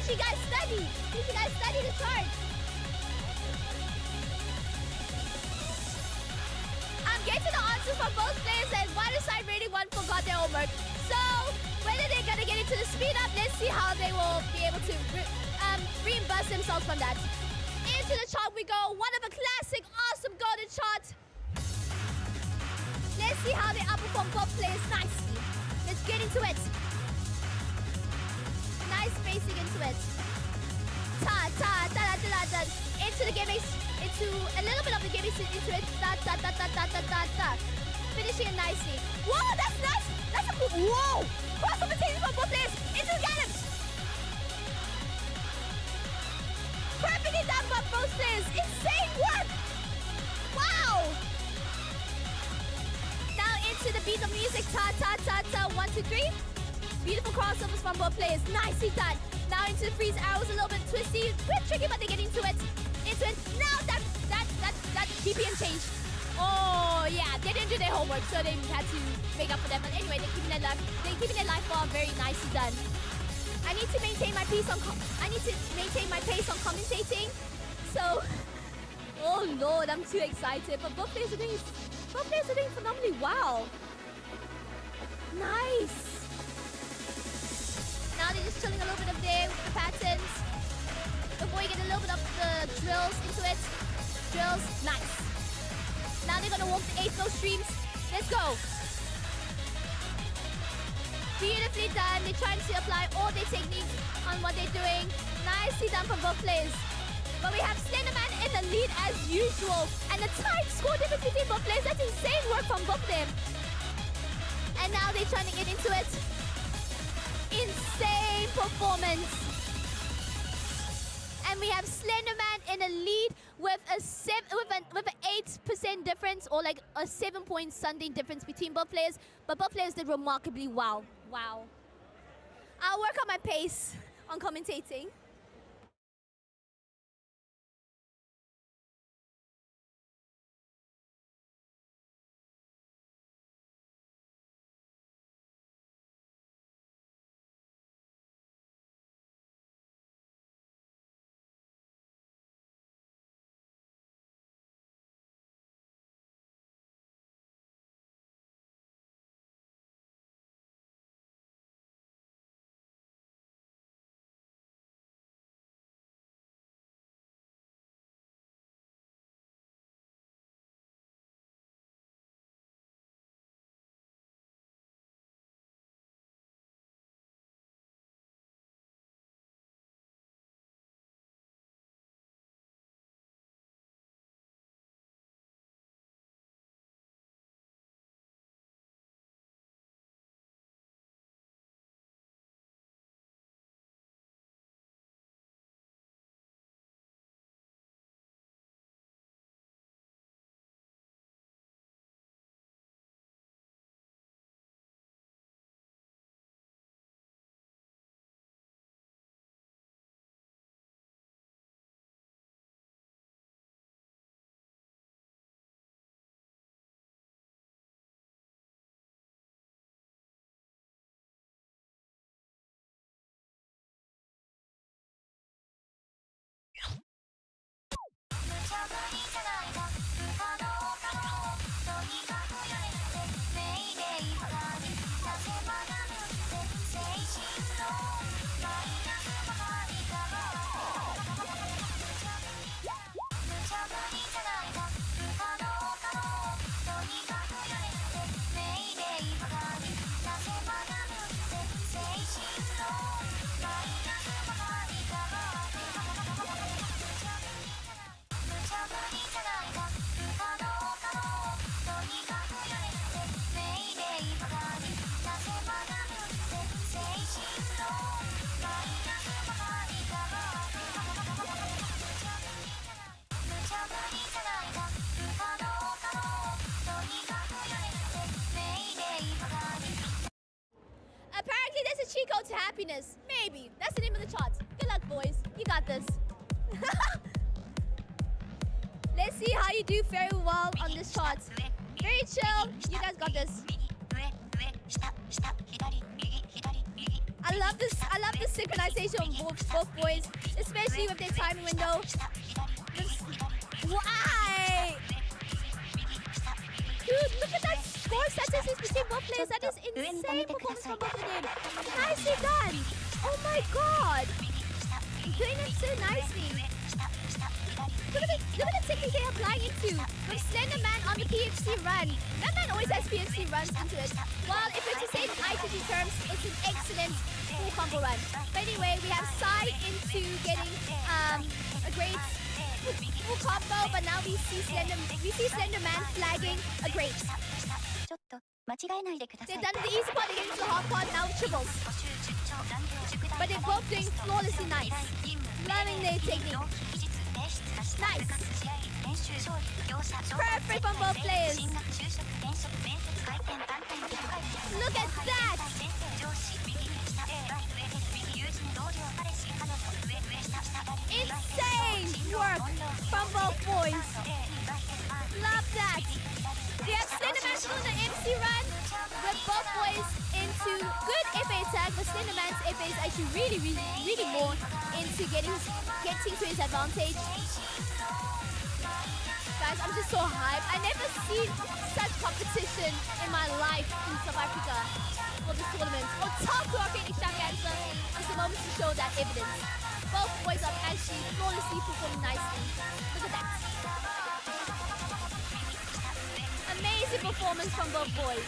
you guys study. Did you guys study the chart? Get to the answers from both players, and one side rating, one forgot their homework. So whether they're gonna get into the speed up, let's see how they will be able to reimburse themselves from that. Into the chart we go. One of a classic, awesome golden chart. Let's see how they outperform both players nicely. Let's get into it. Nice spacing into it. Ta ta ta ta ta ta. Into the game, into a little bit of the game, into it. Ta ta ta ta ta ta ta ta. Finishing it nicely. Whoa, that's nice. That's a cool. Whoa, cross competition from both players. Into the gallops. Perfectly done by both players. Insane work. Wow. Now into the beat of music. Ta ta ta ta. 1, 2, 3. Beautiful crossovers from both players. Nicely done. Now into the freeze arrows, a little bit twisty. Bit tricky, but they get into it. Into it. Now that BPM change. Oh yeah, they didn't do their homework, so they had to make up for them. But anyway, they're keeping their life. They're keeping their life bar very nicely done. I need to maintain my pace on. Commentating. So, oh lord, I'm too excited. But both players are doing phenomenally. Wow. Nice. Now they're just chilling a little bit up there with the patterns. Before you get a little bit of the drills into it. Drills, nice. Now they're gonna walk the 8 flow streams. Let's go. Beautifully done. They're trying to apply all their techniques on what they're doing. Nicely done from both players. But we have Slenderman in the lead as usual. And the tight score difference between both players. That's insane work from both of them. And now they're trying to get into it. Insane performance. And we have Slenderman in the lead with an 8% difference, or like a 7-point something difference between both players. But both players did remarkably well. Wow. I'll work on my pace on commentating. Apparently there's a cheat code to happiness. Maybe. That's the name of the chart. Good luck, boys. You got this. Let's see how you do very well on this chart. Very chill. You guys got this. I love this. I love the synchronization of both boys, especially with their timing window. Why? Dude, look at that score statistics between both players. That is insane performance from both of them. Nicely done. Oh my god. Doing it so nicely. Look at the technique they are applying into. With Slender Man on the PFC run. That man always has PFC runs into it. Well, if it's the same ITG terms, it's an excellent full combo run. But anyway, we have Sai into getting a great full combo, but now we see Slender Man flagging a great. ちょっと間違えないでください They've done the easy part against the hard part, now triples. But they're both doing flawlessly nice. Loving their technique. Nice. Perfect from both players. Look at that. Insane work from both boys. Love that. We have Slenderman doing the MC run with both boys into good FA attack, but Slenderman's FA is actually really more into getting to his advantage. Guys, I'm just so hyped. I never seen such competition in my life in South Africa for this tournament. Otaku Arcade Extravaganza is the moment to show that evidence. Both boys are actually flawlessly performing nicely. Look at that. Amazing performance from both boys.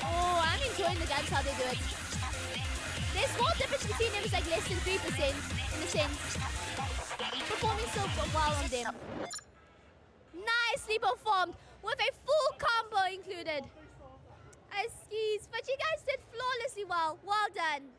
Oh, I'm enjoying the guns how they do it. There's small difference between them is like less than 3% in a sense. Performing so well on them. Nicely performed with a full combo included. Excuse, but you guys did flawlessly well. Well done.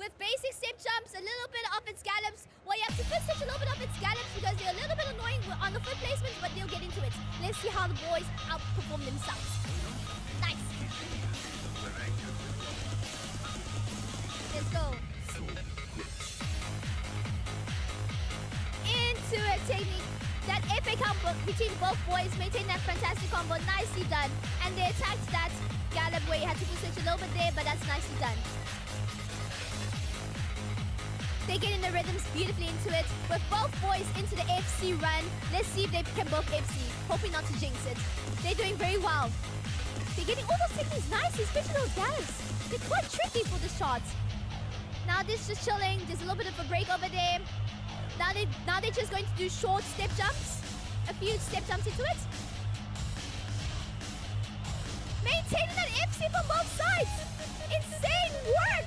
with basic step jumps, a little bit of its gallops. Well, you have to put such a little bit of its gallops because they're a little bit annoying on the foot placements, but they'll get into it. Let's see how the boys outperform themselves. Nice. Let's go. Into it, technique. That FA combo between both boys, maintain that fantastic combo, nicely done. And they attacked that gallop where you had to push switch a little bit there, but that's nicely done. They get in the rhythms beautifully into it. With both boys into the FC run, let's see if they can both FC. Hoping not to jinx it. They're doing very well. They're getting all those techniques nicely, especially those gallops. They're quite tricky for this shot. Now they're just chilling. There's a little bit of a break over there. Now they're just going to do short step jumps. A few step jumps into it. Maintaining that FC from both sides. Insane work.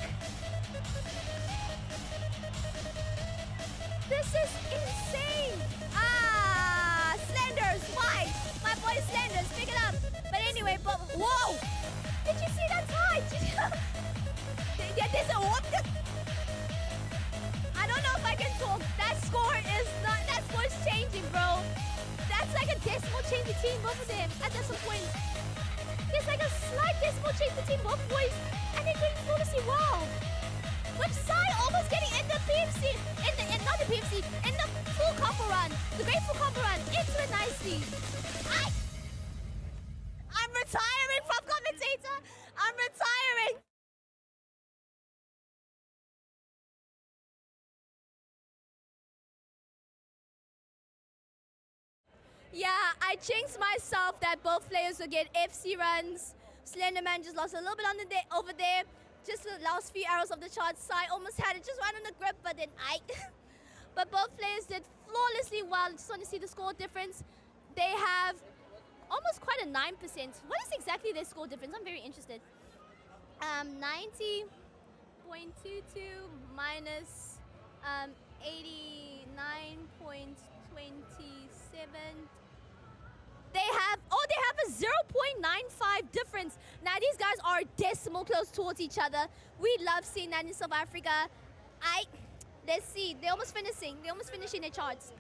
This is insane. Slenders, why? My boy Slenders, pick it up. But anyway, whoa. Did you see that slide? There's a whoop. I don't know if I can talk. That score is changing, bro. That's like a decimal change between both of them at some point. There's like a slight decimal change between both boys, and they're doing flawlessly well. With Sai almost getting in the PFC, not the PFC, in the full combo run, the great full combo run, into it nicely. I'm retiring from commentator. I'm retiring. Yeah, I jinxed myself that both players will get FC runs. Slenderman just lost a little bit over there. Just the last few arrows of the chart. Sai almost had it just right on the grip, but then But both players did flawlessly well. Just want to see the score difference. They have almost quite a 9%. What is exactly their score difference? I'm very interested. 90.22 minus 89.27. They have a 0.95 difference. Now these guys are decimal close towards each other. We love seeing that in South Africa. Let's see. They're almost finishing their charts.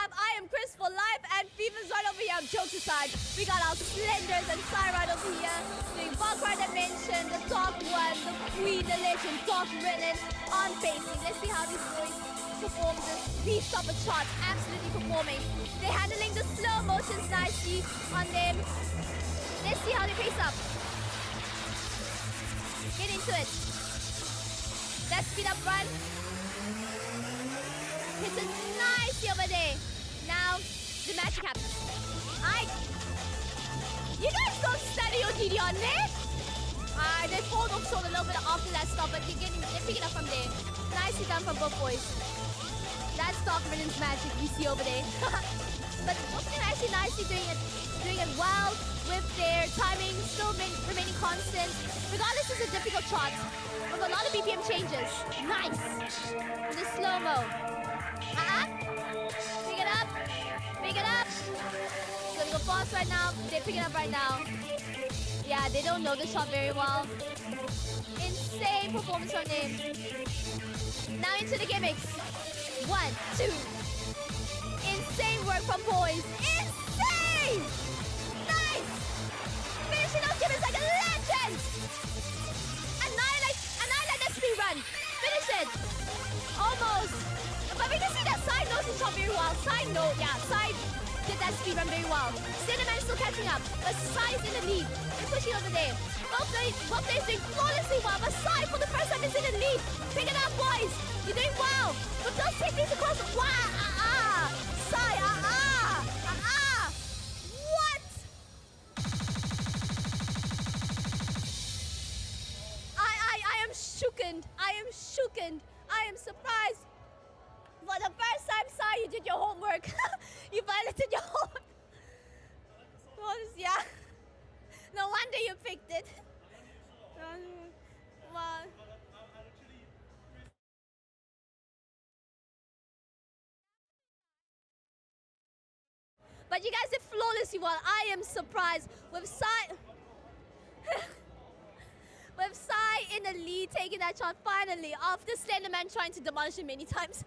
up? I am Chris for life, and FIFA's right over here. Jokes aside, we got our Slenders and Sai right over here doing Valkyrie Dimension, the Dark One, the Queen, the Legend, Dark Renin on facing. Let's see how these boys perform this beast of a chart. Absolutely performing. They're handling the slow motions nicely on them. Let's see how they pace up. Get into it. That speed up run. Hits it nicely over there. Now, the magic happens. You guys don't study your DD on there. They pulled off short a little bit after that stop, but they're picking up from there. Nicely done from both boys. That's Dark Renan's magic we see over there. But both of them actually nicely doing it well with their timing still remaining constant. Regardless, it's a difficult shot with a lot of BPM changes. Nice. The slow-mo. Pick it up. Pick it up. It's gonna go fast right now. They're picking up right now. Yeah, they don't know the shot very well. Insane performance from them. Now into the gimmicks. 1, 2. Insane work from boys. Insane! Nice! Finishing those gimmicks like a legend! Annihilate that speed run. Finish it. Almost. But we can see that Side knows his shot very well. Side did that speed run very well. Cinnamon's still catching up, but Side is in the lead. They're pushing over there. Both players doing flawlessly well, but Side for the first time is in the lead. Pick it up, boys. You're doing well. But those techniques across. Wow. Side. What? I am shooken. I am shooken. I am surprised. For the first time, Sai, you did your homework. You violated your homework. Yeah. No wonder you picked it. Well. But you guys did flawlessly well. I am surprised with Sai. With Sai in the lead, taking that shot finally after Slenderman trying to demolish him many times.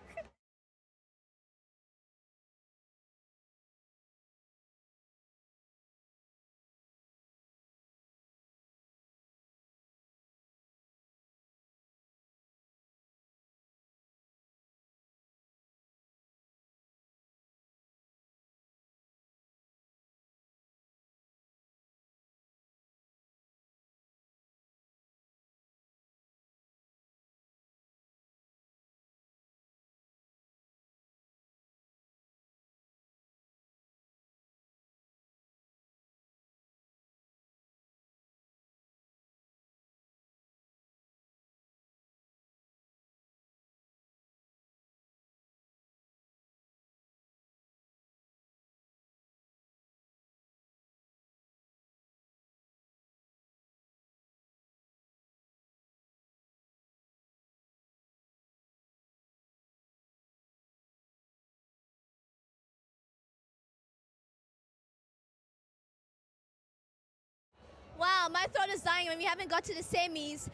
Wow, my throat is dying when we haven't got to the semis.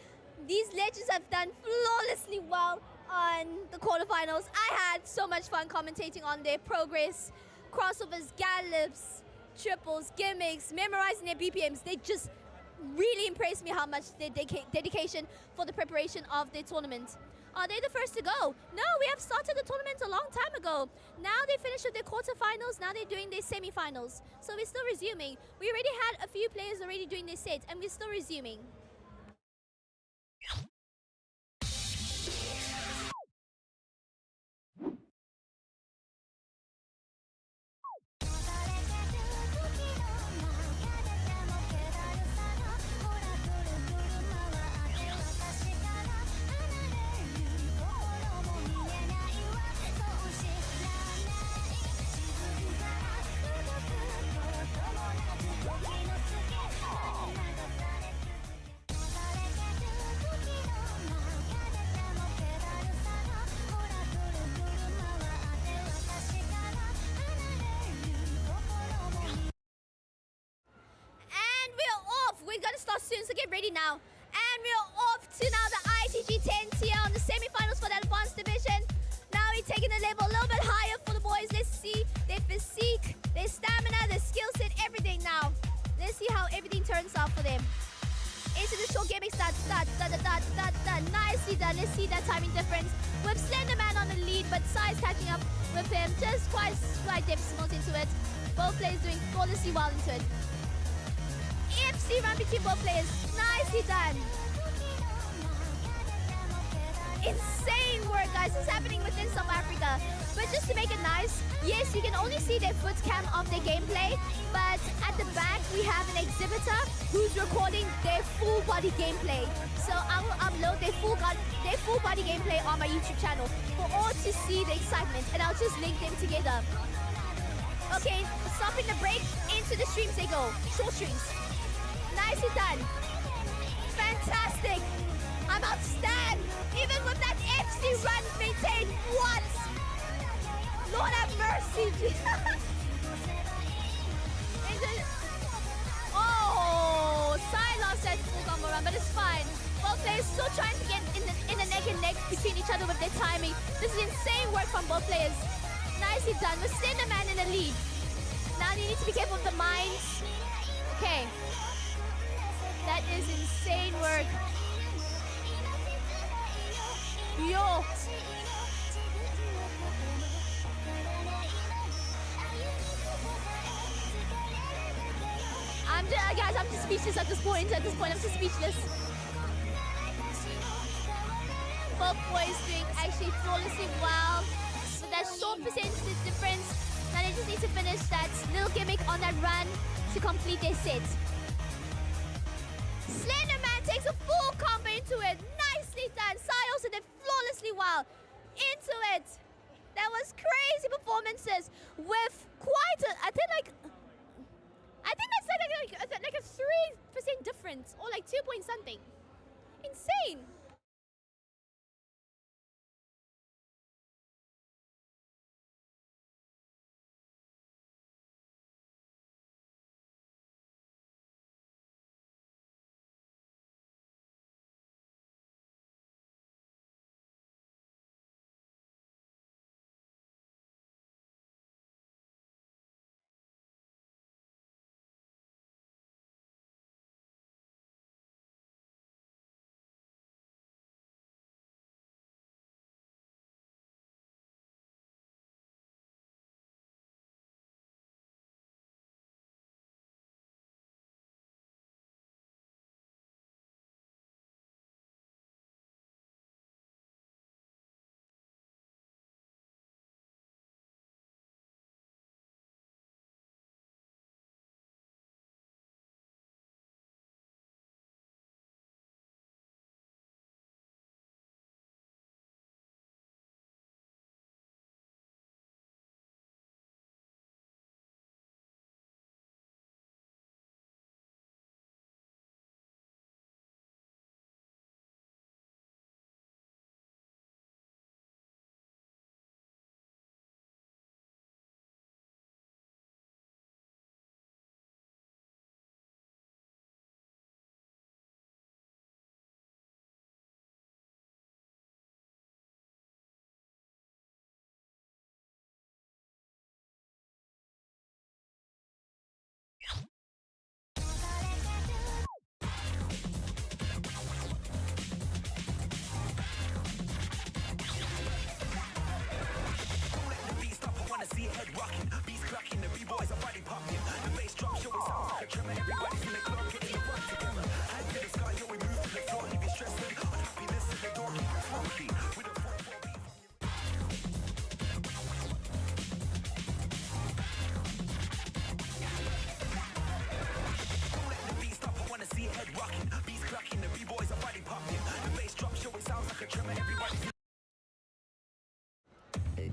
These legends have done flawlessly well on the quarterfinals. I had so much fun commentating on their progress, crossovers, gallops, triples, gimmicks, memorizing their BPMs. They just really impressed me how much their dedication for the preparation of their tournament. Are they the first to go? No, we have started the tournament a long time ago. Now they finished with their quarterfinals, now they're doing their semifinals. So we're still resuming. We already had a few players already doing their sets, and we're still resuming. We're gonna start soon, so get ready now. And we're off to now the ITG 10 tier on the semi-finals for that advanced division. Now we're taking the level a little bit higher for the boys. boys. Let's see their physique, their stamina, their skill set, everything now. Let's see how everything turns out for them. Into the short gaming start. Nicely done. Let's see that timing difference. With Slenderman on the lead, but Sai's catching up with him. Just quite slight decimals into it. Both players doing flawlessly well into it. EFC run between both players. Nicely done. Insane work, guys. This is happening within South Africa. But just to make it nice, yes, you can only see their foot cam of their gameplay, but at the back we have an exhibitor who's recording their full body gameplay. So I will upload their full body gameplay on my YouTube channel for all to see the excitement, and I'll just link them together. Okay, stopping the break, into the streams they go. Short streams. Nicely done. Fantastic. I'm outstanding. Even with that FC run maintained. What? Lord have mercy. Oh, Sai lost that full combo run, but it's fine. Both players still trying to get in the neck and neck between each other with their timing. This is insane work from both players. Nicely done. We're Slenderman in the lead. Now you need to be careful of the mines. Okay. That is insane work. Yo. Guys, I'm just speechless at this point. I'm just speechless. Both boys doing actually flawlessly well. With that short percentage difference. Now they just need to finish that little gimmick on that run to complete their set. Slenderman takes a full combo into it. Nicely done. Sai also did flawlessly well into it. That was crazy performances with quite a, I think that's like a 3% difference, or like 2 point something. Insane.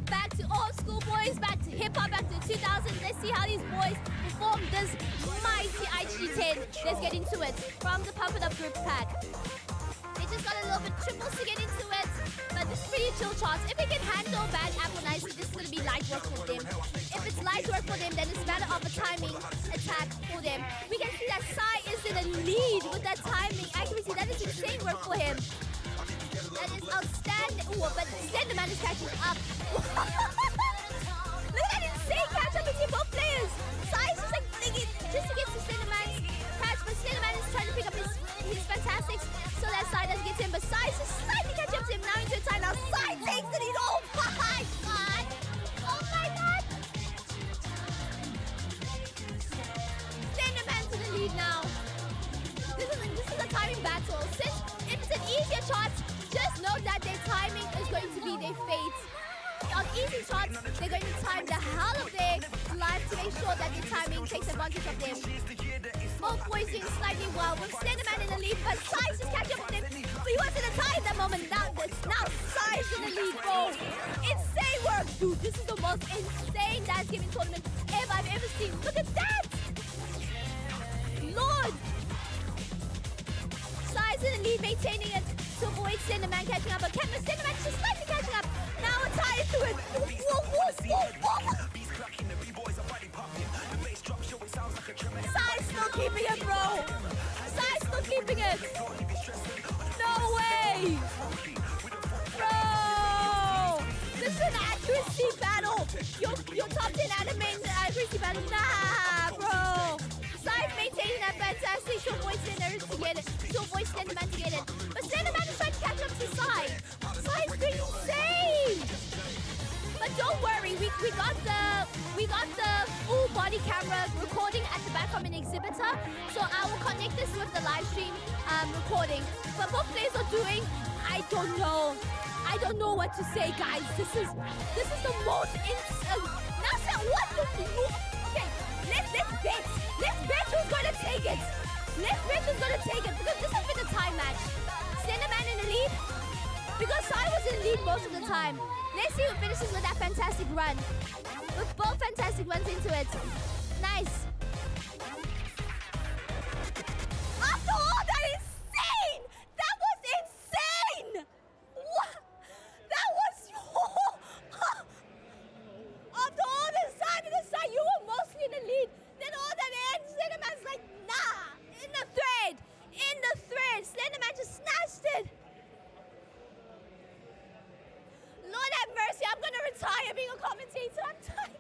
Back to old school boys, back to hip hop, back to 2000s. Let's see how these boys perform this mighty IG10. Let's get into it from the Pump It Up group pack. They just got a little bit triples to get into it, but this is pretty chill charts. If they can handle Bad Apple nicely, this is going to be light work for them. If it's light work for them, then it's a matter of a timing attack for them. We can see that Sai is in the lead with that timing accuracy. That is insane work for him. That is outstanding. Ooh, but Slenderman is catching up. Look their fate. On easy shots, they're going to time the hell of their life to make sure that their timing takes advantage of them. Both boys doing slightly well with Slenderman in the lead, but Sai's just catching up with him. But he wasn't a tie at that moment. Now Sai's in the lead, bro. Insane work, dude. This is the most insane Dance Gaming tournament I've ever seen. Look at that! Lord! Sai's in the lead, maintaining it to avoid Slenderman catching up. But Slenderman just slightly catching up. Now a tie into it. Sai's still keeping it, bro. Sai's still keeping it. No way. Bro. This is an accuracy battle. Your top 10 anime accuracy battle. Nah, bro. Sai's maintaining that fantastic to avoid Slenderman to get it. But Slenderman is trying to catch up to Sai. Sai's doing insane. But don't worry, we got the full body camera recording at the back from an exhibitor, so I will connect this with the live stream recording. But both players are doing, I don't know what to say, guys. This is the most now what the okay, let's bet. Let's bet who's gonna take it. Because this has been a time match. Slenderman in the lead. Because Sai was in the lead most of the time. Let's see who finishes with that fantastic run. With both fantastic runs into it. Nice. After all that insane! That was insane! What? That was... After all this time, because Sai, you were mostly in the lead. Then all that ends, Slenderman's like, nah. In the thread. Slenderman just snatched it. Lord have mercy, I'm gonna retire being a commentator. I'm tired.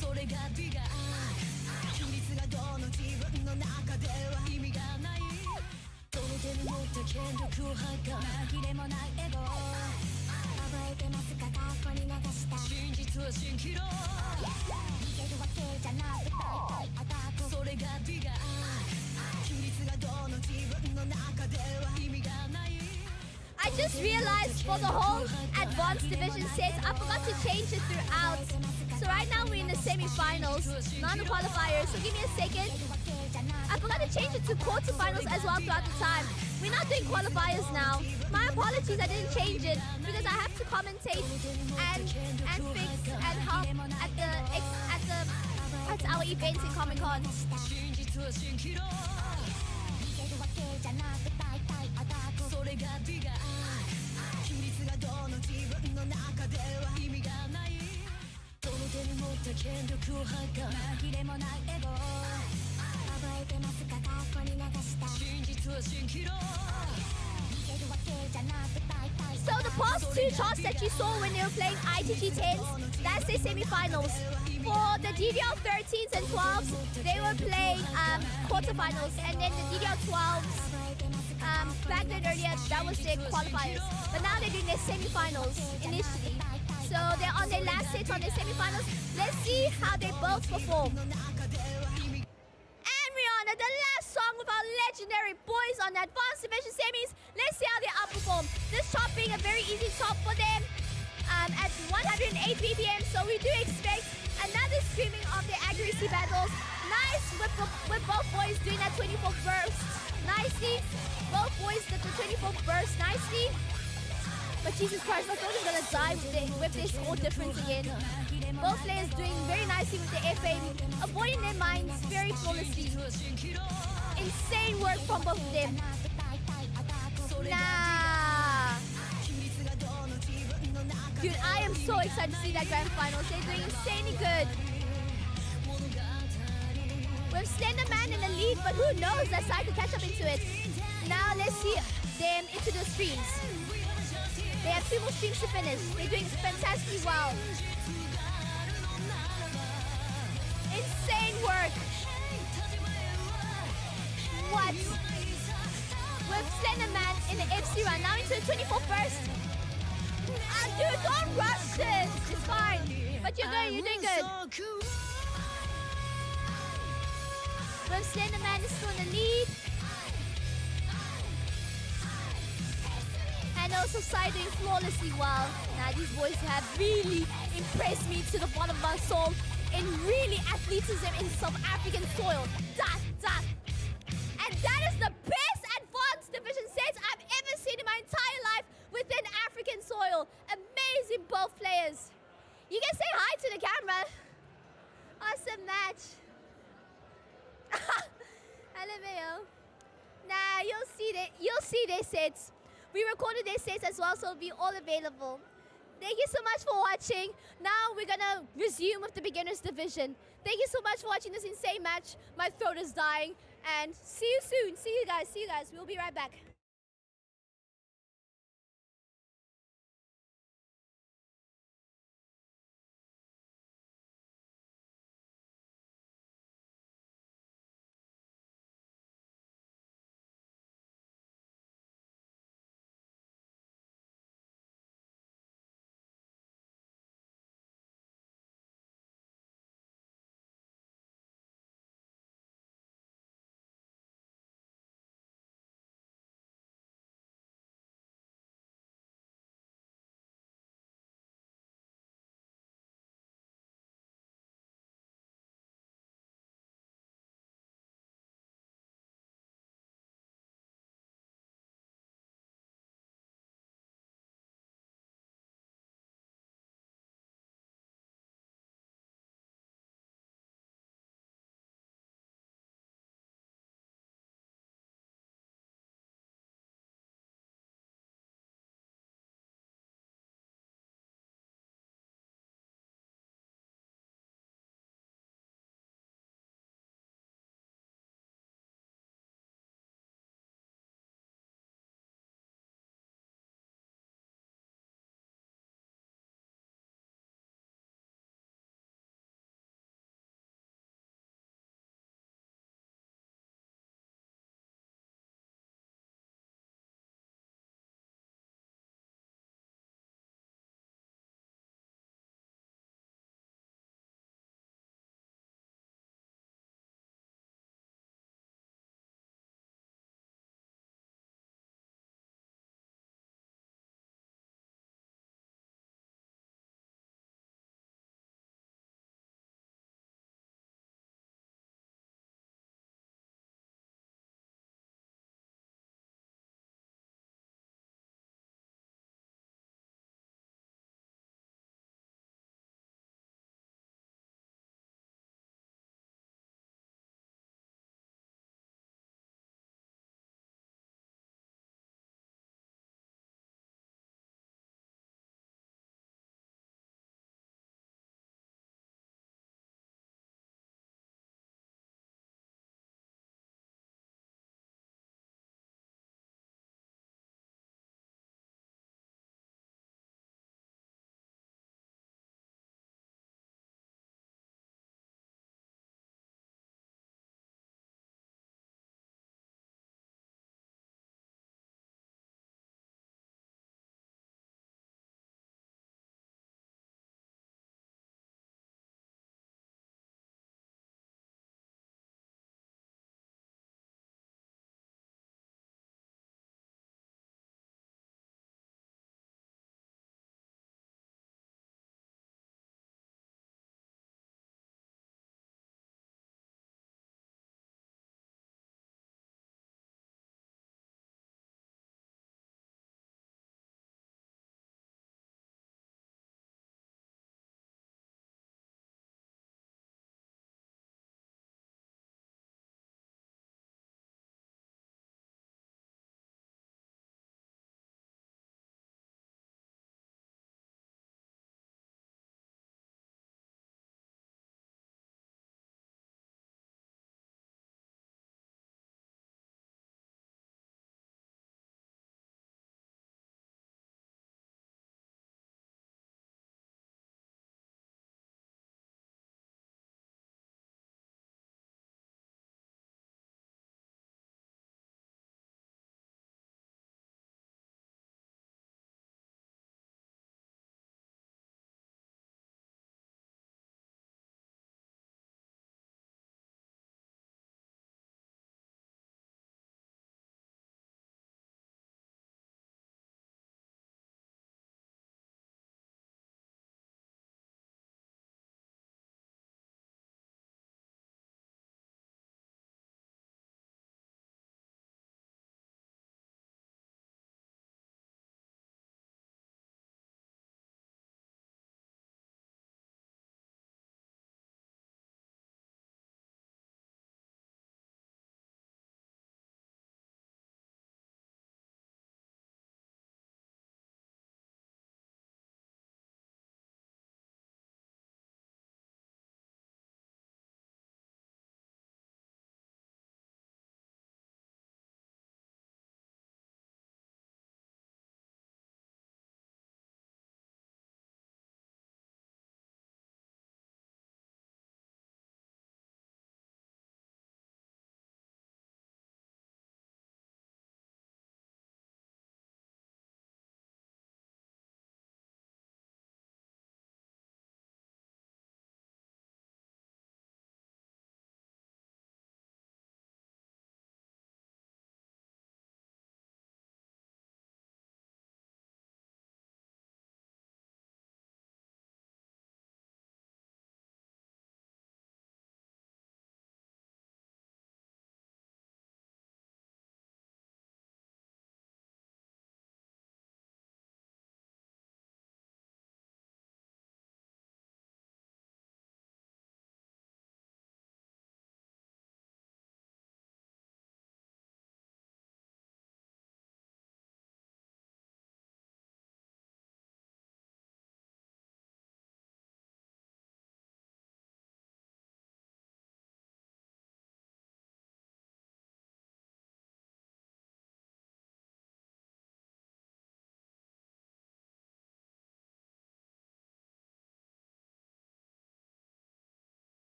それが美が秘密がどの自分の中では意味がないその手に持った権力を吐か紛れもないエゴ覚えてますか過去に流した真実は蜃気楼逃げるわけじゃなくてそれが美が秘密がどの自分の中では意味がない I just realized for the whole advanced division sets, I forgot to change it throughout. So right now we're in the semi-finals, not the qualifiers. So give me a second. I forgot to change it to quarterfinals as well throughout the time. We're not doing qualifiers now. My apologies, I didn't change it because I have to commentate and fix and help at our events in Comic Con. それが美が秘密がどの自分の中では意味がないその手に持った権力を吐か紛れもないエゴ覚えてますか過去に流した真実は蜃気楼 So the past two charts that you saw when they were playing ITG 10s, that's their semi-finals. For the DDR 13s and 12s, they were playing quarterfinals, and then the DDR 12s, back then earlier, that was their qualifiers. But now they're doing their semi-finals initially. So they're on their last set on their semi-finals. Let's see how they both perform. And Rihanna, the last song with our legendary boys on the advanced division semis. Let's see how they outperform. This top being a very easy top for them at 108 BPM. So we do expect another screaming of the accuracy battles. Nice with both boys doing that 24th burst nicely. Both boys did the 24th burst nicely. But Jesus Christ, I thought he was going to die with this score difference again. Both players doing very nicely with the FA, avoiding their mines very flawlessly. Insane work from both of them. Nah. Dude, I am so excited to see that grand finals. They're doing insanely good. With Slenderman in the lead, but who knows? That side could catch up into it. Now let's see them into the streams. They have 2 more streams to finish. They're doing fantastically well. Insane work. What? With Slenderman in the FC run. Now into the 24th burst. Dude, don't rush this. It's fine. But you're doing good. With Slenderman is still in the lead. And also Sai doing flawlessly well. Now these boys have really impressed me to the bottom of my soul in really athleticism in South African soil. And that is the best advanced division sets I've ever seen in my entire life within African soil. Amazing both players. You can say hi to the camera. Awesome match. LMAO. Nah, you'll see their sets. We recorded their sets as well, so it'll be all available. Thank you so much for watching. Now we're gonna resume with the beginners division. Thank you so much for watching this insane match. My throat is dying. And see you soon. See you guys. We'll be right back.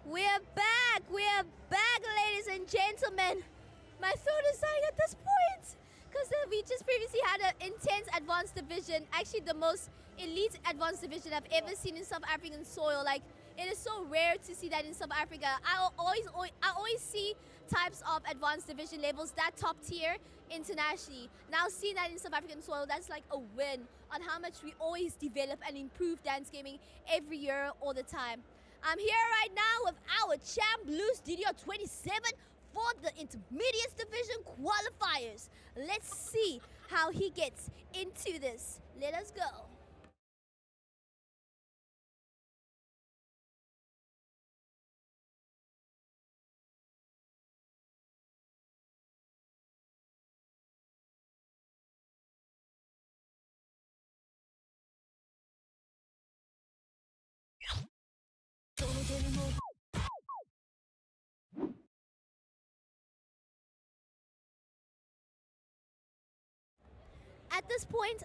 We're back, ladies and gentlemen. My throat is dying at this point because we just previously had an intense advanced division, actually the most elite advanced division I've ever seen in South African soil. Like, it is so rare to see that in South Africa. I always see types of advanced division levels that top tier internationally. Now seeing that in South African soil, that's like a win on how much we always develop and improve dance gaming every year, all the time. I'm here right now with our champ, Blue Studio 27, for the Intermediate Division Qualifiers. Let's see how he gets into this. Let us go. At this point,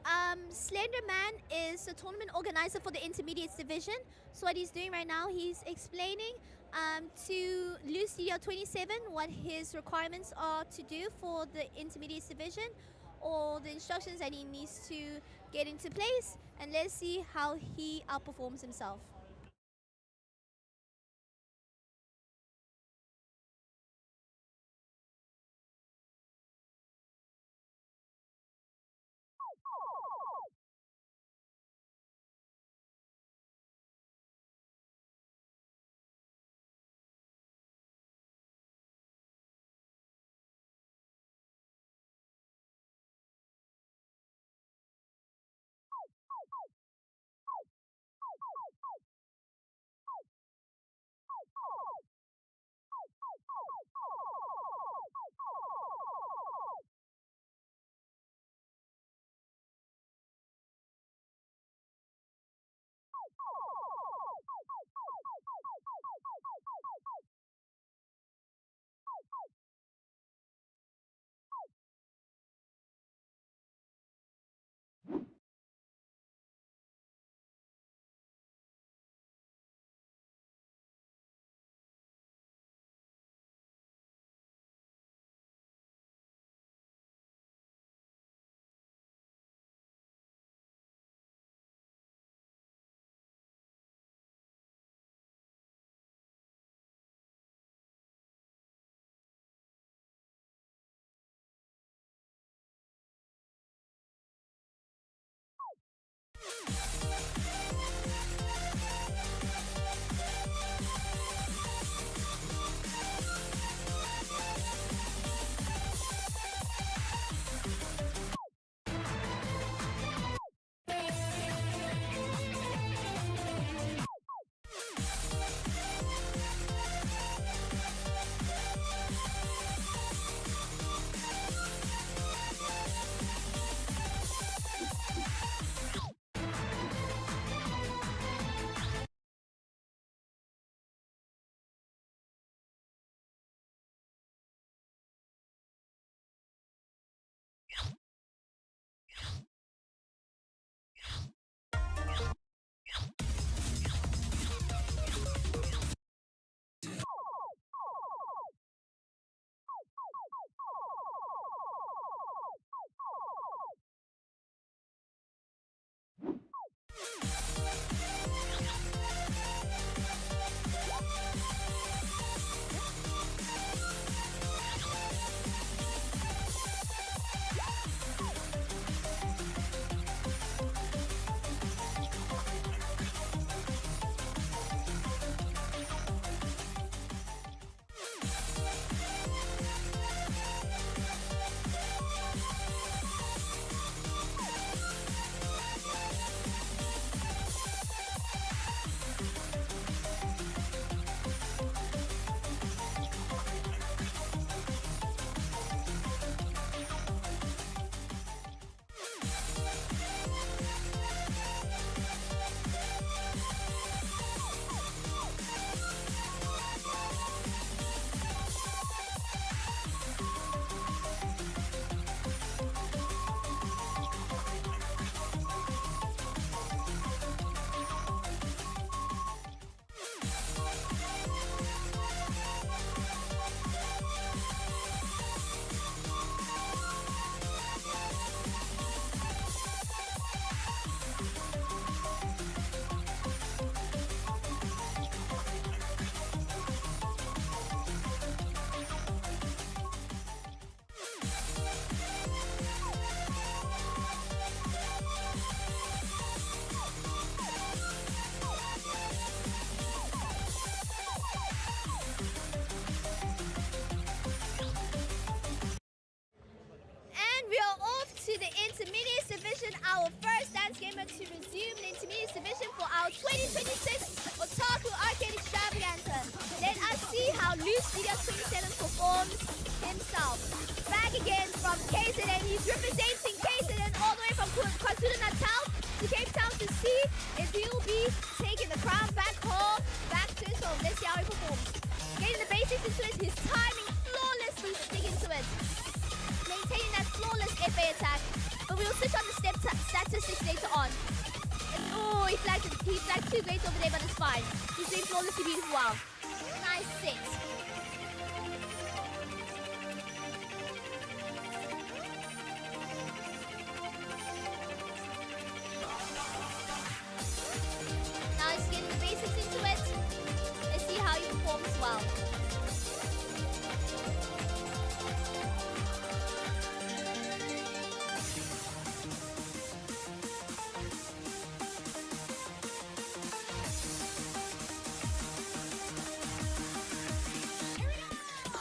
Slenderman is the tournament organizer for the Intermediates Division. So what he's doing right now, he's explaining to Lucio 27 what his requirements are to do for the Intermediates Division, or the instructions that he needs to get into place, and let's see how he outperforms himself. for our 2026 Otaku Arcade Extravaganza. Let us see how Loose Studio 27 performs himself. Back again from KZN, he's representing KZN all the way from KwaZulu-Natal to Cape Town to see if he will be taking the crown back home, back to his home. Let's see how he performs. Getting the basics into it, his timing flawlessly sticking to it. Maintaining that flawless FA attack, but we'll switch on the statistics later on. Oh, he flagged 2 grades over there, but it's fine. He's doing flawlessly beautiful. Wow. Nice 6. Now he's getting the basics into it. Let's see how he performs well.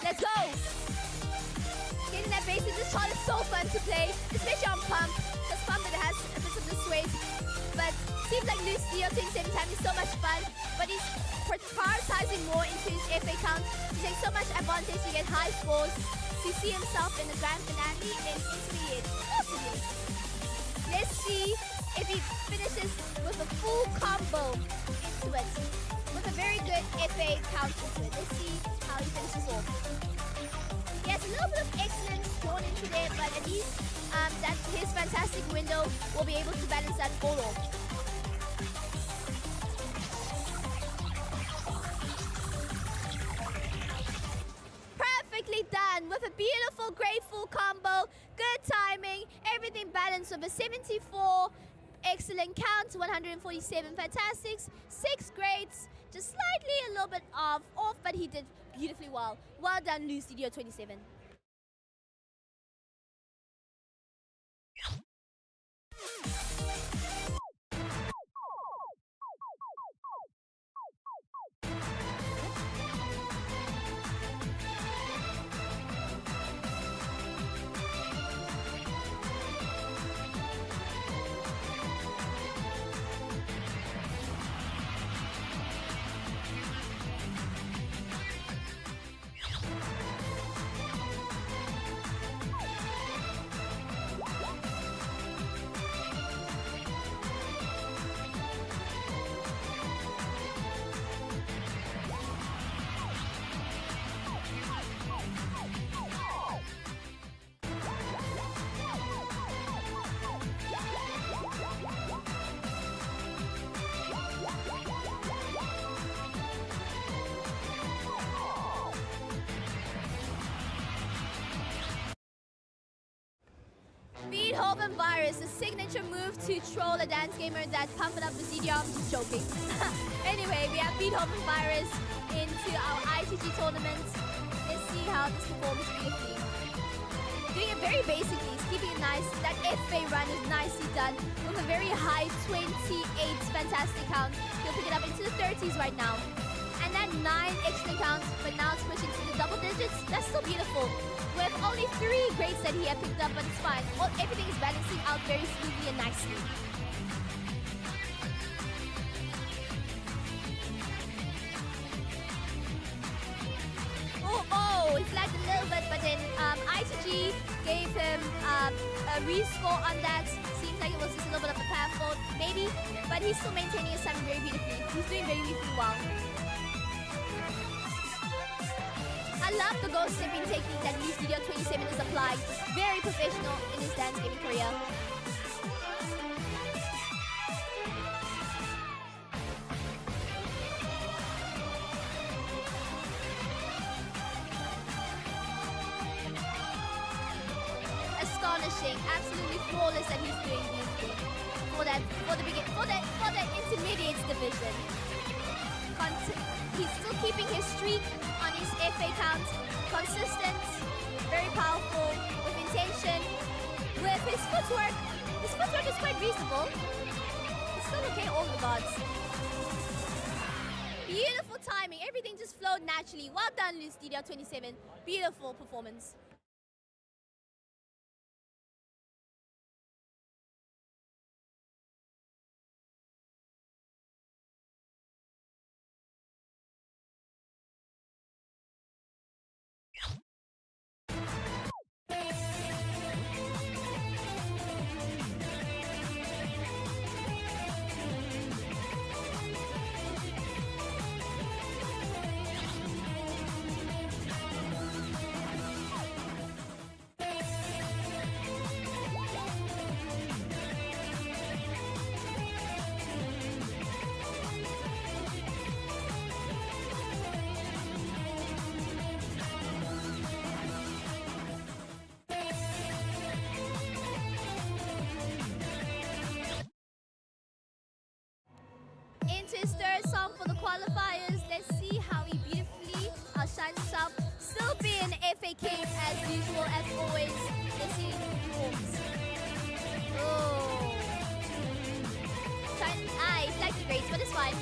Let's go! Getting that basic, this shot is so fun to play, especially on Pump. Because Pump it has a bit of the sway. But seems like Loose Studio 27 time is so much fun, but he's prioritizing more into his FA count. He takes so much advantage to get high scores to see himself in the grand finale in intermediate. Possibly. Let's see if he finishes with a full combo into it. With a very good FA count into it. Let's see how he finishes off. He has a little bit of excellence thrown into there, but at least that his fantastic window will be able to balance that all off. Perfectly done with a beautiful grateful combo, good timing, everything balanced with a 74 excellent count, 147 fantastics, 6 grades, just slightly a little bit off, but he did beautifully well. Well done, Loose Studio 27. Beethoven Virus, the signature move to troll a dance gamer that pumping up the CDR. I'm just joking. Anyway, we have Beethoven Virus into our ITG tournament. Let's see how this performs beautifully. Doing it very basically, he's keeping it nice. That FA run is nicely done with a very high 28 fantastic count. He'll pick it up into the 30s right now. And that 9 excellent counts, but now it's pushed into the double digits. That's still beautiful. With only 3 grades that he had picked up, but it's fine. Everything is balancing out very smoothly and nicely. Oh, he flagged a little bit, but then ITG gave him a rescore on that. Seems like it was just a little bit of a path fault, maybe, but he's still maintaining his timing very beautifully. He's doing very beautifully well. I love the ghost stepping technique that Loose Studio 27 is applying. Very professional in his dance gaming career. Astonishing, absolutely flawless that he's doing beautifully for the intermediates division. He's still keeping his streak on his FA count. Consistent, very powerful, with intention, with his footwork. His footwork is quite reasonable. It's still okay, all regards. Beautiful timing, everything just flowed naturally. Well done, Loose Studio 27. Beautiful performance. into his third song for the qualifiers. Let's see how he beautifully shines himself. Still being FA King as usual, as always. Let's see who performs. Oh. He flagged the grades, but it's fine.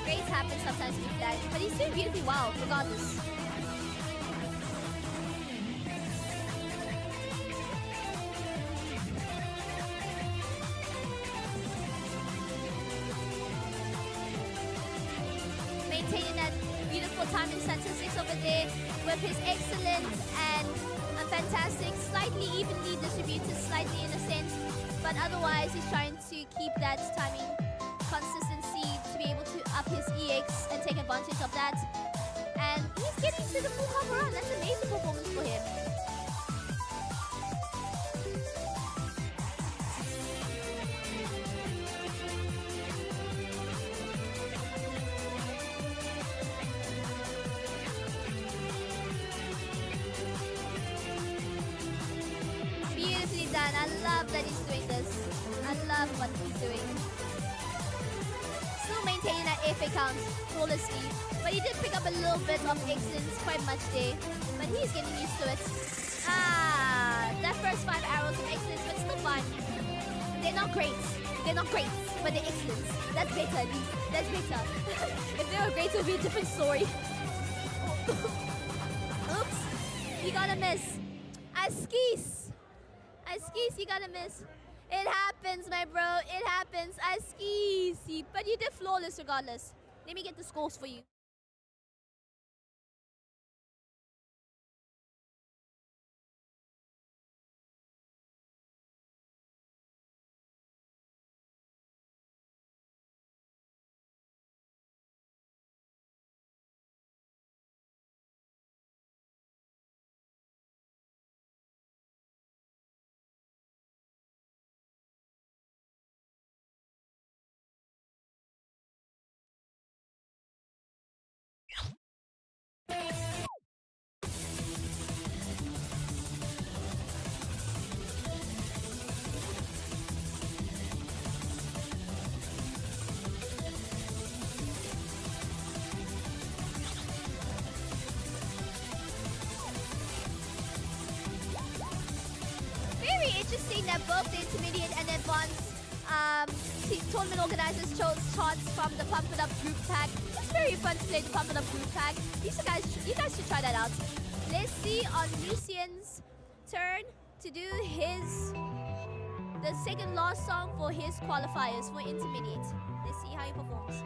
Grades happen sometimes to be flagged, but he's doing beautifully well, regardless. Maintaining that beautiful timing statistics over there with his excellent and fantastic, slightly evenly distributed, slightly in a sense, but otherwise he's trying to keep that timing consistency to be able to up his EX and take advantage of that. And he's getting to the full half run. That's an amazing performance for him. Beautifully done. I love that he's doing this. I love what he's doing. Still maintaining that FA count flawlessly. But he did pick up a little bit of excellence, quite much there. But he's getting used to it. That first 5 arrows of excellence, but still fine. They're not great. They're not great, but they're excellence. That's better, at least. That's better. If they were great, it would be a different story. Oops. You gotta miss. Askis, you gotta miss. It happens, my bro. It happens. Askis. But you did flawless regardless. Let me get the scores for you. Very interesting that both the intermediate and advanced tournament organizers chose charts from the Pump It Up group pack. It's very fun to play the Pump It Up group pack. You guys should try that out. Let's see on Lucian's turn to do the second last song for his qualifiers for intermediate. Let's see how he performs.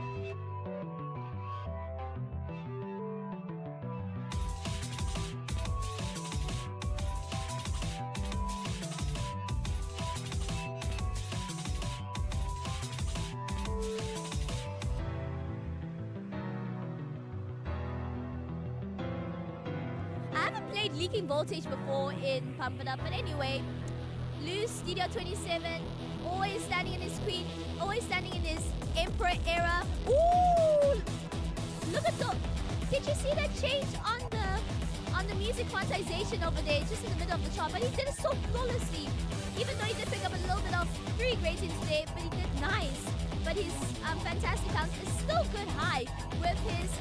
I haven't played Leaking Voltage before in Pump It Up, but anyway, Luce, DDR27, always standing in his queen, always standing in his emperor era. Ooh! Look at the... Did you see that change on the music quantization over there, just in the middle of the chart? But he did it so flawlessly. Even though he did pick up a little bit of 3 gratings today, but he did nice. But his fantastic count is still good high with his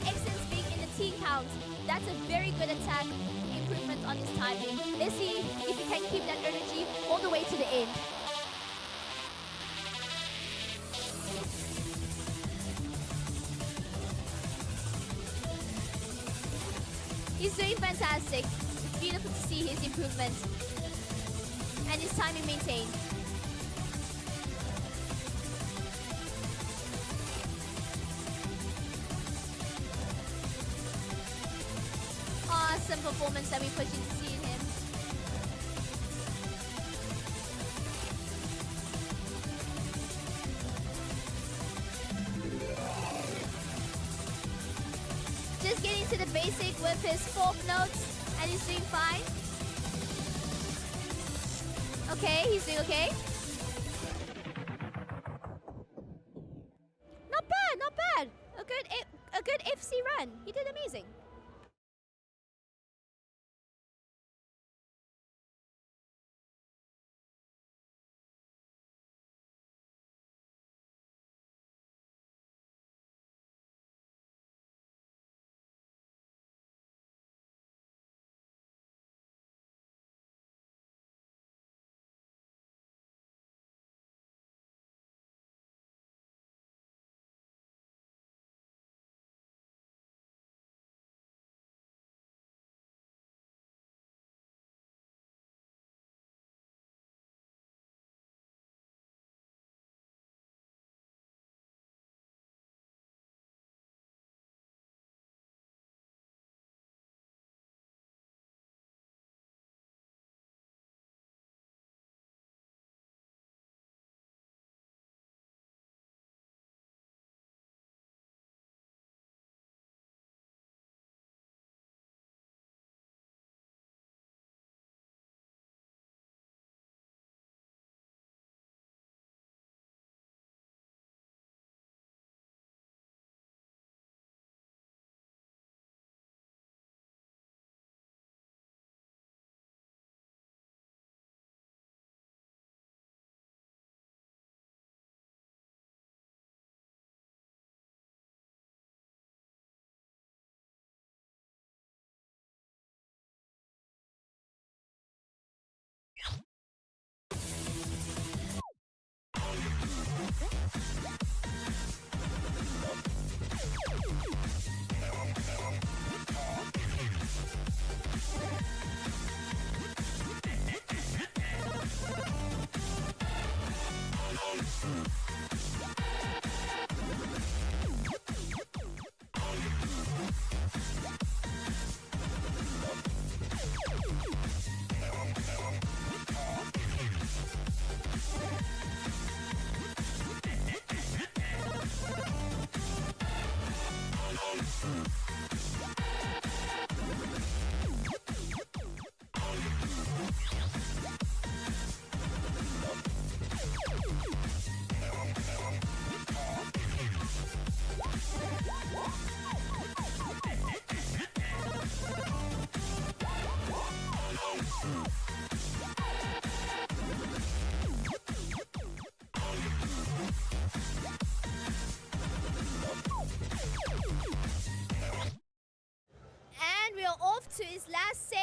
excellence being in the teen count. That's a very good attack improvement on his timing. Let's see if he can keep that energy all the way to the end. He's doing fantastic. It's beautiful to see his improvement and his timing maintained. Awesome performance that we put you to see in him. Just getting to the basic with his 4th notes, and he's doing fine. Okay, he's doing okay. Not bad, not bad. A good FC run. He did amazing.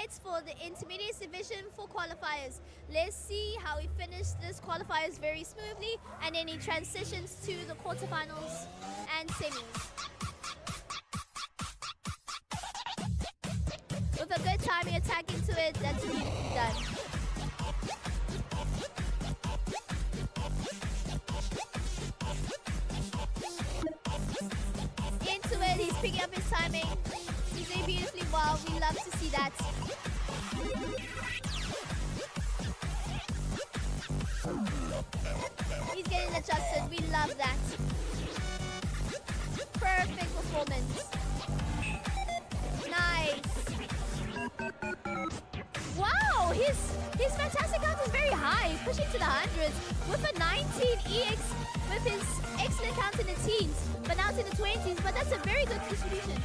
highlights for the intermediate division for qualifiers. Let's see how he finished this qualifiers very smoothly, and then he transitions to the quarterfinals and semis. With a good timing attack into it, that's beautifully done. Into it, he's picking up his timing. He's doing beautifully well. We love to see that. He's getting adjusted. We love that. Perfect performance. Nice. Wow, his fantastic count is very high. He's pushing to the hundreds with a 19 EX with his excellent count in the teens, but now it's in the 20s. But that's a very good distribution.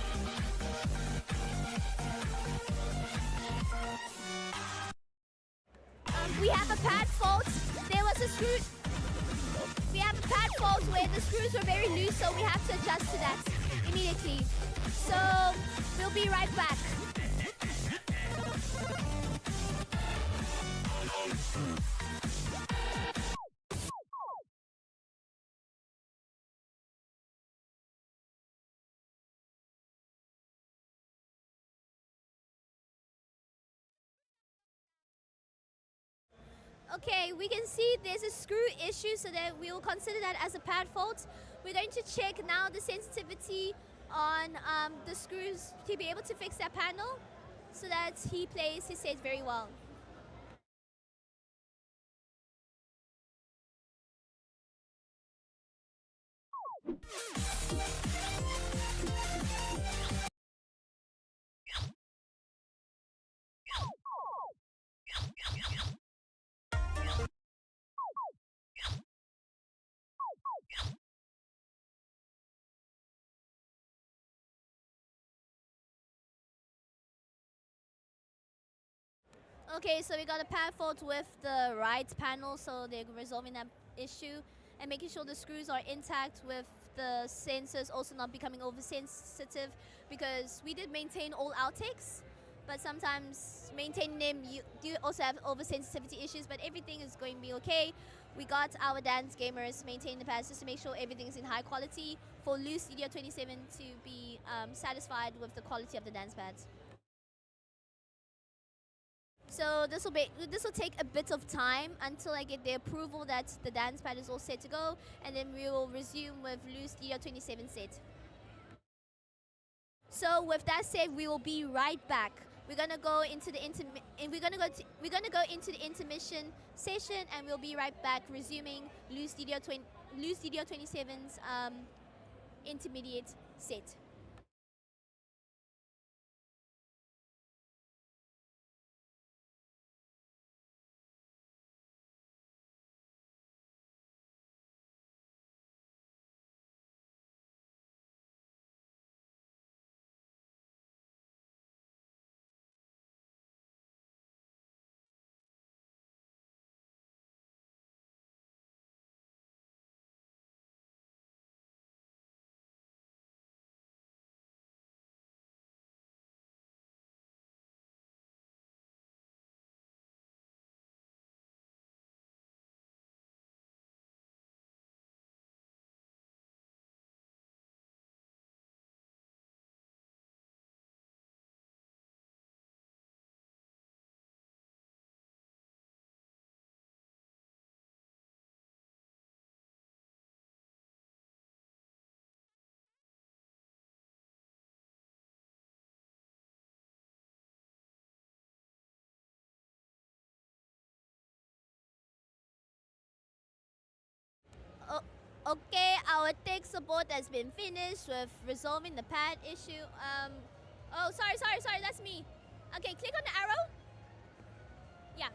We have a pad fault. There was a screw. We have a pad fault where the screws were very loose, so we have to adjust to that immediately. So we'll be right back. Okay, we can see there's a screw issue, so that we will consider that as a pad fault. We're going to check now the sensitivity on the screws to be able to fix that panel so that he plays his set very well. Okay, so we got a pad fault with the right panel, so they're resolving that issue and making sure the screws are intact with the sensors also not becoming oversensitive, because we did maintain all outtakes, but sometimes maintaining them, you do also have oversensitivity issues, but everything is going to be okay. We got our dance gamers maintaining the pads just to make sure everything is in high quality for Loose Studio 27 to be satisfied with the quality of the dance pads. So this will take a bit of time until I get the approval that the dance pad is all set to go, and then we will resume with Loose Studio 27 set. So with that said, we will be right back. We're gonna go into the we're gonna go into the intermission session, and we'll be right back, resuming Loose Studio 27's intermediate set. Okay, our tech support has been finished with resolving the pad issue. Oh, sorry, that's me. Okay, click on the arrow. Yeah.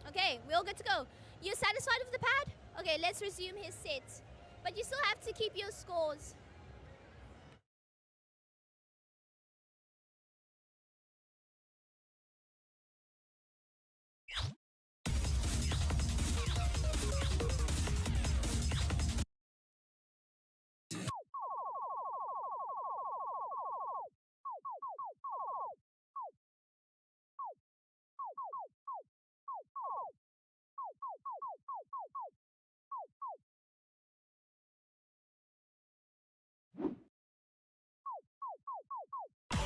Okay, we're all good to go. You satisfied with the pad? Okay, let's resume his set. But you still have to keep your scores. Okay,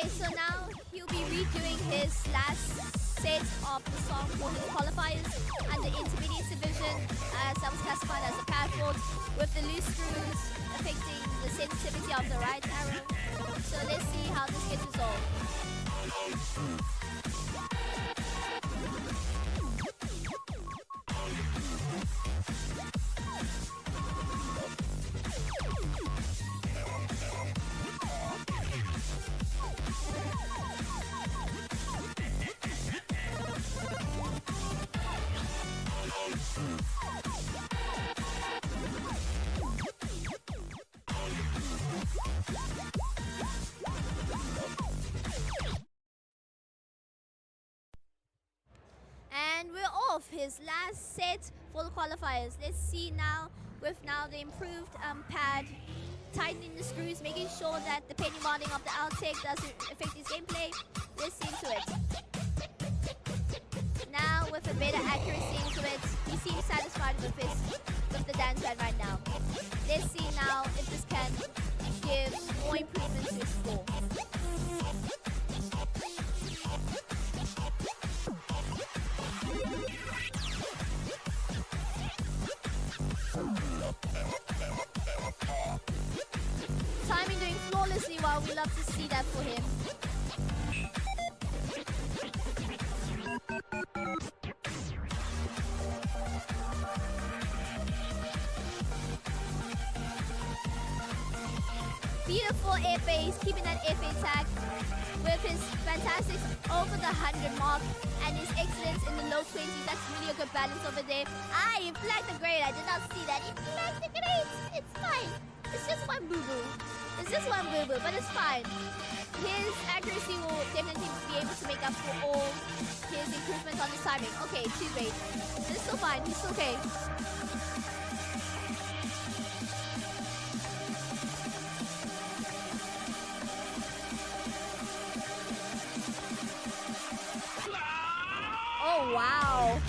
so now he'll be redoing his last set of the song for his qualifiers and the intermediate division, as that was classified as a pad fault, with the loose screws affecting the sensitivity of the right arrow. So let's see how this gets resolved. And we're off his last set for the qualifiers. Let's see now with the improved pad, tightening the screws, making sure that the penny modding of the outtake doesn't affect his gameplay. Let's see into it. Now with a better accuracy into it, he seems satisfied with the dance pad right now. Let's see now if this can give more improvements to his score. Timing doing flawlessly well. We love to see that for him. Beautiful air phase, keeping that air phase tag with his fantastic over the 100 mark and his excellence in the low 20s. That's really a good balance over there. He flagged the grade. I did not see that. He flagged the grade. It's fine. It's just one boo-boo. It's just one boo-boo, but it's fine. His accuracy will definitely be able to make up for all his improvements on his timing. Okay, 2 grades. It's still fine. He's still okay. Oh, wow.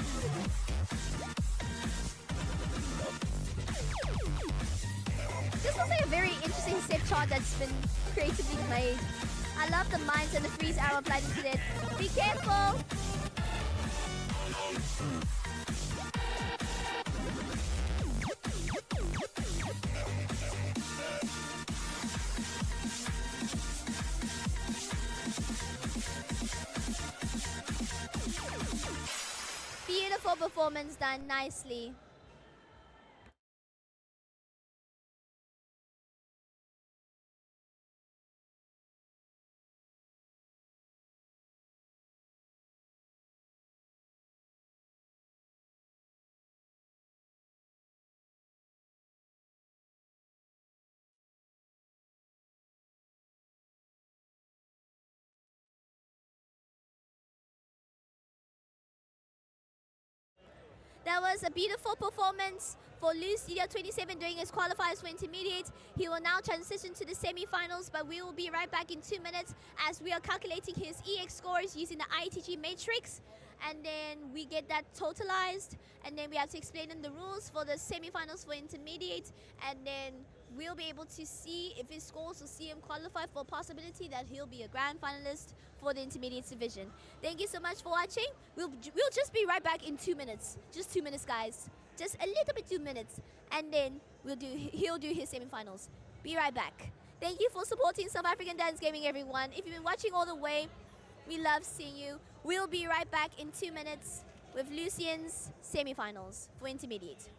This looks like a very interesting set chart that's been creatively made. I love the mines and the freeze arrow applied into it. Be careful! Beautiful performance done nicely. That was a beautiful performance for Lucidio27 during his qualifiers for intermediate. He will now transition to the semi-finals, but we will be right back in 2 minutes as we are calculating his EX scores using the ITG matrix. And then we get that totalized, and then we have to explain him the rules for the semi-finals for intermediate, and then we'll be able to see if his scores will see him qualify for a possibility that he'll be a grand finalist for the intermediate division. Thank you so much for watching. We'll just be right back in 2 minutes. Just 2 minutes, guys. Just a little bit 2 minutes, and then he'll do his semi-finals. Be right back. Thank you for supporting South African Dance Gaming, everyone. If you've been watching all the way, we love seeing you. We'll be right back in 2 minutes with Lucian's semi-finals for intermediate.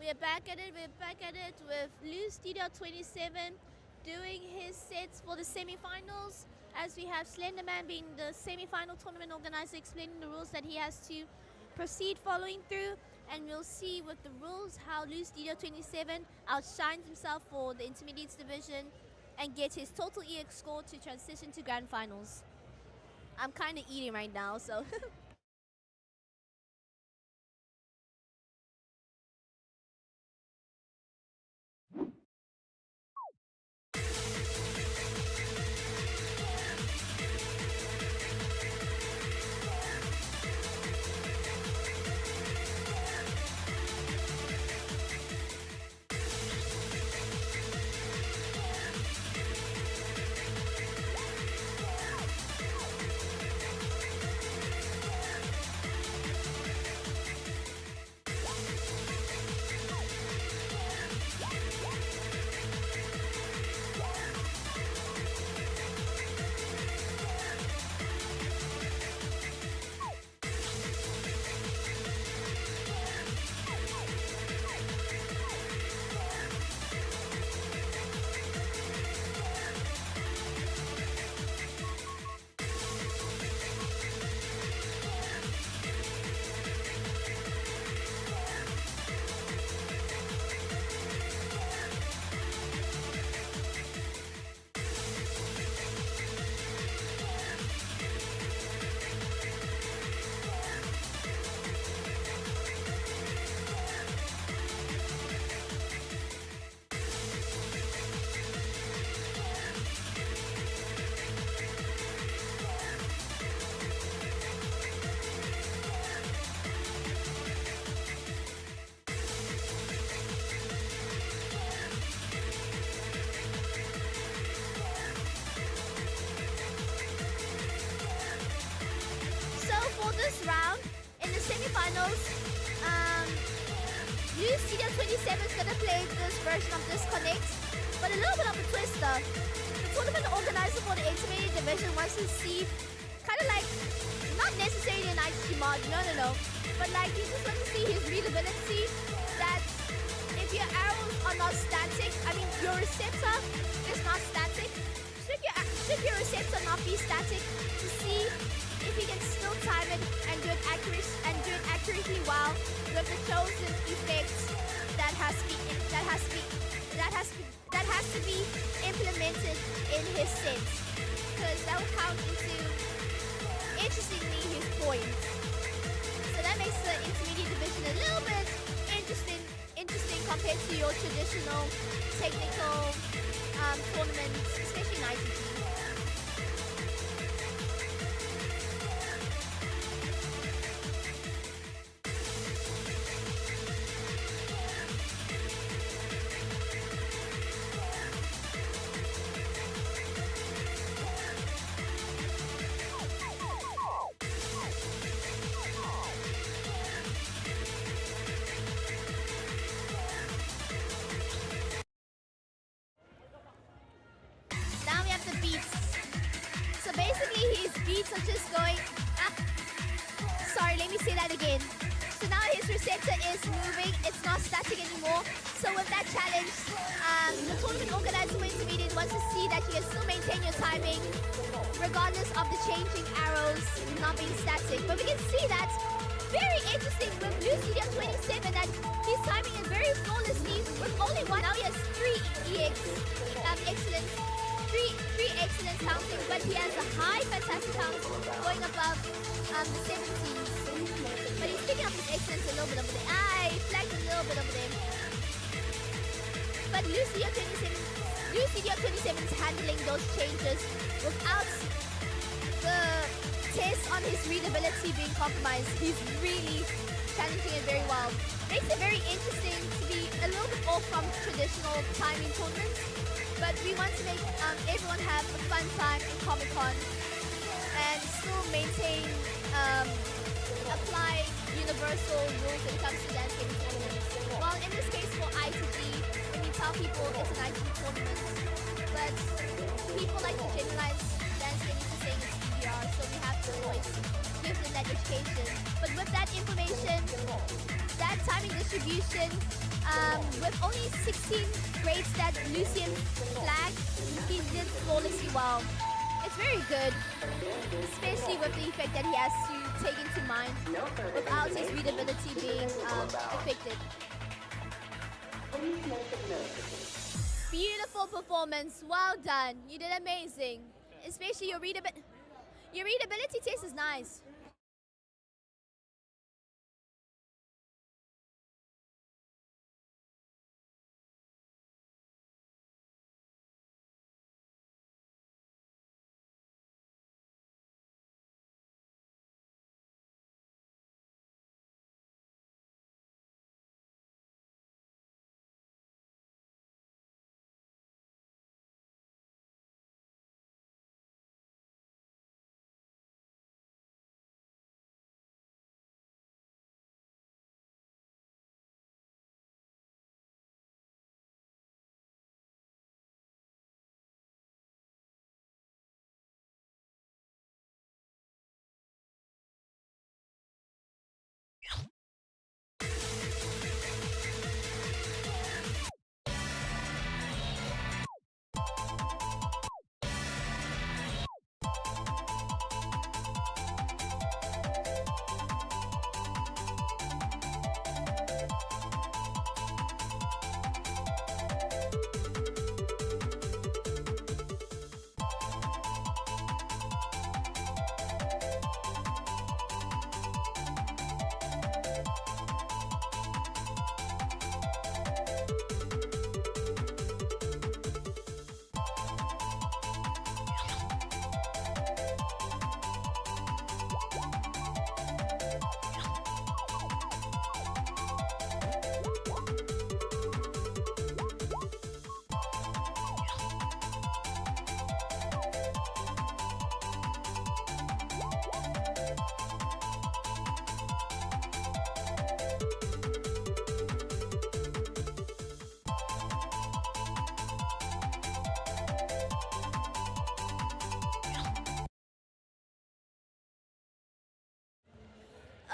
We're back at it with Lu Studio 27 doing his sets for the semi-finals, as we have Slenderman being the semi-final tournament organizer explaining the rules that he has to proceed following through, and we'll see with the rules how Lu Studio 27 outshines himself for the intermediates division and get his total EX score to transition to grand finals. I'm kind of eating right now, so round in the semi-finals, Lu Studio 27 is gonna play this version of Disconnect, but a little bit of a twister. The tournament organizer for the intermediate division wants to see, kind of like, not necessarily an IGT mod, no, but like he just wants to see his readability, that if your arrows are not static, I mean your receptor is not static, should your receptor not be static, to see if he can still time it and do it accurately well with the chosen effects that has to be implemented in his sets, because that will count into, interestingly, his points. So that makes the intermediate division a little bit interesting compared to your traditional technical tournaments, especially in IGT. So just going up. Sorry, let me say that again. So now his receptor is moving, it's not static anymore. So with that challenge, the tournament organizer for intermediate wants to see that you can still maintain your timing regardless of the changing arrows not being static. But we can see that, very interesting with Lu Studio 27, that he's timing it very flawlessly with only one. Now he has 3 EX excellence. Three excellent counting, but he has a high fantastic count going above the 70s. But he's picking up his excellence a little bit over there. He flagged a little bit over there. But Lu Studio 27 is handling those changes without the test on his readability being compromised. He's really challenging it very well. Makes it very interesting to be a little bit off from traditional timing tournaments. But we want to make everyone have a fun time in Comic-Con and still maintain, apply universal rules when it comes to dance gaming tournaments. Well, in this case for ITG, when you tell people it's an ITG tournament, but people like to generalize dance gaming to saying it's PBR, so we have to always give them that education. But with that information, that timing distribution, with only 16 grades that Lucian flagged, he did flawlessly well. It's very good, especially with the effect that he has to take into mind without his readability being affected. Beautiful performance, well done. You did amazing, especially your readability test is nice.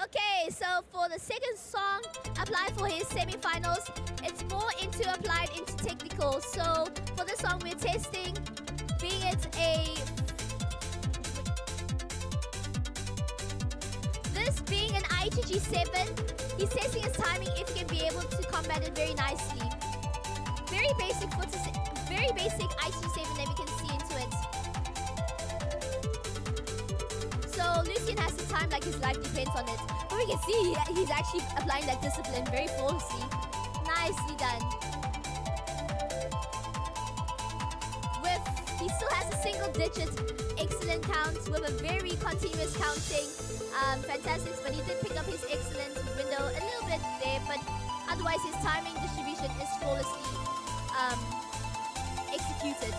Okay, so for the second song, applied for his semi-finals, it's more into applied into technical. So for this song, we're testing, being it this being an ITG 7, he's testing his timing if he can be able to combat it very nicely. Very basic ITG 7 that we can see into it. So Lucian has to time like his life depends on it. But we can see he's actually applying that discipline very flawlessly. Nicely done. He still has a single digit excellent count with a very continuous counting. Fantastic, but he did pick up his excellent window a little bit there, but otherwise his timing distribution is flawlessly executed.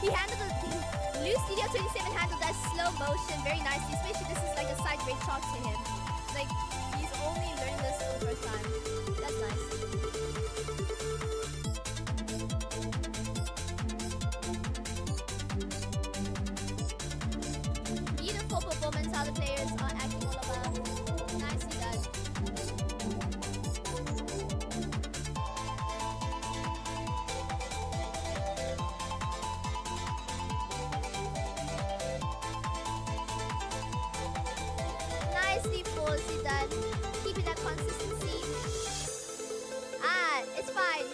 He handled Loose Studio 27 handled that slow motion very nicely, especially this is like a side grade shot to him. Like, he's only learning this for the first time. That's nice. Beautiful performance, how the players are acting all about. Nicely done. Nicely flawlessly done. Keeping that consistency. It's fine.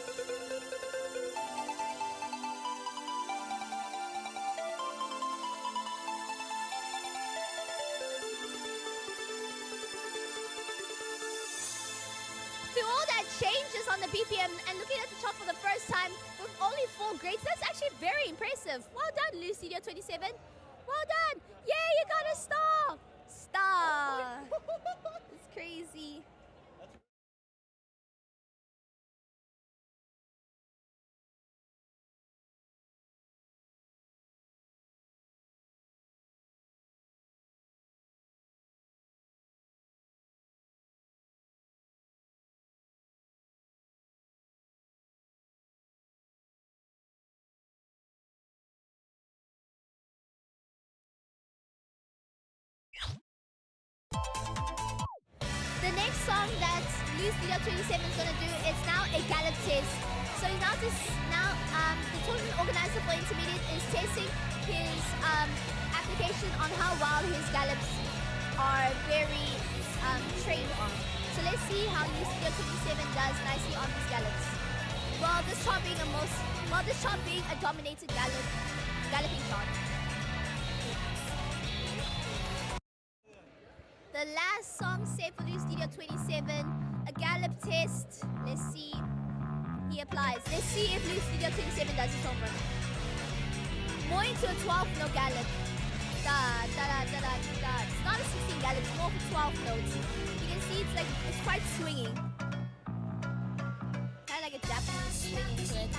To all that changes on the BPM and looking at the chart for the first time with only 4 grades, that's actually very impressive. Well done, Loose Studio 27. Well done. Yay, you got a star. Star. It's crazy. The next song that Blue Studio 27 is gonna do is now a gallop test. So he's now the tournament organizer for intermediate is testing his application on how well his gallops are very trained on. So let's see how Blue Studio 27 does nicely on these gallops. Well, this chart being a dominated galloping chart. The last song set for Blue Studio 27, a gallop test. Let's see. He applies. Let's see if Blue Studio 27 does his homework. More into a 12 note gallop. Da da da da da da. It's not a 16 gallop, it's more for 12 notes. You can see it's quite swinging. Kind of like a Japanese swinging to it.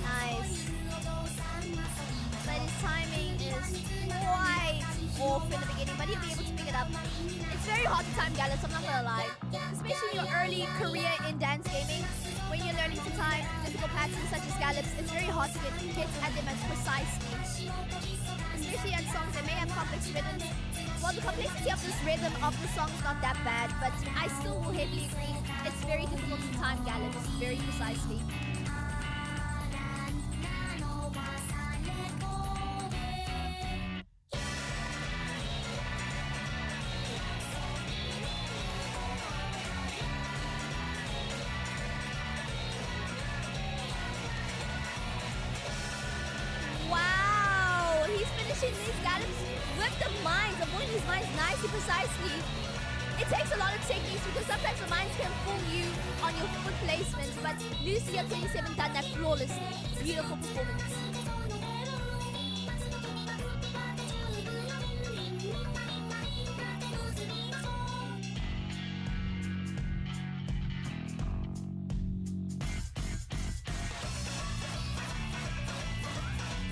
Nice. But his timing is quite off in the beginning, but he'll be able to pick it up. It's very hard to time gallops, I'm not gonna lie. Especially in your early career in dance gaming, when you're learning to time difficult patterns such as gallops, it's very hard to get at them as precisely. Especially on songs that may have complex rhythms. Well, the complexity of this rhythm of the song is not that bad, but I still will heavily agree it's very difficult to time gallops very precisely. These gallops with the mines, avoiding these mines nicely, precisely. It takes a lot of techniques because sometimes the mines can fool you on your foot placements, but Lucia 27 done that flawlessly. Beautiful performance.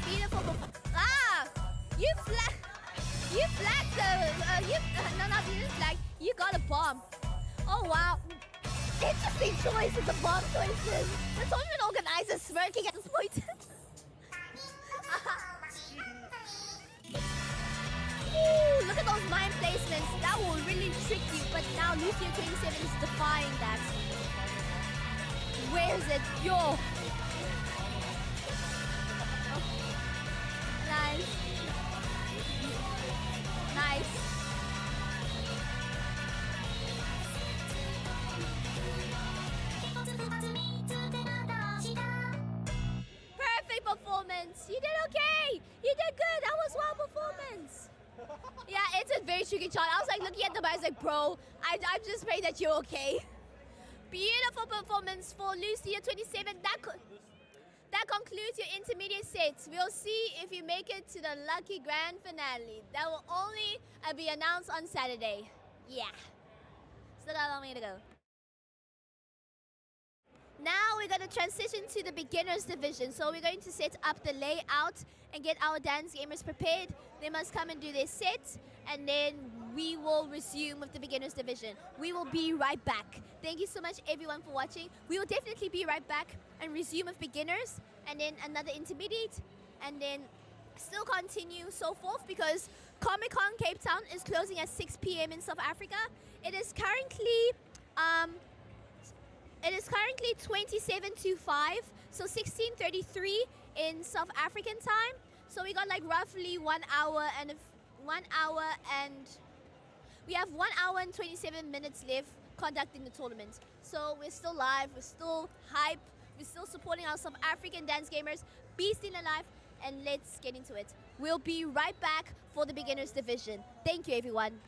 Beautiful performance. You got a bomb. Oh wow. Interesting choices of bomb choices. The tournament organizer's smirking at this point. Ooh, look at those mine placements. That will really trick you, but now Lucio 27 is defying that. Where is it? Yo. Nice. Nice. Perfect performance. You did okay. You did good. That was well performance. Yeah, it's a very tricky shot. I was like looking at the bar, I was like, bro, I'm just praying that you're okay. Beautiful performance for Lucia 27. That concludes your intermediate sets. We'll see if you make it to the lucky grand finale. That will only be announced on Saturday. Yeah. Still got a long way to go. Now we're going to transition to the beginners division. So we're going to set up the layout and get our dance gamers prepared. They must come and do their sets, and then we will resume with the beginners division. We will be right back. Thank you so much everyone for watching. We will definitely be right back and resume with beginners, and then another intermediate, and then still continue so forth, because Comic-Con Cape Town is closing at 6 p.m. in South Africa. It is currently 27 to 5, so 16:33 in South African time. So we got like roughly 1 hour and we have 1 hour and 27 minutes left conducting the tournament. So we're still live, we're still hype, we're still supporting our South African dance gamers. Be still alive, and let's get into it. We'll be right back for the beginners division. Thank you everyone.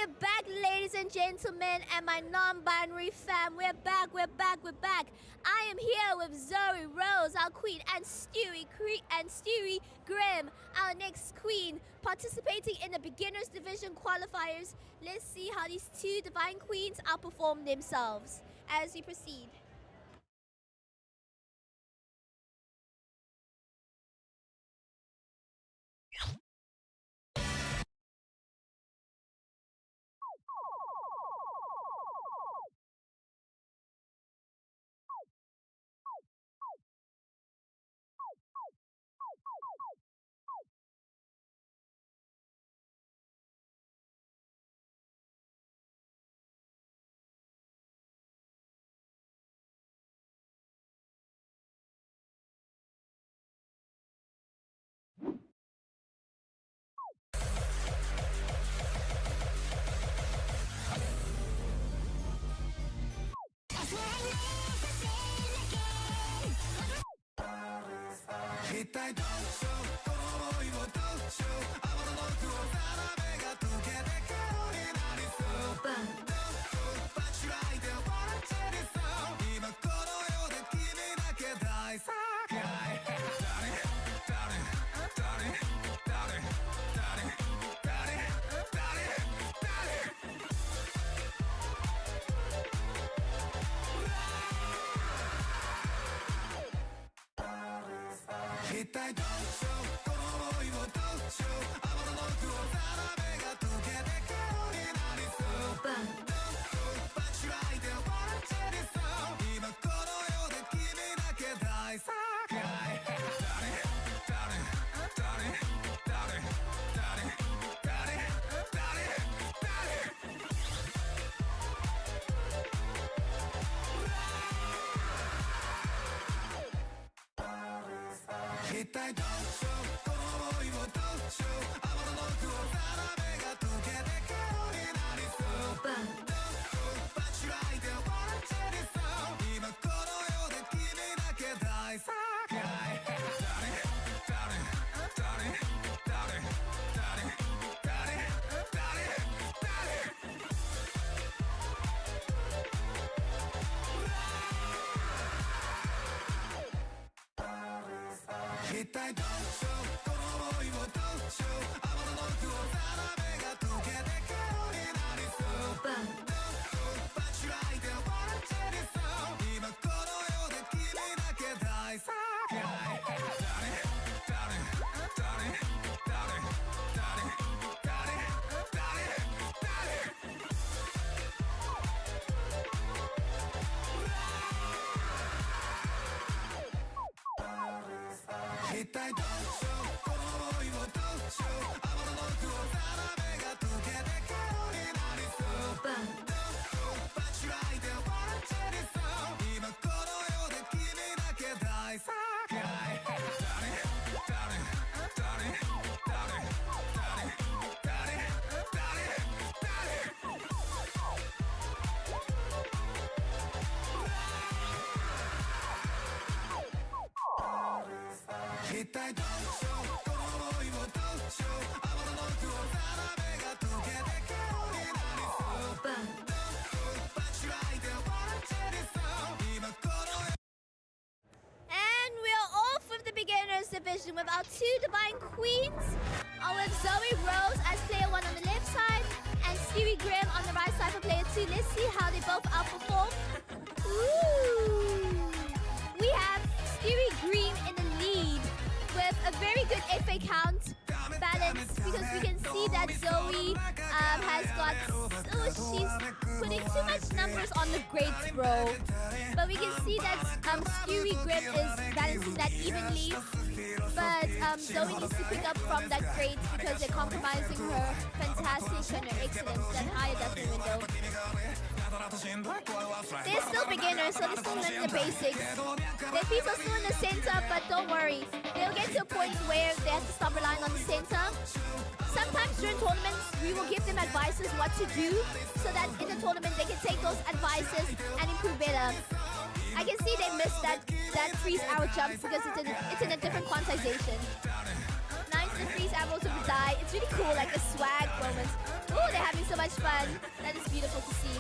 are back, ladies and gentlemen, and my non-binary fam. We're back. I am here with Zoe Rose, our queen, and Stewie Grimm, our next queen, participating in the Beginners Division qualifiers. Let's see how these two divine queens outperform themselves as we proceed. Division with our two divine queens, with Zoe Rose as player 1 on the left side and Stewie Grimm on the right side for player 2. Let's see how they both outperform. Ooh. We have Stewie Grimm in the lead with a very good FA count balance, because we can see that Zoe has got, she's putting too much numbers on the grades, bro. But we can see that Stewie Grimm is balancing that evenly. But Zoe needs to pick up from that grades because they're compromising her fantastic and her excellence, that higher depth window. They're still beginners, so they're still learning the basics. Their feet are still in the center, but don't worry. They'll get to a point where they have to stop relying on the center. Sometimes during tournaments, we will give them advices what to do, so that in the tournament they can take those advices and improve better. I can see they missed that freeze arrow jump because it's in a different quantization. Nice the freeze emeralds will die. It's really cool, like a swag moment. Ooh, they're having so much fun. That is beautiful to see.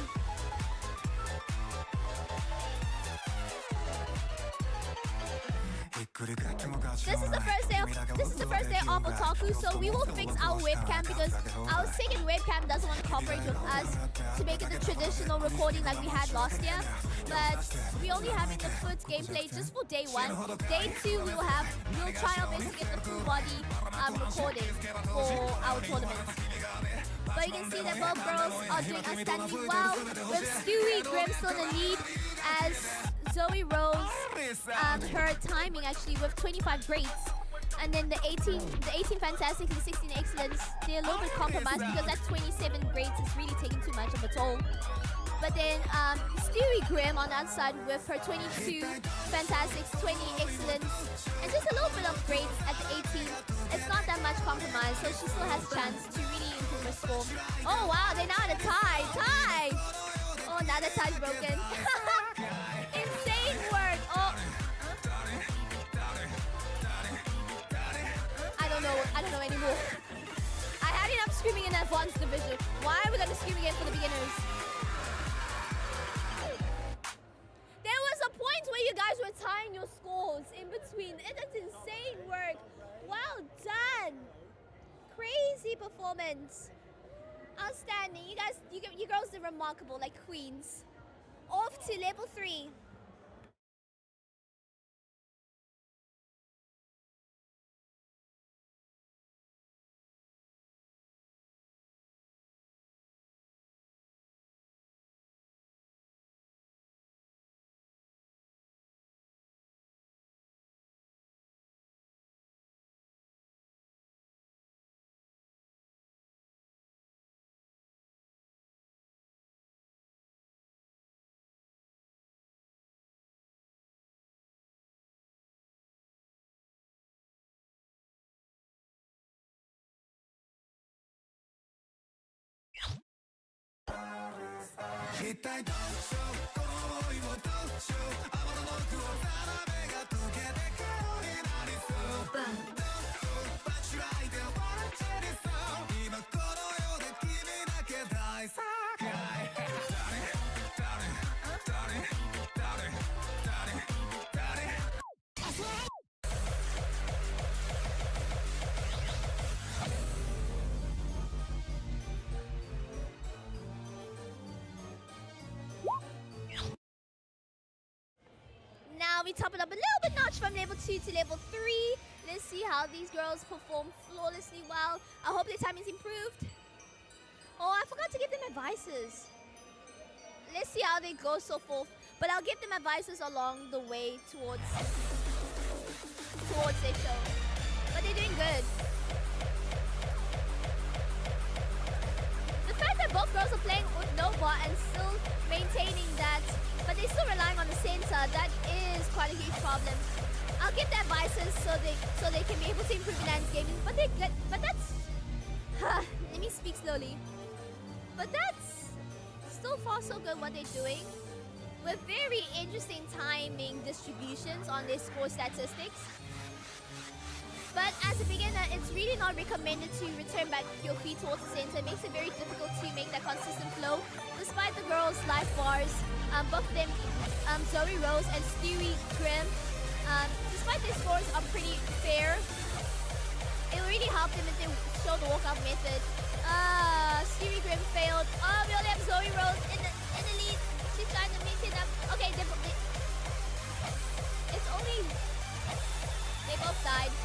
This is the first day of Otaku, so we will fix our webcam because our second webcam doesn't want to cooperate with us to make it the traditional recording like we had last year. But we only having the foot gameplay just for day 1. Day 2 we'll try our best to get the full body recording for our tournament. But you can see that both girls are doing outstandingly well, with Stewie Grimm still in the lead as Zoe Rose, her timing actually with 25 greats. And then the 18 fantastic and the 16 excellence, they're a little bit compromised because that 27 greats is really taking too much of a toll. But then Stewie Grimm on the outside with her 22 fantastics, 20 excellence, and just a little bit of greats at the 18. It's not that much compromise, so she still has a chance to really improve her score. Oh wow, they're now at a tie! Tie! Oh, now the tie's broken. Insane work! Oh. I don't know anymore. I had enough screaming in advanced division. Why are we gonna scream again for the beginners? There was a point where you guys were tying your scores in between. That's insane work. Well done. Crazy performance. Outstanding. You girls did remarkable, like queens. Off to level 3. Now we top it up a little bit notch from level 2 to level 3. Let's see how these girls perform flawlessly well. I hope their timing's improved. Oh, I forgot to give them advices. Let's see how they go so forth. But I'll give them advices along the way towards their show. But they're doing good. The fact that both girls are playing with Nova and still maintaining that, but they're still relying on the center, that is quite a huge problem. I'll give them advices so they can be able to improve dance gaming. But that's let me speak slowly. But that's still far so good what they're doing, with very interesting timing distributions on their score statistics. But as a beginner, it's really not recommended to return back your feet towards the center. It makes it very difficult to make that consistent flow. Despite the girls' life bars, both of them, Zoe Rose and Stewie Grimm, despite their scores are pretty fair, it will really help them if they show the walkout method. Stewie Grimm failed. Oh, we only have Zoe Rose in the lead. She's trying to maintain up. Okay, it's only they both died.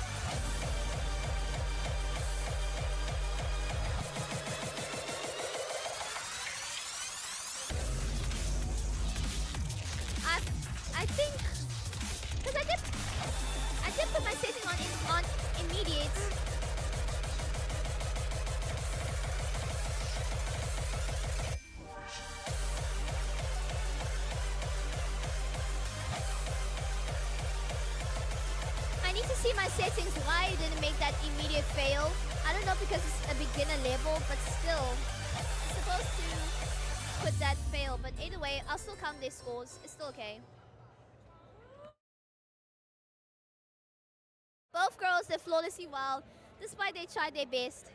I think because I did put my setting on immediate. I need to see my settings why it didn't make that immediate fail. I don't know because it's a beginner level, but still it's supposed to put that fail. But either way, I'll still count their scores. It's still okay. Both girls did flawlessly well. despite they tried their best.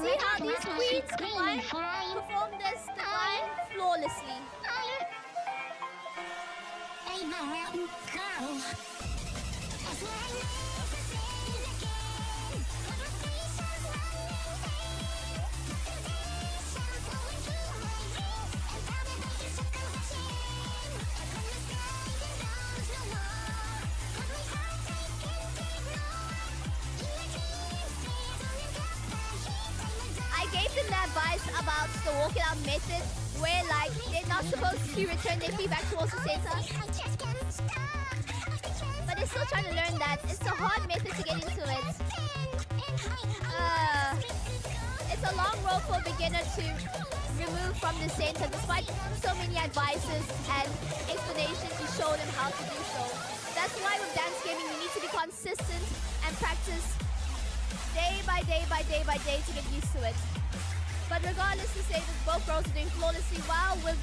see how these queens perform this divine flawlessly. I gave them the advice about the walk-it-out method, where like they're not supposed to return their feedback towards the center. But they're still trying to learn that. It's a hard method to get into it. It's a long road for a beginner to remove from the center, despite so many advices and explanations to show them how to do so. That's why with dance gaming, you need to be consistent and practice day by day by day by day to get used to it. But regardless, to say that both girls are doing flawlessly, while with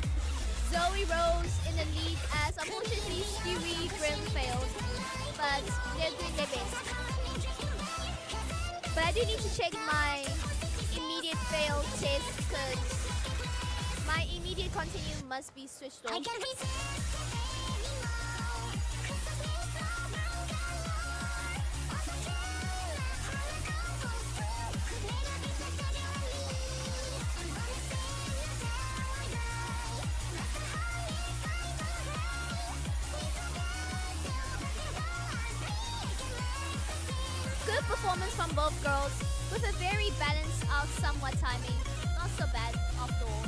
Zoe Rose in the lead, as unfortunately Stewie Grimm failed. But they're doing their best. But I do need to check my immediate fail test, because my immediate continue must be switched off. Good performance from both girls, with a very balanced out somewhat timing. Not so bad after all.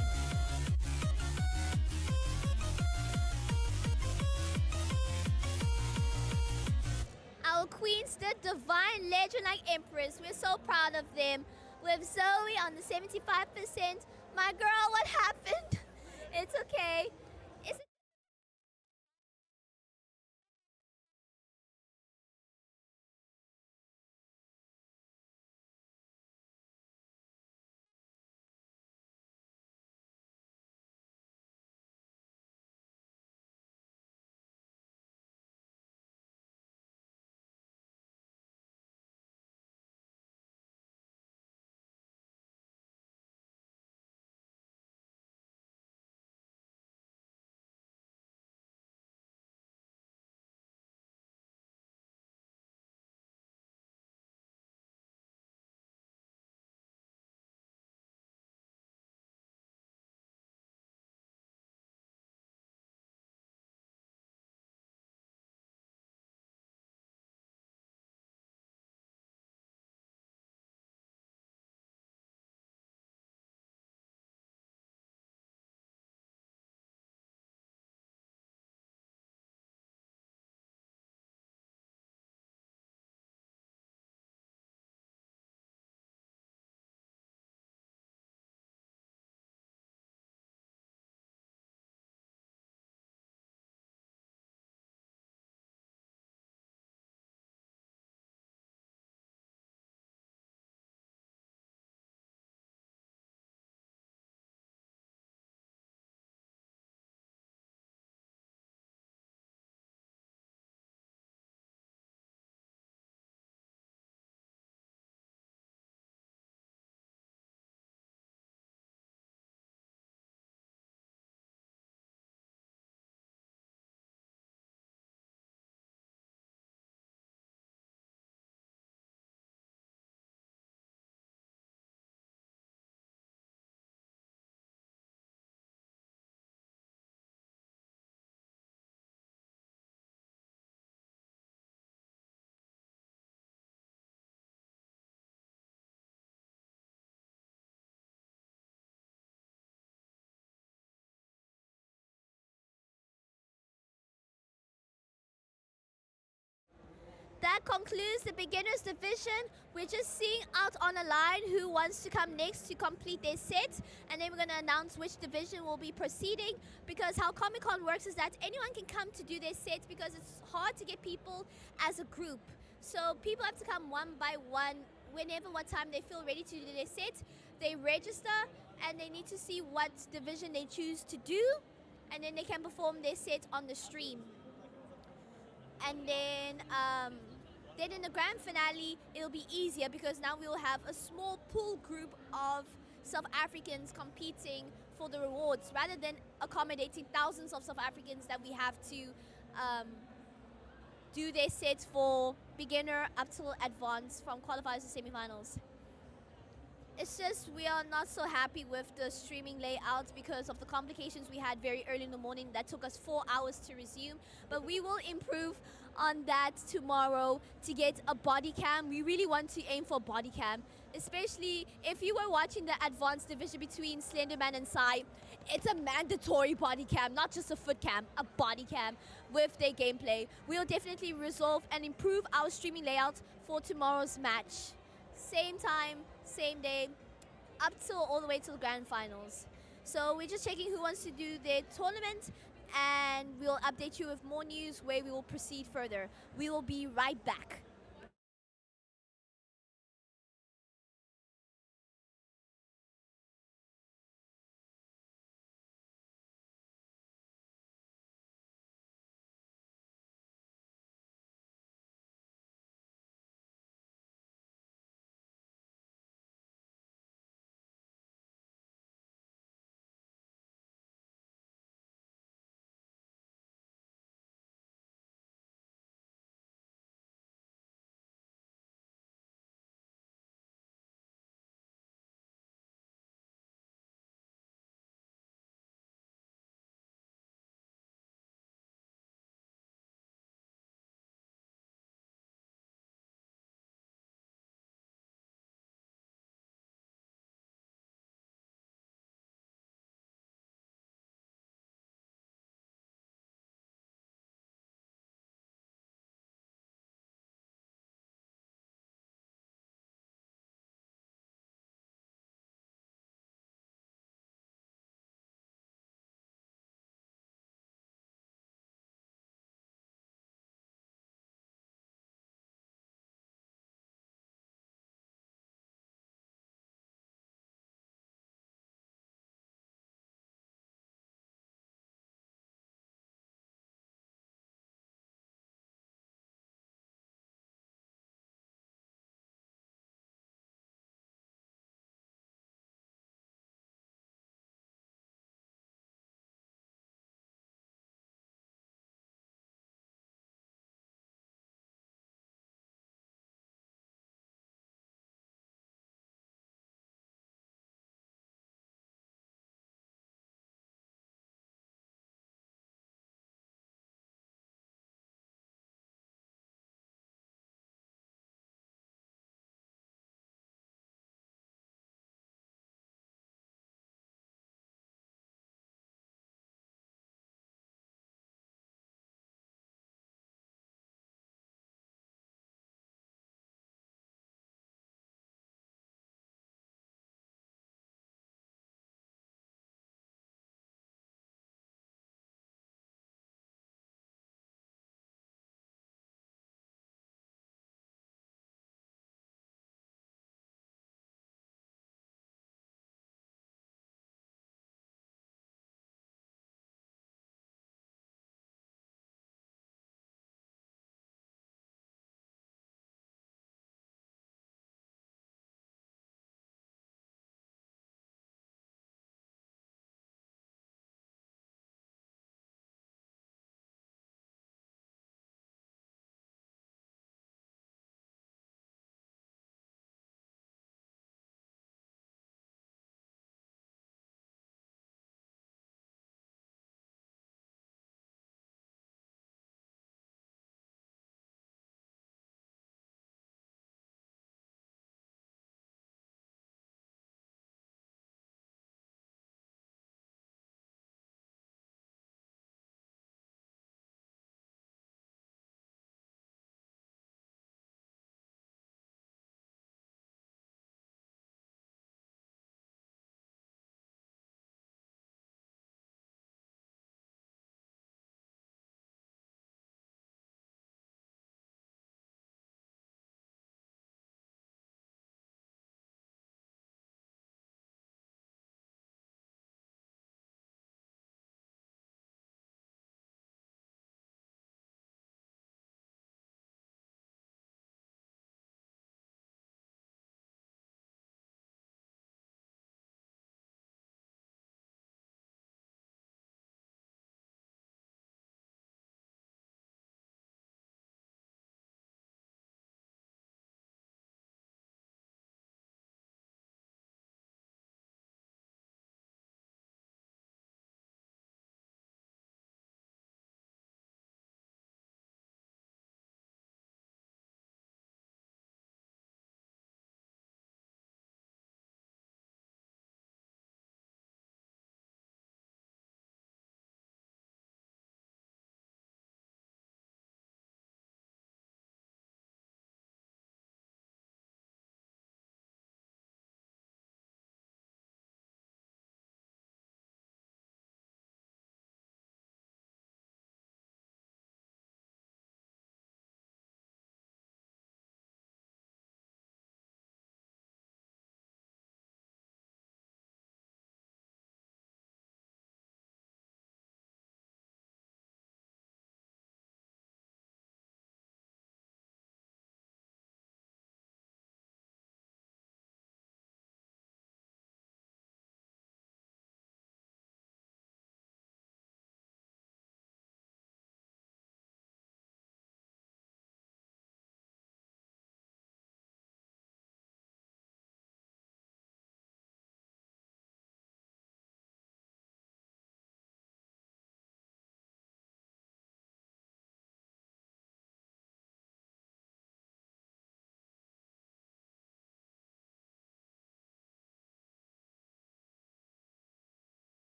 Our queens, the divine legend like Empress. We're so proud of them. With Zoe on the 75%. My girl, what happened? It's okay. It's that concludes the beginners division. We're just seeing out on the line who wants to come next to complete their set, and then we're going to announce which division will be proceeding, because how Comic-Con works is that anyone can come to do their sets, because it's hard to get people as a group. So people have to come one by one whenever, what time they feel ready to do their set. They register and they need to see what division they choose to do, and then they can perform their set on the stream. And then Then in the grand finale, it'll be easier because now we'll have a small pool group of South Africans competing for the rewards rather than accommodating thousands of South Africans that we have to do their sets for beginner up till advanced from qualifiers to semifinals. It's just we are not so happy with the streaming layout because of the complications we had very early in the morning that took us 4 hours to resume. But we will improve on that tomorrow to get a body cam. We really want to aim for body cam, especially if you were watching the advanced division between Slenderman and Sai. It's a mandatory body cam, not just a foot cam, a body cam with their gameplay. We'll definitely resolve and improve our streaming layout for tomorrow's match. Same time, same day, up till all the way to the grand finals. So we're just checking who wants to do their tournament, and we'll update you with more news where we will proceed further. We will be right back.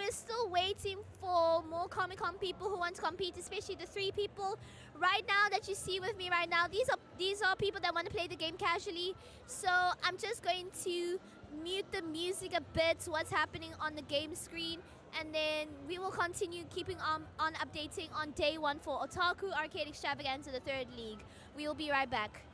we're still waiting for more Comic-Con people who want to compete, especially the 3 people right now that you see with me right now. These are people that want to play the game casually. So I'm just going to mute the music a bit, what's happening on the game screen, and then we will continue keeping on updating on day 1 for Otaku Arcade Extravaganza, the 3rd league. We will be right back.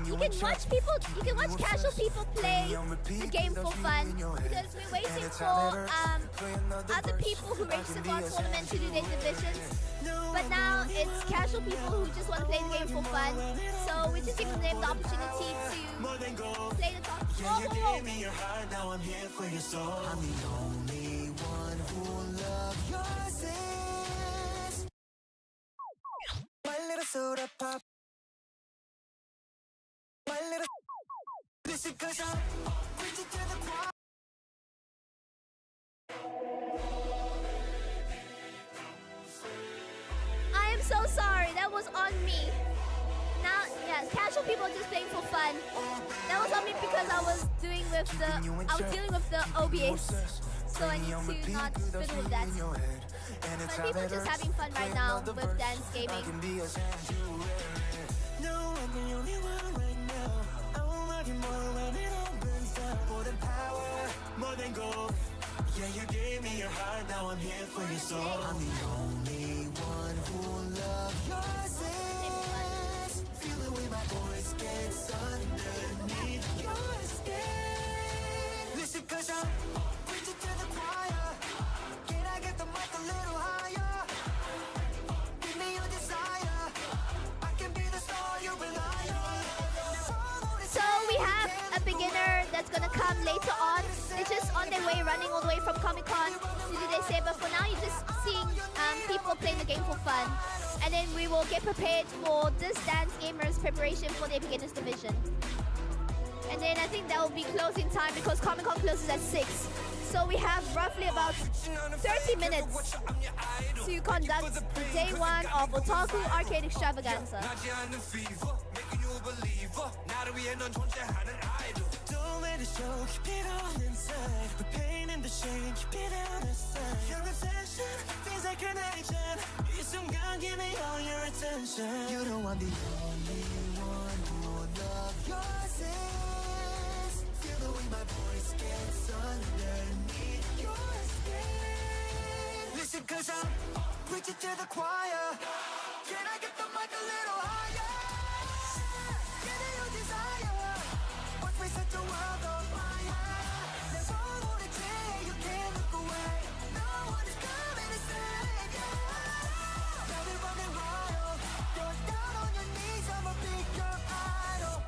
You can watch casual people play the game for fun because we're waiting for other people who register for our tournament to do their divisions. But now it's casual people who just want to play the game for fun. So we're just giving them the opportunity to play the top. Whoa, whoa, whoa. Now I'm here for your soul. I'm the only one who loves your sins. My little soda pop. My little. Listen, cause I'm preaching to the choir. I am so sorry. That was on me. Now, yeah, casual people are just playing for fun. That was on me because I was dealing with the OBS, so I need to not fiddle with that. But people are just having fun right now with dance gaming. No, I'm the only one right now. I won't love you more when it opens up. More than power, more than gold. Yeah, you gave me your heart, now I'm here for your soul. I'm the only one who loves your sins. Feel the way my voice gets underneath your skin. Listen, cause I'm preaching to the choir. Can I get the mic a little higher? Give me your desire. I can be the star you rely on. So we have a beginner that's gonna come later on. They're just on their way, running all the way from Comic-Con to do their say. But for now, you're just seeing people playing the game for fun. And then we will get prepared for this dance gamers preparation for their beginners division. And then I think that will be closing time because Comic-Con closes at 6. So we have roughly about 30 minutes to conduct the day 1 of Otaku Arcade Extravaganza. Don't let it show, keep it all inside. The pain and the shame, keep it out of sight. Your reflection feels like an agent. You somehow give me all your attention. You know I'm the only one who loves your sins. Feel the way my voice gets underneath your skin. Listen, cause I'm preaching to the choir. Can I get the mic a little higher? Give me your desire. Watch me set the world on fire. There's all on the day, you can't look away. No one is coming to save you. Now we're running wild. Go down on your knees, I'ma be your idol.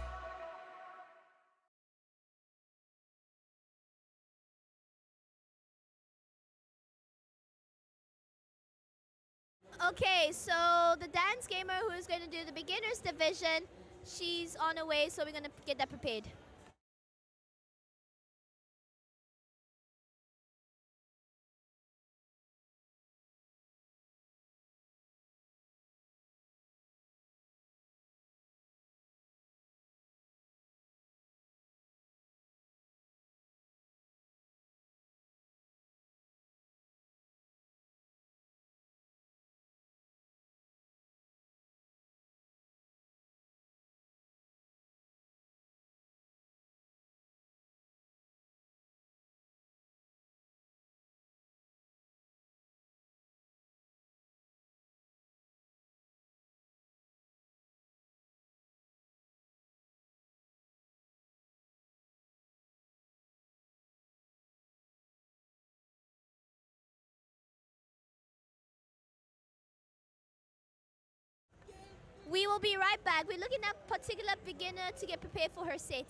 Okay, so the dance gamer who is going to do the beginners division, she's on her way, so we're going to get that prepared. We will be right back. We're looking at a particular beginner to get prepared for her set.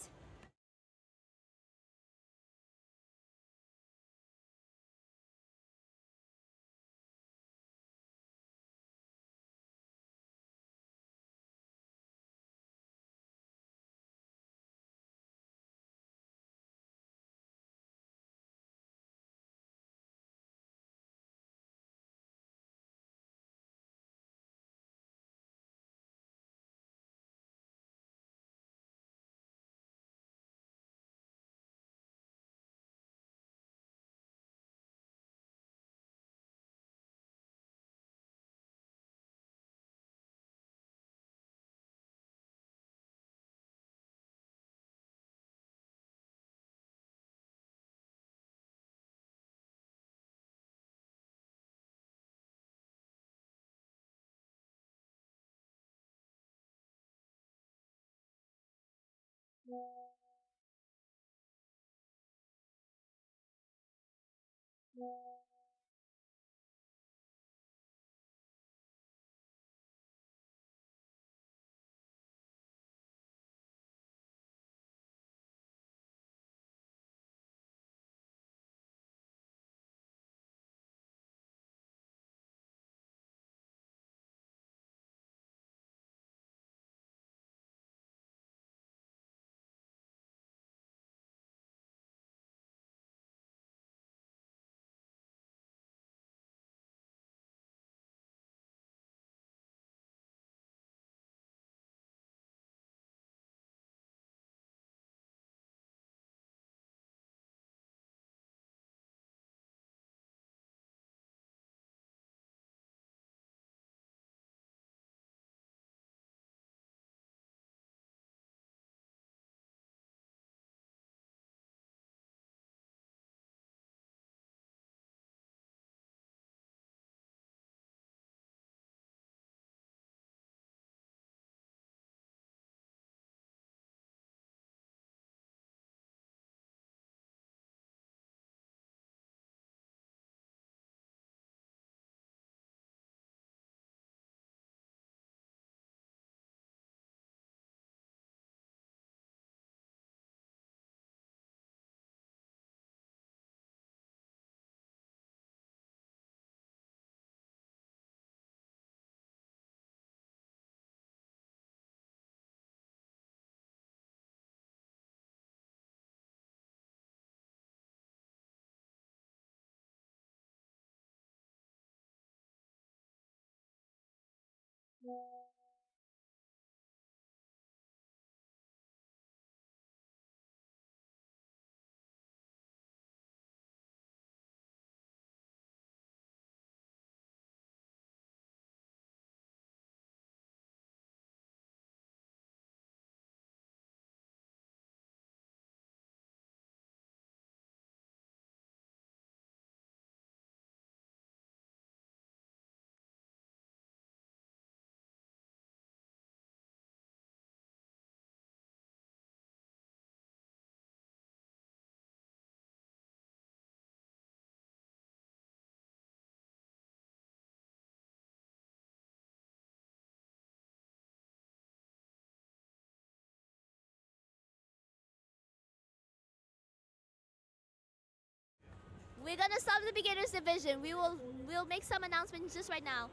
We're gonna start with the beginners division. We'll make some announcements just right now.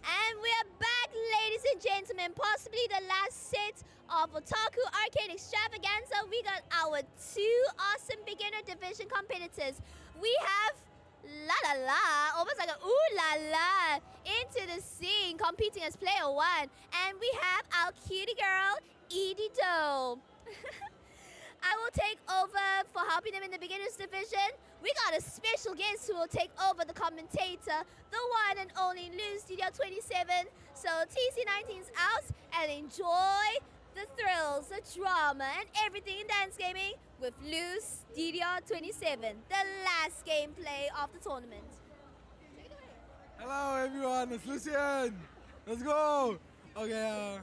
And we are back, ladies and gentlemen. Possibly the last set of Otaku Arcade Extravaganza. We got our two awesome beginner division competitors. We have La La La, almost like a ooh la la, into the scene, competing as player one. And we have our cutie girl, Edie Doe. I will take over for helping them in the beginners division. We got a special guest who will take over the commentator, the one and only Luz Studio 27. So TC19's out and enjoy the thrills, the drama, and everything in dance gaming with Luz Studio 27, the last gameplay of the tournament. Hello everyone, it's Lucian. Let's go. Okay,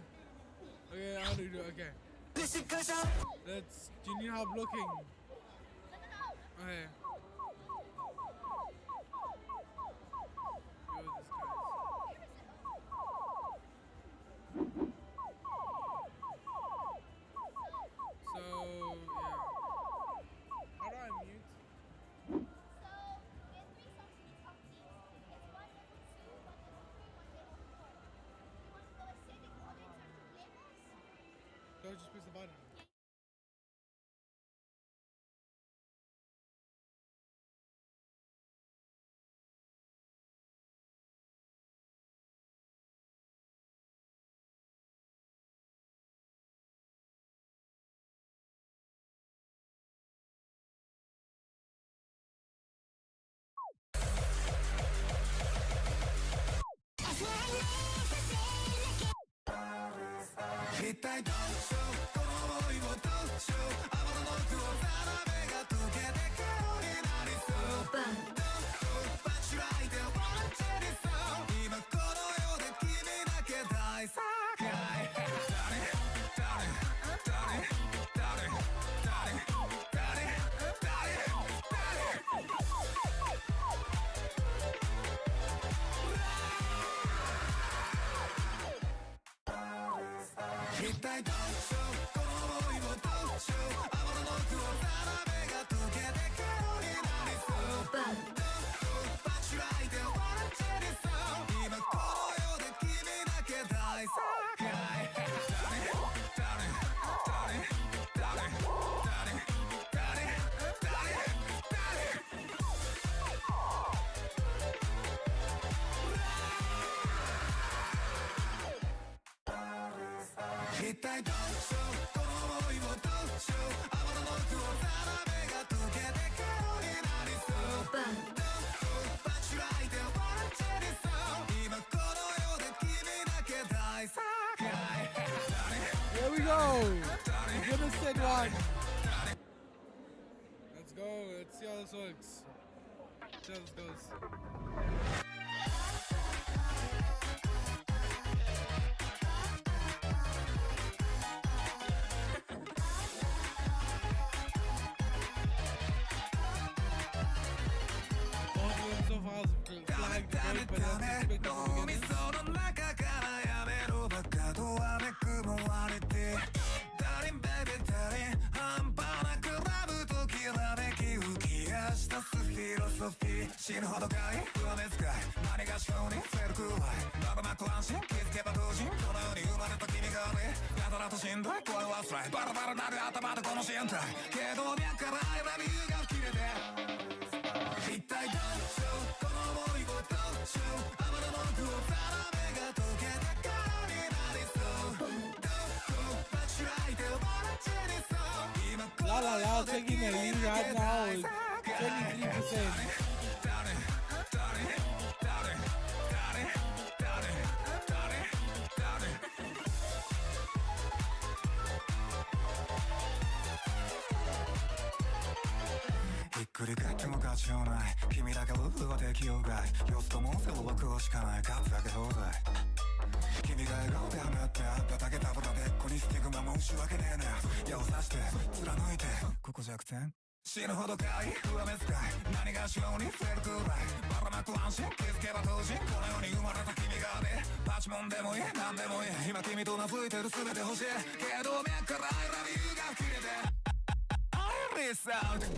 how do you do? Okay. Do you need help looking? Okay. So, yeah. How do I mute? Do I just press the button? 一体どうしようこの想いをどうしよう天のノックを定めが解けて今日になりそうバンドバチライでワンチェリそう今この世で君だけ大正解一体どうしようこの想いをどうしよう天のノックを定めが解けて今日になりそうバンドバチライでワンチェリそう今この世で君だけ大正解一体どうしようこの想いをどうしよう天のノックを定めが解けて今日になりそうバンドバチライでワンチェリそう今この世で君だけ大正解 Here we go. We're gonna set one. Let's go. Let's see how this works. Let's see how this goes. Audience so far has flagged great, but that's expected from beginners. その中からやめろバカとはめくもわれてダリンベビーダリン半端なくラブときらめき浮き出したフィロソフィー死ぬほどかい不安ですかい何が性にフェルクワイバカなく安心気づけば同時この世に生まれた君がねやたらとしんどい声はスライバラバラなる頭でこの身体けど脈から I love you が切れて一体どうしようこの想いをどうしよう天のノックを定めが解けて今日になりそうどこバチライでワンチェリそう今こ La の La La 世で taking 君 the lead だ right け now 大 with 正解 23%. It 繰り返っても勝ちようない君だけルールは適用外様子ともせは僕しかない勝つだけ放題君が笑顔で放ってあっただけたぶたでここにスティグマもし訳ねえな矢を刺して貫いてここ弱点死ぬほどかい上目遣い何がしようにフェルくらいばらまく安心気づけば当時この世に生まれた君がねパチモンでもいい何でもいい今君とな吹いてる全て欲しいけど脈から I love you が切れて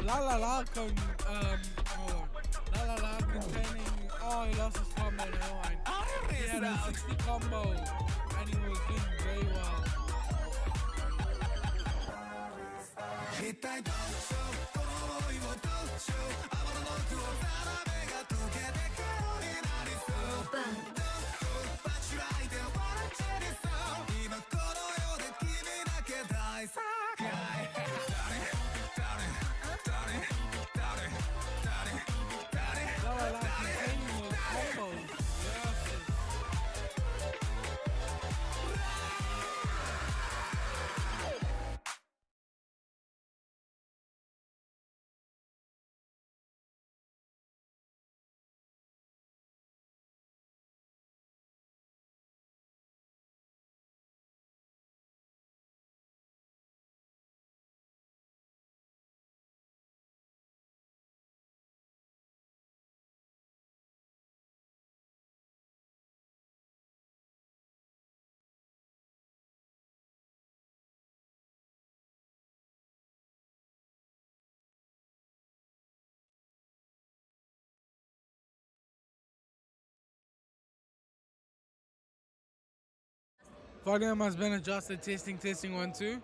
La La La hold on. La La La containing. Oh, he lost his combo. Never mind. He had a 60 combo, and he was doing very well. 一体どうしようこの想いをどうしよう天のノックを定めが解けて今日になりそうバンドバチライでワンチェリそう今この世で君だけ大正解 La La La containing those combos. Yes. Volume has been adjusted. Testing, testing, 1, 2.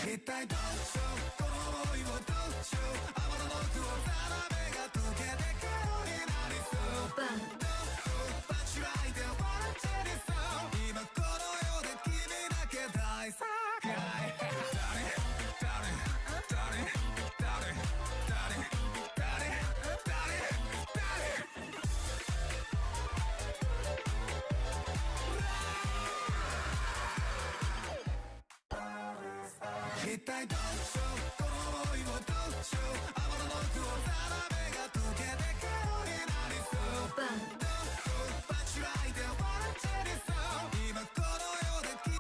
一体どうしようこの想いをどうしよう雨の奥をザラメが溶けて今日になりそうバンどこバチライで笑っちゃりそう今この世で君だけ大正解一体どうしようこの想いをどうしよう雨の奥をザラメが溶けて今日になりそうバンどこバチライで笑っちゃりそう今この世で君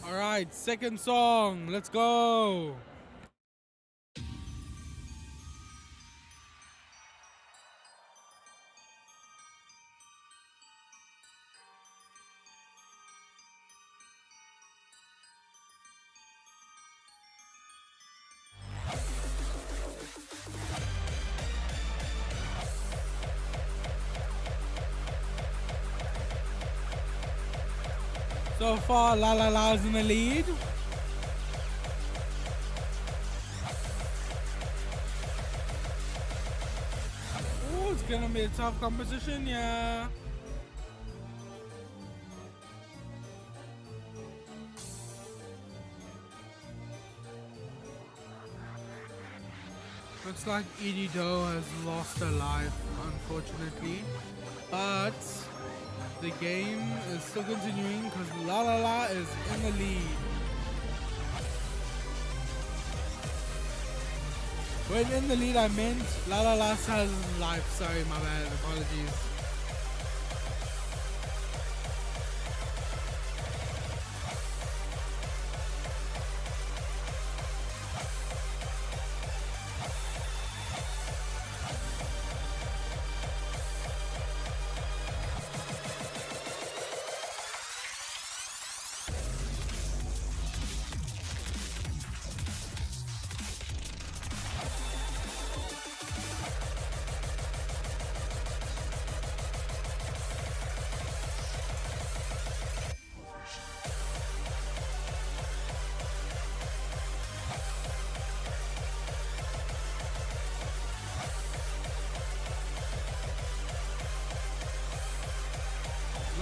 All right, second song. Let's go. So far, La La La's in the lead. Oh, it's gonna be a tough competition, yeah. Looks like Edie Doe has lost her life, unfortunately. But the game is still continuing because La La La is in the lead. When in the lead, I meant La La La has life. Sorry, my bad. Apologies.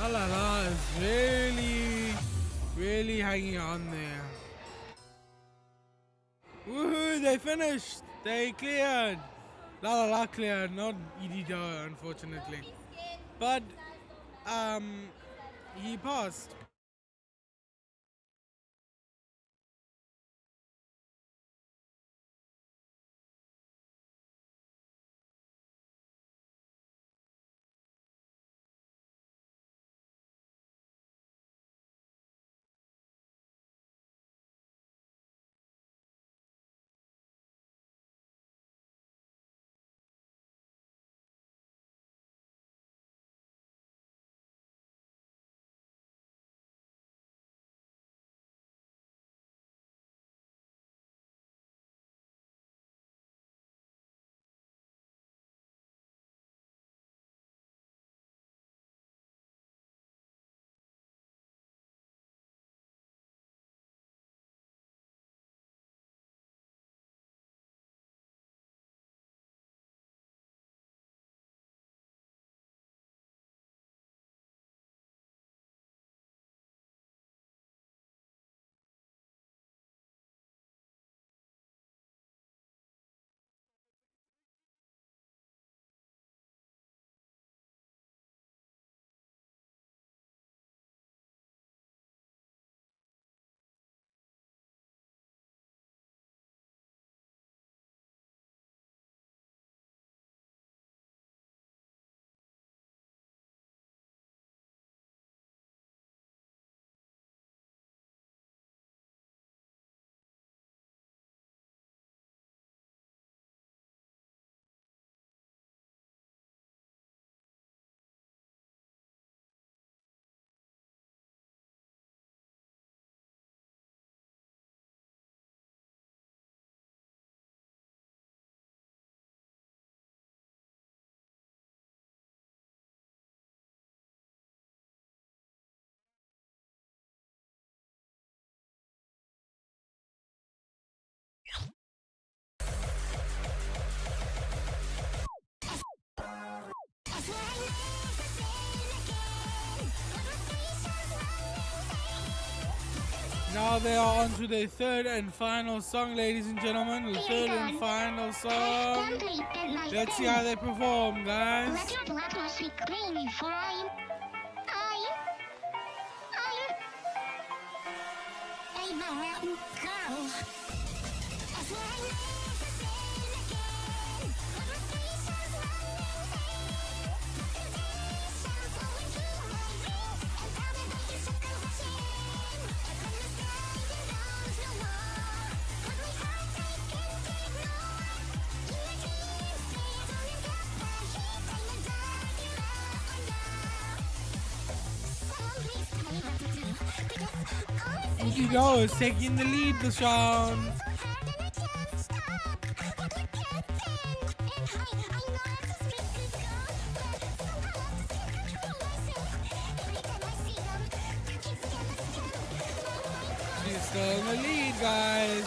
La La La is really hanging on there. Woohoo, they finished. They cleared. La La La cleared, not Edie Doe, unfortunately. But, he passed. Now they are on to the third and final song, ladies and gentlemen. The third and final song. Let's see how they perform, guys. Let your blood rush with clean fine. I'm a mountain girl. As I never say again, conversations running flowing through my veins, and I'm a circle of shame. From the sky belongs no more, but my heart I can't ignore. In my dreams, stays on and got the heat, I'm a dark Ichigo is taking the lead this round. She's still in the lead, guys.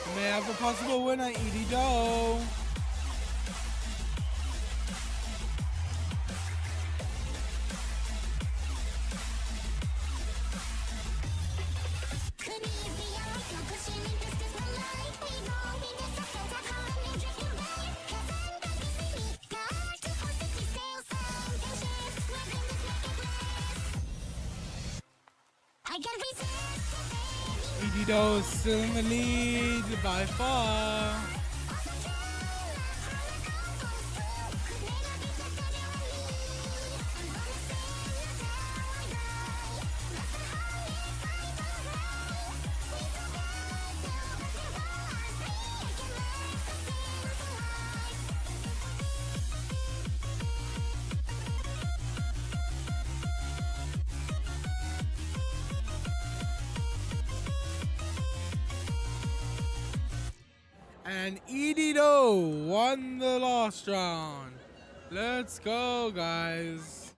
We may have a possible winner, Ichigo. Ichigo is still in the lead by far. And Ichigo won the last round. Let's go, guys.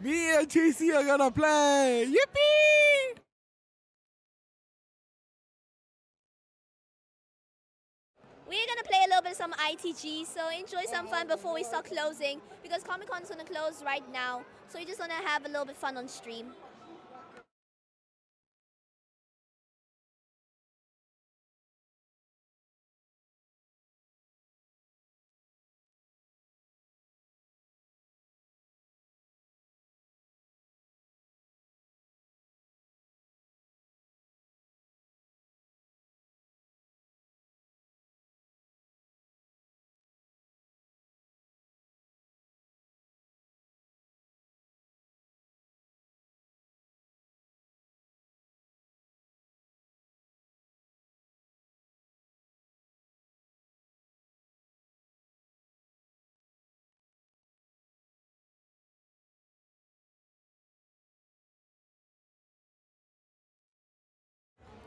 Me and JC are gonna play. Yippee! We're gonna play a little bit of some ITG, so enjoy some fun before we start closing, because Comic Con's gonna close right now, so we're just gonna have a little bit fun on stream.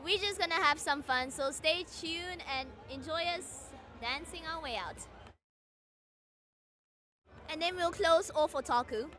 We're just gonna have some fun, so stay tuned and enjoy us dancing our way out. And then we'll close off Otaku.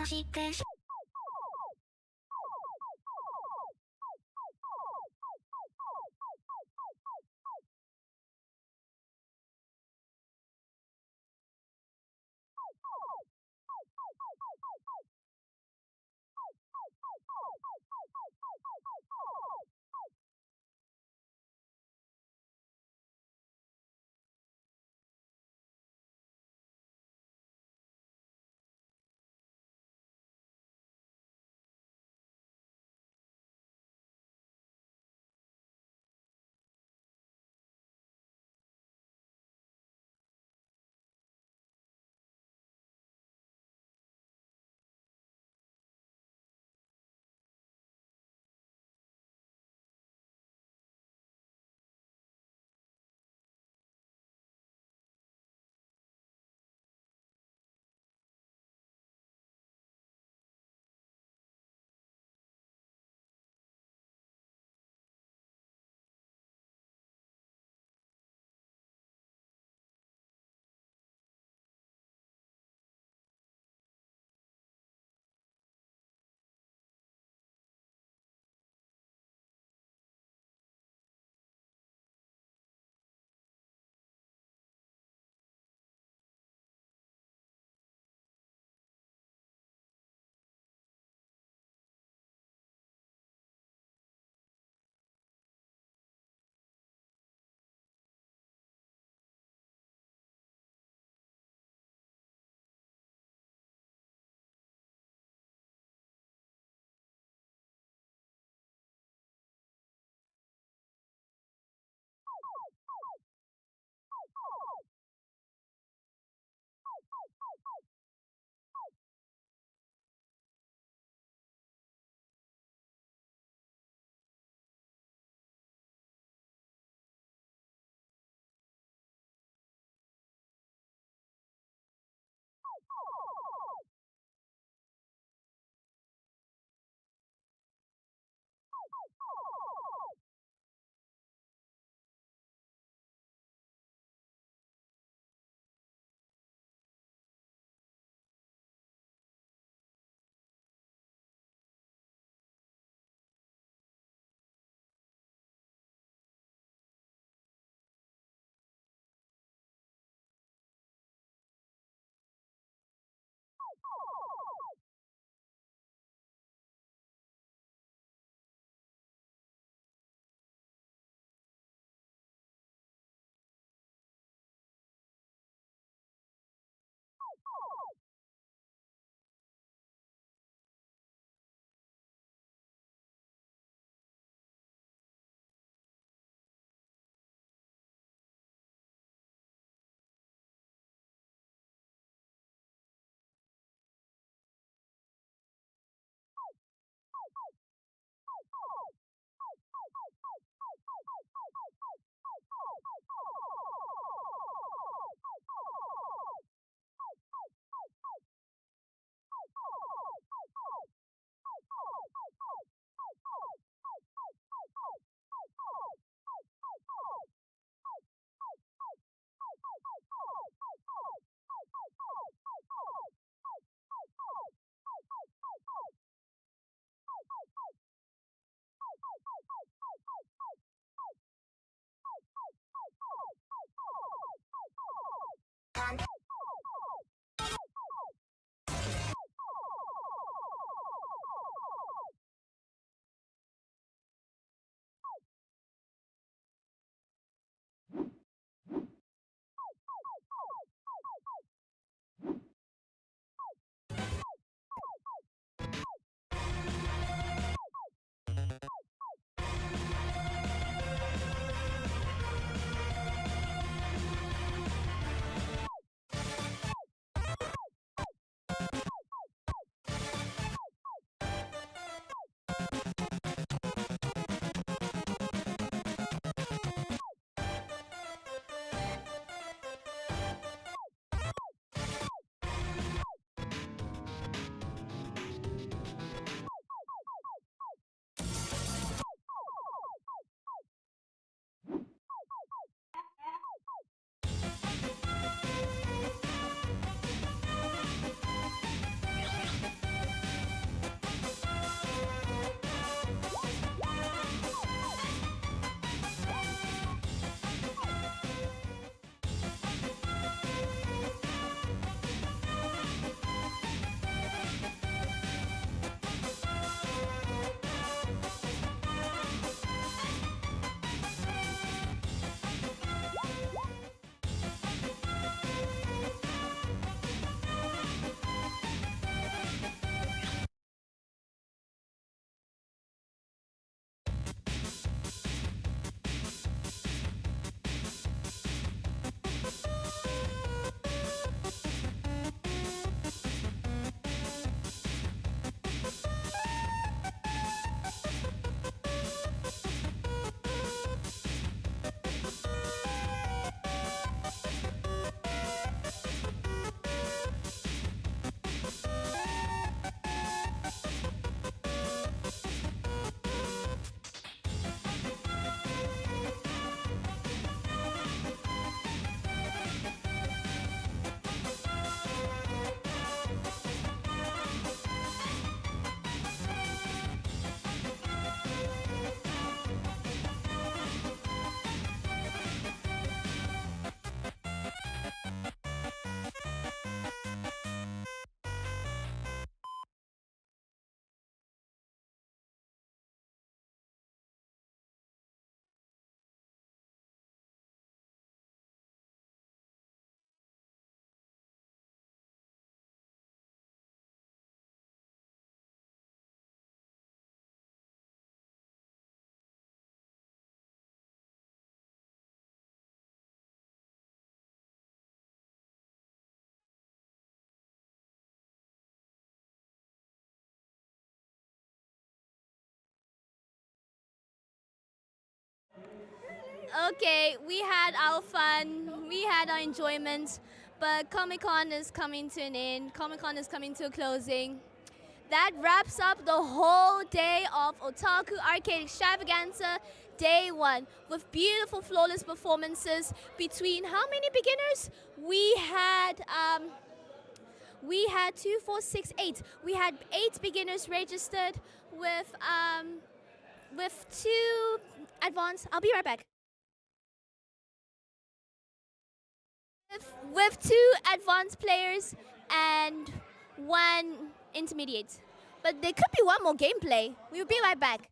私って Okay, we had our fun, we had our enjoyment, but Comic-Con is coming to an end. Comic-Con is coming to a closing. That wraps up the whole day of Otaku Arcade Extravaganza Day 1 with beautiful, flawless performances between how many beginners? We had 2, 4, 6, 8. We had 8 beginners registered with 2 advanced. I'll be right back. With 2 advanced players and 1 intermediate. But there could be 1 more gameplay. We'll be right back.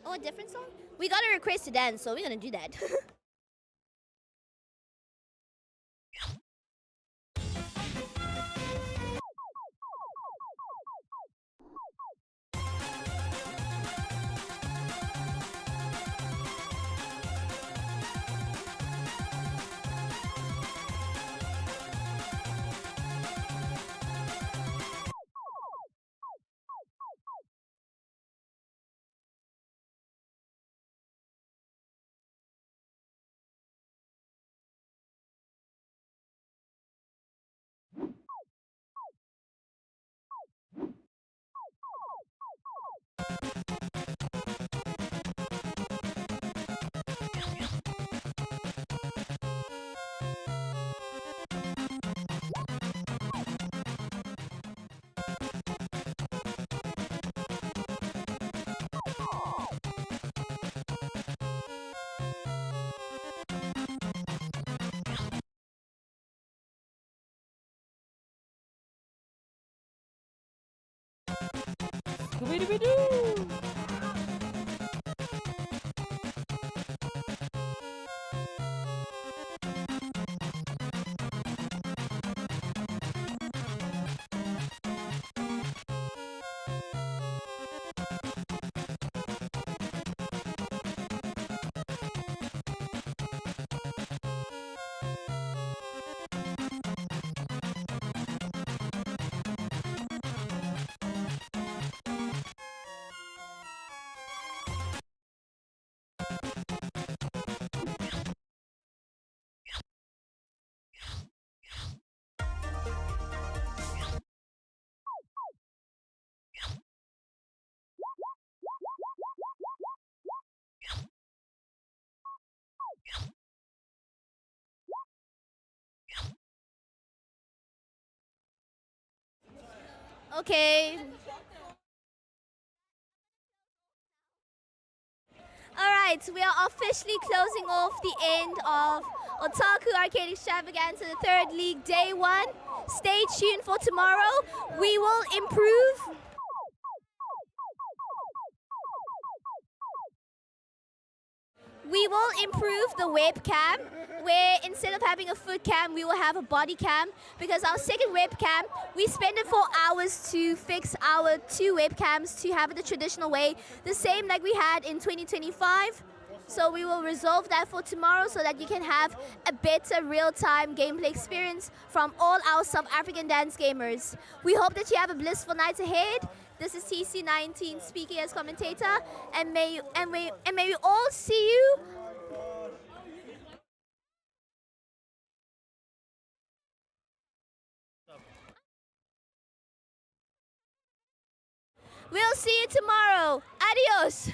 A different song? We got a request to dance, so we're gonna do that. Scooby-Dooby-Doo! Okay. Alright, we are officially closing off the end of Otaku Arcade Extravaganza, the 3rd League Day 1. Stay tuned for tomorrow. We will improve. We will improve the webcam, where instead of having a foot cam, we will have a body cam, because our second webcam, we spent 4 hours to fix our 2 webcams to have it the traditional way, the same like we had in 2025. So we will resolve that for tomorrow so that you can have a better real-time gameplay experience from all our South African dance gamers. We hope that you have a blissful night ahead. This is TC19 speaking as commentator, and may we all see you. We'll see you tomorrow. Adios.